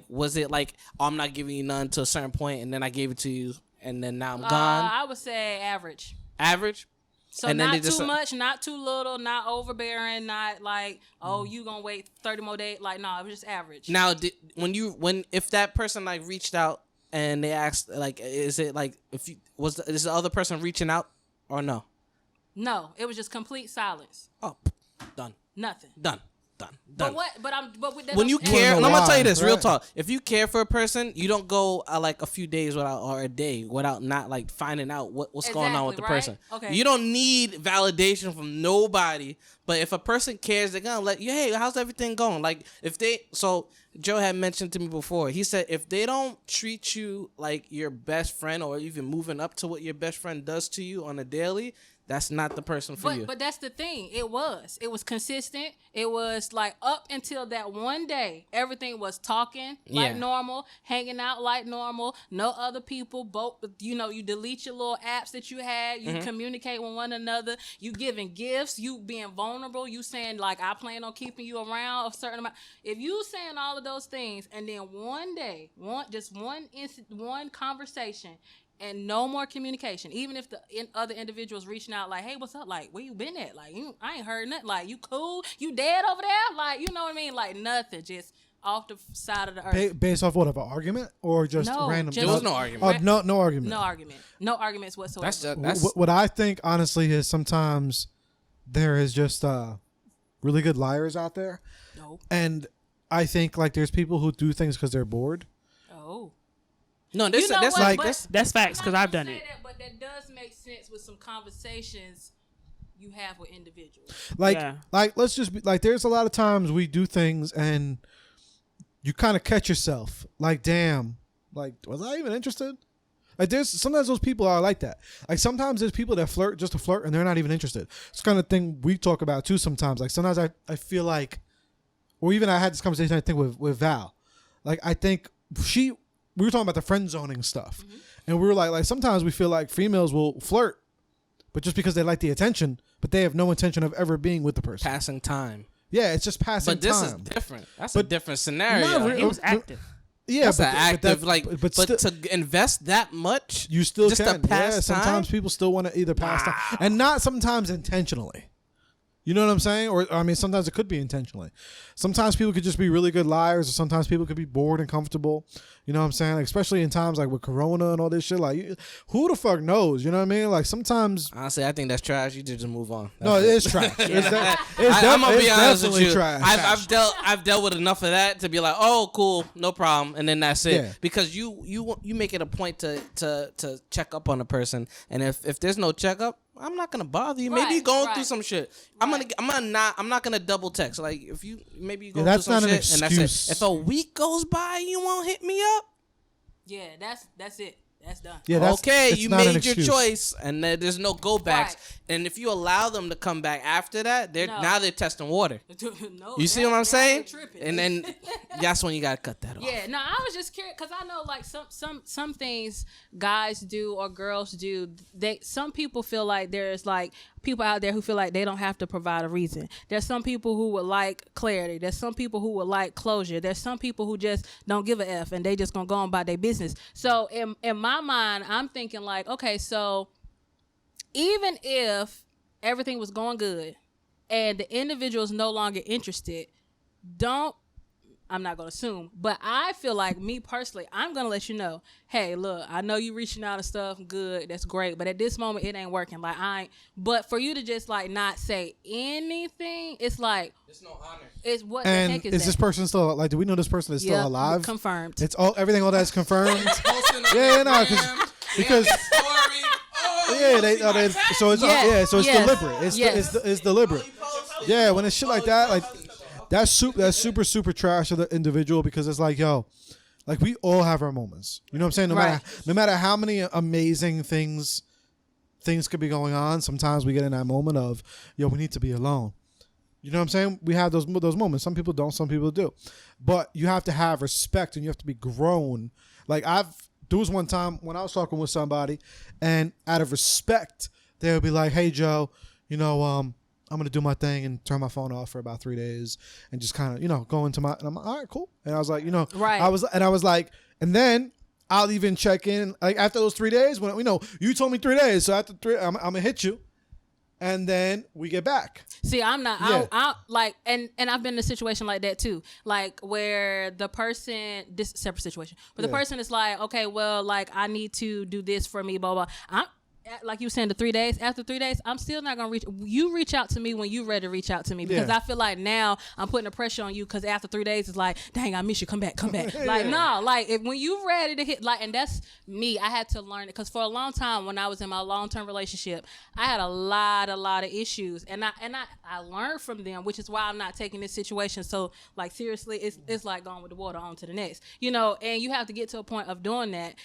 S5: was it like, oh, I'm not giving you none to a certain point and then I gave it to you and then now I'm gone?
S6: I would say average.
S5: Average?
S6: So
S5: And then
S6: not
S5: they just-
S6: too much, not too little, not overbearing, not like, oh, you gonna wait 30 more days. Like, no, it was just average.
S5: Now if that person like reached out and they asked like, is it like is the other person reaching out or no?
S6: No, it was just complete silence.
S5: Oh, done.
S6: Nothing.
S5: Done.
S6: But that
S5: When you
S6: don't-
S5: care, and I'm gonna tell you this, real
S2: right?
S5: talk. If you care for a person, you don't go like a few days without or a day without not like finding out what's going on with the
S6: Exactly, right?
S5: person.
S6: Okay.
S5: You don't need validation from nobody. But if a person cares, they're gonna let you. Hey, how's everything going? Like Joe had mentioned to me before. He said if they don't treat you like your best friend or even moving up to what your best friend does to you on a daily, that's not the person for you.
S6: But that's the thing. It was consistent. It was like up until that one day, everything was talking like normal, hanging out like normal, no other people. Both, you delete your little apps that you had. You communicate with one another. You giving gifts. You being vulnerable. You saying like, I plan on keeping you around a certain amount. If you saying all of those things, and then one day, one conversation, and no more communication. Even if the other individuals reaching out like, hey, what's up? Like, where you been at? Like, I ain't heard nothing. Like, you cool? You dead over there? Like, you know what I mean? Like, nothing. Just off the side of the earth.
S2: Based off what? Of an argument? Or just random?
S5: There was no argument.
S2: No argument.
S6: No argument. No arguments whatsoever.
S5: That's
S2: what I think, honestly, is sometimes there is just really good liars out there.
S6: No.
S2: And I think, like, there's people who do things because they're bored.
S6: Oh.
S5: No, that's
S4: facts because I've done it.
S6: But that does make sense with some conversations you have with individuals.
S2: Like let's just be like, there's a lot of times we do things and you kind of catch yourself like, damn, like, was I even interested? Like, there's sometimes those people are like that. Like, sometimes there's people that flirt just to flirt and they're not even interested. It's the kind of thing we talk about too sometimes. Like, sometimes I feel like, or even I had this conversation, I think, with Val. Like, I think we were talking about the friend zoning stuff. And we were like sometimes we feel like females will flirt, but just because they like the attention, but they have no intention of ever being with the person.
S5: Passing time.
S2: Yeah, it's just passing time.
S5: But this is different. That's a different scenario.
S4: It was active.
S2: Yeah,
S5: that's
S2: but
S5: active.
S2: but
S5: to invest that much,
S2: you still
S5: just
S2: can.
S5: to pass time.
S2: Sometimes people still want to either pass time, and not sometimes intentionally. You know what I'm saying? Or, I mean, sometimes it could be intentionally. Sometimes people could just be really good liars, or sometimes people could be bored and comfortable. You know what I'm saying? Like, especially in times like with Corona and all this shit. Like, who the fuck knows? You know what I mean? Like, sometimes.
S5: Honestly, I think that's trash. You just move on.
S2: No, it is trash.
S5: I'm gonna be honest with you.
S2: Trash.
S5: I've dealt with enough of that to be like, oh, cool, no problem, and then that's it.
S2: Yeah.
S5: Because you make it a point to check up on a person, and if there's no checkup, I'm not gonna bother you. Maybe you're going through some shit. I'm not gonna double text. Like, if you go through some shit, and that's it. If a week goes by, you won't hit me up.
S6: Yeah, that's it. That's done.
S2: Yeah,
S5: okay, you made your choice, and there's no go backs. Right. And if you allow them to come back after that, now they're testing water.
S6: No,
S5: you see what I'm saying? And then that's when you gotta cut that off.
S6: Yeah, no, I was just curious because I know like some things guys do or girls do. Some people feel like there's like people out there who feel like they don't have to provide a reason. There's some people who would like clarity. There's some people who would like closure. There's some people who just don't give a F and they just gonna go on about their business. So in my mind, I'm thinking like, okay, so even if everything was going good and the individual is no longer interested, I'm not going to assume, but I feel like me personally, I'm going to let you know, hey, look, I know you reaching out and stuff, good, that's great, but at this moment, it ain't working. Like, but for you to just like not say anything, it's like, it's no honor. It's what
S2: and
S6: the heck is
S2: this person still, like, do we know this person is still alive?
S6: Confirmed.
S2: It's everything all that's confirmed. because so it's deliberate. It's deliberate. Yeah, when it's shit like that, like that's super trash of the individual, because it's like, yo, like we all have our moments. You know what I'm saying? No matter how many amazing things could be going on, sometimes we get in that moment of, yo, we need to be alone. You know what I'm saying? We have those moments. Some people don't, some people do. But you have to have respect and you have to be grown. Like there was one time when I was talking with somebody, and out of respect, they would be like, hey, Joe, you know, I'm going to do my thing and turn my phone off for about 3 days and just kind of, you know, go into and I'm like, all right, cool. And I was like, you know, I was like, and then I'll even check in like after those 3 days when, you know, you told me 3 days. So after 3, I'm going to hit you. And then we get back.
S6: See, I'm not. Yeah. I like, and I've been in a situation like that too, like where the person, this separate situation, but the person is like, okay, well, like I need to do this for me, blah blah. Like you were saying, the 3 days. After 3 days, I'm still not gonna reach. You reach out to me when you ready to reach out to me, because I feel like now I'm putting the pressure on you, because after 3 days it's like, dang, I miss you. Come back. Like no, like when you ready to hit, like, and that's me. I had to learn it, because for a long time when I was in my long-term relationship, I had a lot of issues, and I learned from them, which is why I'm not taking this situation so like seriously. It's like going with the water on to the next, you know. And you have to get to a point of doing that.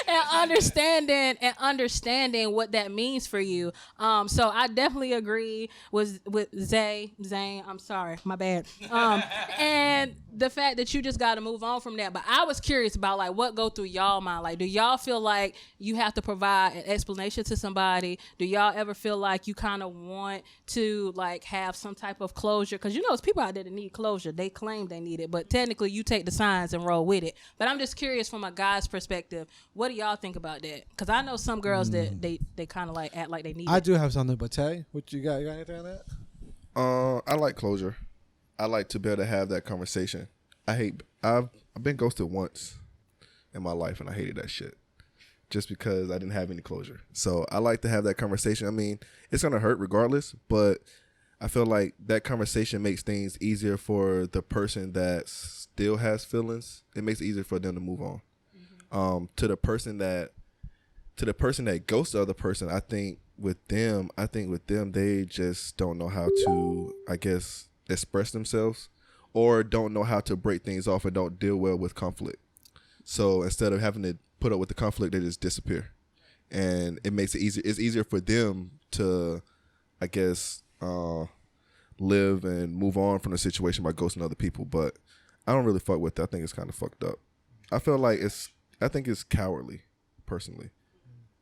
S6: and understanding what that means for you. So I definitely agree with Zain. I'm sorry, my bad. And the fact that you just got to move on from that. But I was curious about like what go through y'all mind. Like, do y'all feel like you have to provide an explanation to somebody? Do y'all ever feel like you kind of want to like have some type of closure? Because you know, it's people out there that need closure. They claim they need it, but technically you take the signs and roll with it. But I'm just curious from a guy's perspective, what do y'all think about that? Because I know some girls that they kind of like act like they need
S2: I
S6: it.
S2: do have something, but Tay, what you got? You got anything on that?
S3: I like closure. I like to be able to have that conversation. I've been ghosted once in my life, and I hated that shit just because I didn't have any closure. So I like to have that conversation. I mean, it's gonna hurt regardless, but I feel like that conversation makes things easier for the person that still has feelings. It makes it easier for them to move on. To the person that ghosts the other person, I think with them, they just don't know how to, I guess, express themselves, or don't know how to break things off and don't deal well with conflict. So instead of having to put up with the conflict, they just disappear. And it makes it easier. It's easier for them to, I guess, live and move on from the situation by ghosting other people. But I don't really fuck with that. I think it's kind of fucked up. I feel like I think it's cowardly, personally.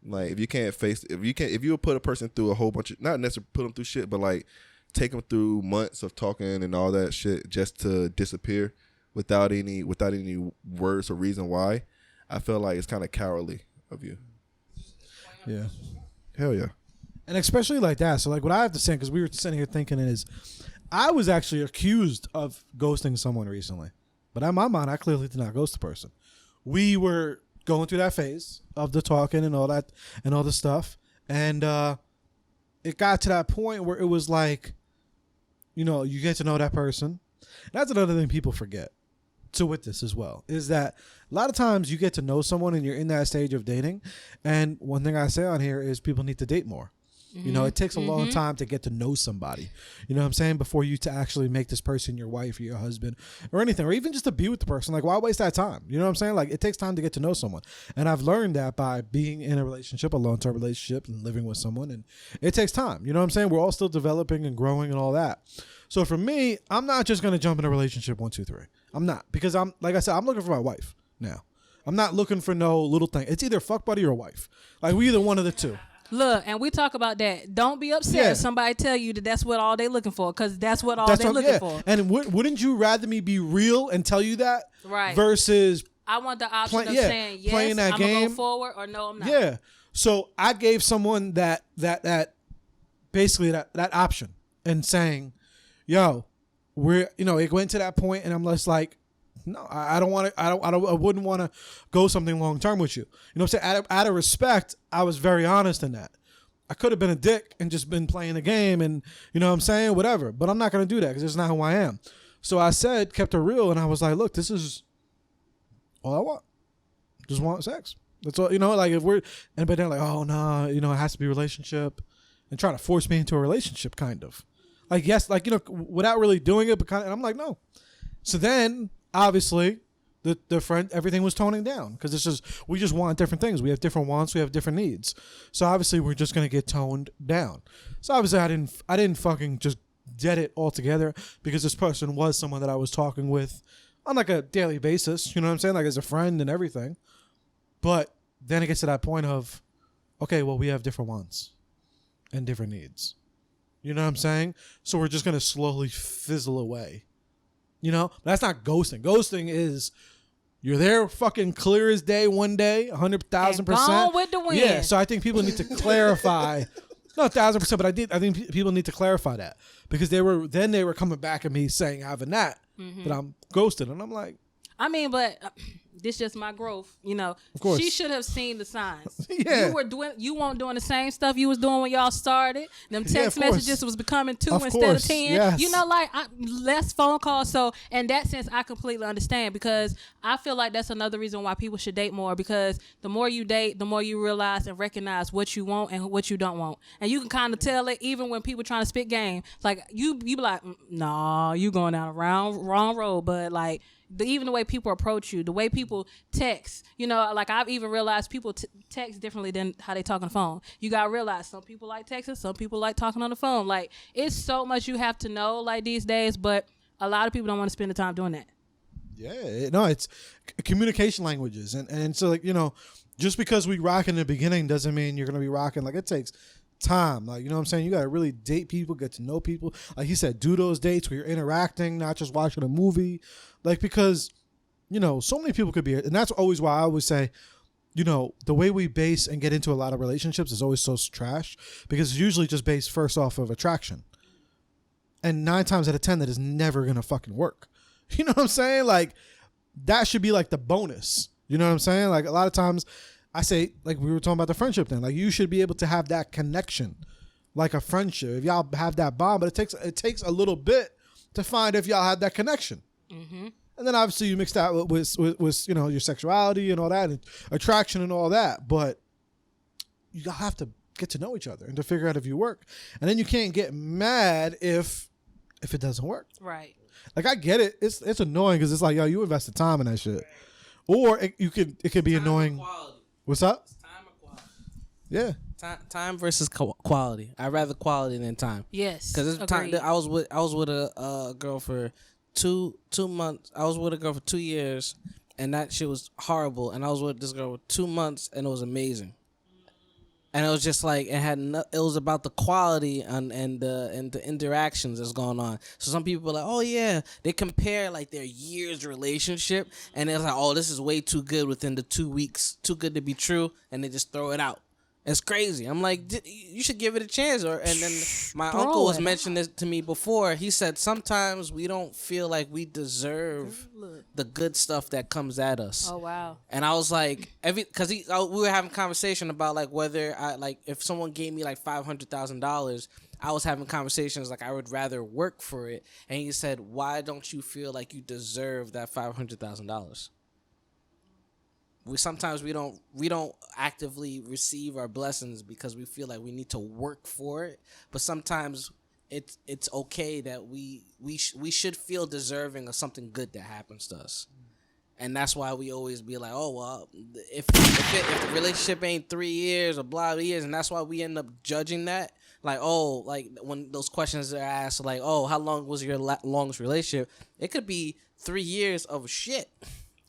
S3: Like, if you would put a person through a whole bunch of, not necessarily put them through shit, but like take them through months of talking and all that shit just to disappear without any words or reason why, I feel like it's kind of cowardly of you.
S2: Yeah.
S3: Hell yeah.
S2: And especially like that. So like what I have to say, because we were sitting here thinking is, I was actually accused of ghosting someone recently. But in my mind, I clearly did not ghost the person. We were going through that phase of the talking and all that and all the stuff. And it got to that point where it was like, you know, you get to know that person. That's another thing people forget. So with this as well, is that a lot of times you get to know someone and you're in that stage of dating. And one thing I say on here is people need to date more. You know, it takes a long time to get to know somebody, you know what I'm saying, before you to actually make this person your wife or your husband or anything, or even just to be with the person. Like, why waste that time? You know what I'm saying? Like, it takes time to get to know someone. And I've learned that by being in a relationship, a long-term relationship, and living with someone. And it takes time. You know what I'm saying? We're all still developing and growing and all that. So for me, I'm not just going to jump in a relationship 1, 2, 3. I'm not, because like I said, I'm looking for my wife now. I'm not looking for no little thing. It's either fuck buddy or wife. Like, we either one of the two.
S6: Look, and we talk about that. Don't be upset if somebody tell you that that's what all they looking for, because that's what they're looking for.
S2: And wouldn't you rather me be real and tell you that?
S6: Right. Versus I want the option of saying yes,
S2: playing that
S6: I'm
S2: game.
S6: gonna go forward, or no, I'm not.
S2: Yeah. So I gave someone that basically that option and saying, yo, we're, you know, it went to that point and I'm just like, no, I don't want to. I wouldn't want to go something long term with you. You know what I'm saying? Out of respect, I was very honest in that. I could have been a dick and just been playing the game, and you know what I'm saying, whatever. But I'm not gonna do that because it's not who I am. So I said, kept it real, and I was like, look, this is all I want. Just want sex. That's all. You know, like if we're, and but they're like, oh no, you know, it has to be a relationship, and trying to force me into a relationship, kind of. Like yes, like, you know, without really doing it, but kind of, and I'm like, no. So then. Obviously, the friend, everything was toning down because it's just, we just want different things. We have different wants. We have different needs. So obviously, we're just gonna get toned down. So obviously, I didn't fucking just get it all together because this person was someone that I was talking with on like a daily basis. You know what I'm saying? Like as a friend and everything. But then it gets to that point of, okay, well, we have different wants and different needs. You know what I'm saying? So we're just gonna slowly fizzle away. You know, that's not ghosting. Ghosting is you're there fucking clear as day one day, 100,000%.
S6: Gone with the wind.
S2: Yeah, so I think people need to clarify. No, 1,000%, but I think people need to clarify that because they were coming back at me saying having that, but I'm ghosted, and I'm like,
S6: I mean, but this just my growth, you know.
S2: Of course.
S6: She should have seen the signs.
S2: Yeah.
S6: You weren't doing the same stuff you was doing when y'all started. Them text
S2: of course.
S6: messages was becoming 2
S2: Of
S6: instead
S2: course,
S6: of 10.
S2: yes.
S6: You know, like less phone calls. So in that sense, I completely understand because I feel like that's another reason why people should date more, because the more you date, the more you realize and recognize what you want and what you don't want. And you can kind of tell it even when people trying to spit game. Like you be like, nah, you going down a wrong road, but like even the way people approach you, the way people text. You know, like I've even realized people text differently than how they talk on the phone. You gotta realize some people like texting, some people like talking on the phone. Like it's so much you have to know like these days, but a lot of people don't want to spend the time doing that.
S2: Yeah, no, it's communication languages, and so like, you know, just because we rock in the beginning doesn't mean you're gonna be rocking. Like it takes time. Like, you know what I'm saying? You gotta really date people, get to know people. Like he said, do those dates where you're interacting, not just watching a movie. Like, because, you know, so many people could be, and that's always why I always say, you know, the way we base and get into a lot of relationships is always so trash, because it's usually just based first off of attraction. And 9 times out of 10, that is never gonna fucking work. You know what I'm saying? Like, that should be like the bonus. You know what I'm saying? Like, a lot of times I say, like we were talking about the friendship thing, like you should be able to have that connection, like a friendship. If y'all have that bond, but it takes a little bit to find if y'all have that connection. Mm-hmm. And then obviously you mix that with you know, your sexuality and all that, and attraction and all that. But you have to get to know each other and to figure out if you work. And then you can't get mad if it doesn't work.
S6: Right.
S2: Like, I get it. It's annoying because it's like, yo, you invested time in that shit. Or it could be annoying. What's up?
S5: It's time or quality?
S2: Yeah.
S5: Time versus quality. I'd rather quality than time.
S6: Yes.
S5: Because I was with a girl for two months. I was with a girl for 2 years, and that shit was horrible. And I was with this girl for 2 months, and it was amazing. And it was just like it was about the quality and the interactions that's going on. So some people are like, oh yeah, they compare like their years relationship, and it's like, oh, this is way too good within the 2 weeks, too good to be true, and they just throw it out. It's crazy. I'm like, you should give it a chance. And then my uncle was mentioning this to me before. He said sometimes we don't feel like we deserve the good stuff that comes at us.
S6: Oh wow.
S5: And I was like, because we were having a conversation about like whether if someone gave me like $500,000, I was having conversations like I would rather work for it. And he said, why don't you feel like you deserve that $500,000? Sometimes we don't actively receive our blessings because we feel like we need to work for it. But sometimes it's okay that we should feel deserving of something good that happens to us. And that's why we always be like, oh well, if the relationship ain't 3 years or blah years, and that's why we end up judging that. Like, oh, like when those questions are asked, like, oh, how long was your longest relationship? It could be 3 years of shit.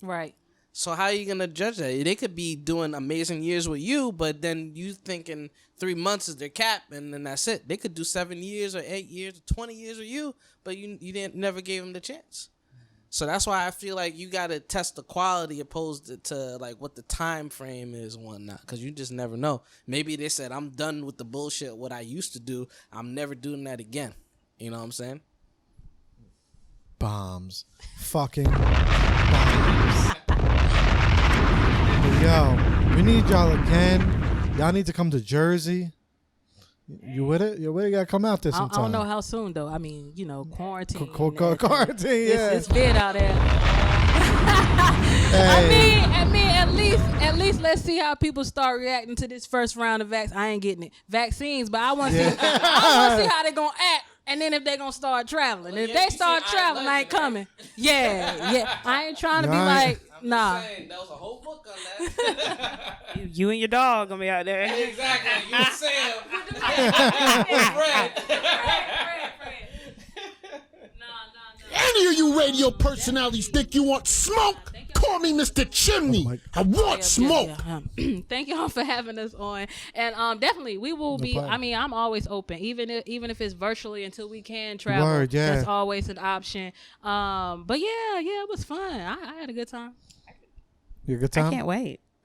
S6: Right.
S5: So how are you going to judge that? They could be doing amazing years with you, but then you thinking 3 months is their cap, and then that's it. They could do 7 years or 8 years or 20 years with you, but you never gave them the chance. So that's why I feel like you got to test the quality opposed to like what the time frame is and whatnot, because you just never know. Maybe they said, I'm done with the bullshit, what I used to do. I'm never doing that again. You know what I'm saying?
S2: Bombs. Fucking bombs. Yo, we need y'all again. Y'all need to come to Jersey. You with it? You with it? You gotta come out there sometime.
S6: I don't know how soon though. I mean, you know, quarantine.
S2: Quarantine, yeah.
S6: It's bid out there.
S2: Hey.
S6: I mean, at least let's see how people start reacting to this first round of I ain't getting it. Vaccines, but I want to see. I want to see how they gonna act. And then if they gonna start traveling, if they start traveling, I ain't coming. Yeah. I ain't trying to be like, nah.
S5: Saying, that was a whole book on that.
S4: You and your dog gonna be out there.
S5: Exactly. You and Sam.
S8: Any of you radio personalities think you want smoke? Call me Mr. Chimney. I want smoke.
S6: Thank y'all for having us on, and definitely we will be. I mean, I'm always open, even if it's virtually until we can travel.
S2: Word, yeah.
S6: That's always an option. But yeah, it was fun. I had a good time.
S2: You had a good time?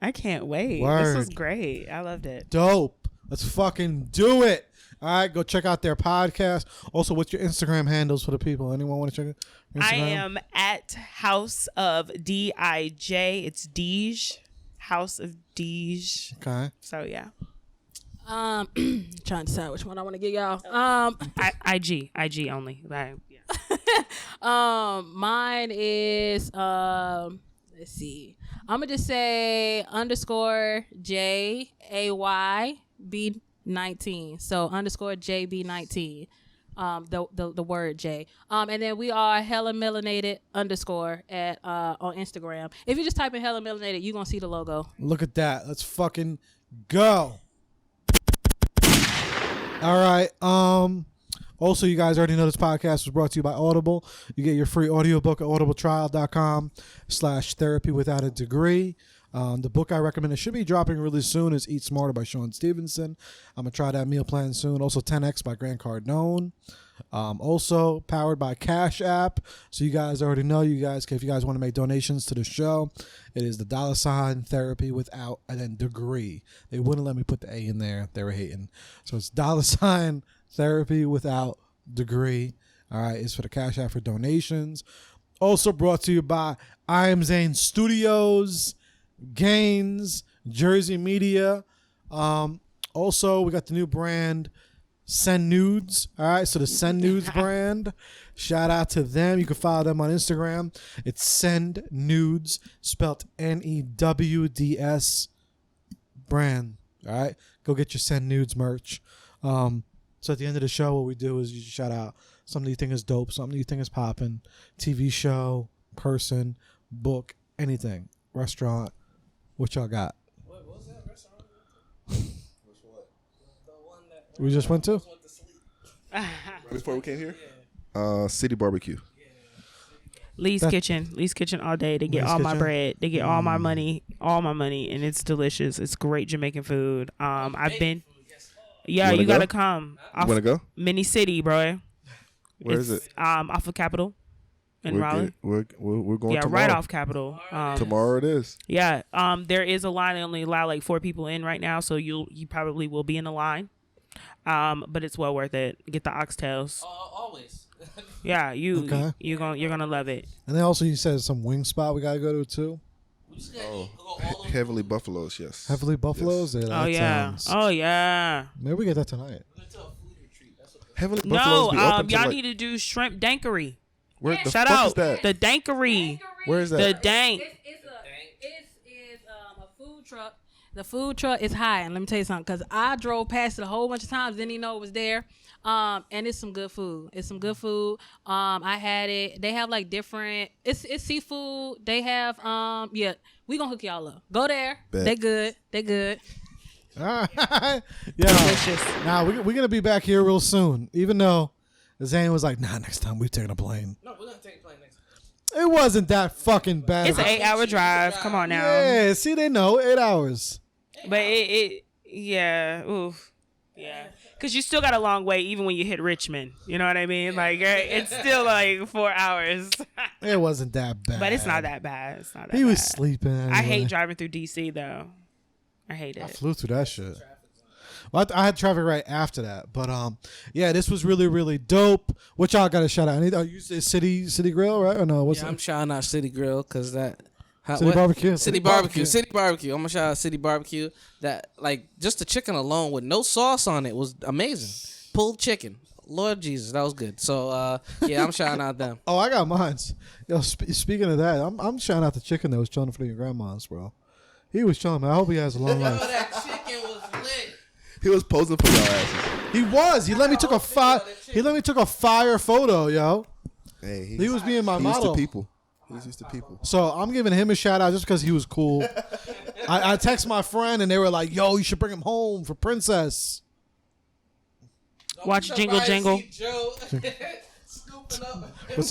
S4: I can't wait.
S2: Word.
S4: This was great. I loved it.
S2: Dope. Let's fucking do it. All right, go check out their podcast. Also, what's your Instagram handles for the people? Anyone want to check it?
S4: I am at House of DIJ. It's Deej. House of Deej.
S2: Okay.
S4: So yeah.
S6: Trying to decide which one I want to get y'all.
S4: IG only. Like, yeah.
S6: Mine is let's see. I'm gonna just say _JAYB19. So _JB19. the word J. And then we are Hella Melanated _ at on Instagram. If you just type in Hella Melanated, you're gonna see the logo.
S2: Look at that. Let's fucking go. All right. Also, you guys already know this podcast was brought to you by Audible. You get your free audiobook at audibletrial.com/therapy without a degree. The book I recommend, it should be dropping really soon, is Eat Smarter by Sean Stevenson. I'm going to try that meal plan soon. Also, 10X by Grant Cardone. Also, powered by Cash App. So you guys already know, if you guys want to make donations to the show, it is the $ therapy without and then degree. They wouldn't let me put the A in there. They were hating. So it's $ therapy without degree. All right, it's for the Cash App for donations. Also brought to you by I Am Zain Studios, Gaines, Jersey Media. Also, we got the new brand Send Nudes. All right, so the Send Nudes brand, shout out to them. You can follow them on Instagram. It's Send Nudes, spelled NEWDS brand. All right, go get your Send Nudes merch. So at the end of the show, what we do is you shout out something you think is dope, something you think is popping, TV show, person, book, anything, restaurant. What y'all got?
S5: What was that restaurant?
S3: Which what?
S5: The one that
S2: We just went to?
S5: went to sleep.
S3: Before we came here? City Barbecue.
S4: Lee's Kitchen all day. They get
S2: Lee's
S4: all my
S2: Kitchen?
S4: bread. They get all my money, and it's delicious. It's great Jamaican food. I've been. Yeah,
S3: wanna
S4: you gotta
S3: go?
S4: come.
S3: You want to go?
S4: Mini City, bro.
S3: Where is it?
S4: Off of Capitol in Raleigh.
S3: We're going
S4: Yeah,
S3: tomorrow.
S4: right off Capitol.
S3: Tomorrow it is.
S4: Yeah. There is a line. They only allow like 4 people in right now, so you probably will be in the line. But it's well worth it. Get the oxtails.
S5: Always.
S4: Yeah,
S2: Okay.
S4: you're gonna love it.
S2: And then also you said some wing spot we got to go to too.
S3: Heavenly Buffaloes, yes.
S2: Heavily Buffaloes.
S3: Yes.
S2: Yeah,
S4: Oh
S2: that
S4: yeah.
S2: sounds-
S4: Oh yeah.
S2: Maybe we get that tonight.
S3: Heavenly
S4: No,
S3: Buffaloes be open till
S4: y'all
S3: like,
S4: need to do shrimp dankery.
S3: where the
S4: Shout
S3: fuck
S4: out
S3: is that?
S4: the dankery.
S3: Where is
S4: The
S3: that?
S4: dank.
S6: It's a food truck. The food truck is high, and let me tell you something. Cause I drove past it a whole bunch of times, didn't even know it was there. And it's some good food. I had it. They have like different. It's seafood. They have yeah. We gonna hook y'all up. Go there.
S3: Bet.
S6: They good.
S2: All right. Yeah. Now we're gonna be back here real soon. Even though Zayn was like, "Nah, next time we're taking a plane."
S5: No, we're gonna take a plane next time.
S2: It wasn't that fucking bad.
S4: It's an 8-hour drive. Come on now.
S2: Yeah. See, they know 8 hours.
S4: But yeah. Oof. Yeah. Cause you still got a long way, even when you hit Richmond. You know what I mean? Like it's still like 4 hours.
S2: It wasn't that bad.
S4: But it's not that bad. It's not that
S2: He was
S4: bad.
S2: sleeping.
S4: I
S2: anyway.
S4: hate driving through DC though. I hate
S2: I
S4: it.
S2: flew through that shit. Well, I had traffic right after that, but yeah, this was really, really dope. What y'all got to shout out? You say City Grill, right? Or no? What's
S5: I'm shouting out City Grill because that.
S2: City Barbecue?
S5: City Barbecue. City Barbecue. I'm gonna shout out City Barbecue. That like just the chicken alone with no sauce on it was amazing. Pulled chicken. Lord Jesus, that was good. So yeah, I'm shouting out them.
S2: Oh, I got mines. Yo, speaking of that, I'm shouting out the chicken that was chilling for your grandma's, bro. He was chilling, man. I hope he has a long life.
S5: That chicken was lit.
S3: He was posing for your asses.
S2: He was. He let me took a fire photo, yo.
S3: Hey,
S2: He was being my
S3: he used
S2: model.
S3: to people. He's used to people.
S2: So I'm giving him a shout out just because he was cool. I text my friend and they were like, "Yo, you should bring him home for Princess."
S4: Watch Jingle Jangle.
S2: It's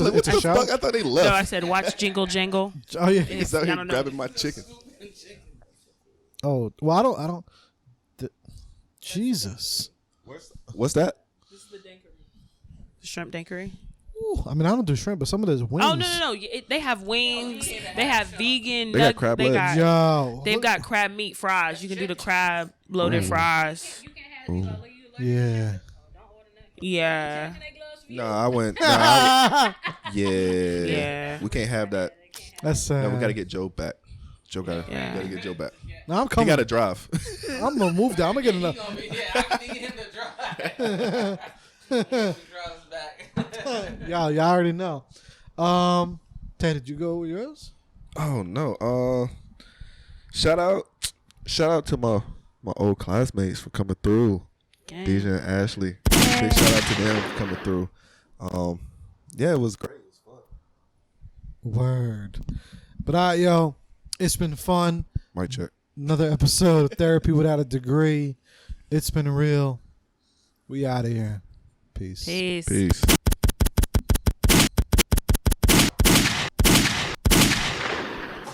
S2: a
S3: What the
S2: shout.
S3: fuck? I thought they
S4: No,
S3: left.
S4: I said watch Jingle Jangle.
S2: Oh yeah.
S3: He's out
S4: I
S3: here
S4: don't know.
S3: grabbing my chicken.
S2: Oh well, I don't. Jesus.
S3: What's that?
S4: Shrimp dankery.
S2: Ooh, I mean, I don't do shrimp, but some of those wings.
S4: Oh no! They have wings. They have vegan.
S3: They got crab legs.
S2: Yo.
S4: They've got crab meat fries. You can do the crab loaded fries.
S2: Yeah.
S4: Yeah.
S3: No, I went. Yeah.
S4: Yeah.
S3: We can't have that.
S2: That's sad.
S3: No, we gotta get Joe back. Joe gotta get Joe back.
S2: No, I'm
S3: He
S2: coming.
S3: gotta drive.
S2: I'm gonna move down. I'm gonna get enough. Y'all already know. Tay, did you go with yours?
S3: Oh no. Shout out to my old classmates for coming through.
S4: Gang.
S3: Desia and Ashley. Big shout out to them coming through. Yeah, it was great. It was fun.
S2: Word. But yo, it's been fun.
S3: Mic check.
S2: Another episode of Therapy Without a Degree. It's been real. We out of here. Peace.
S4: Peace.
S3: Peace.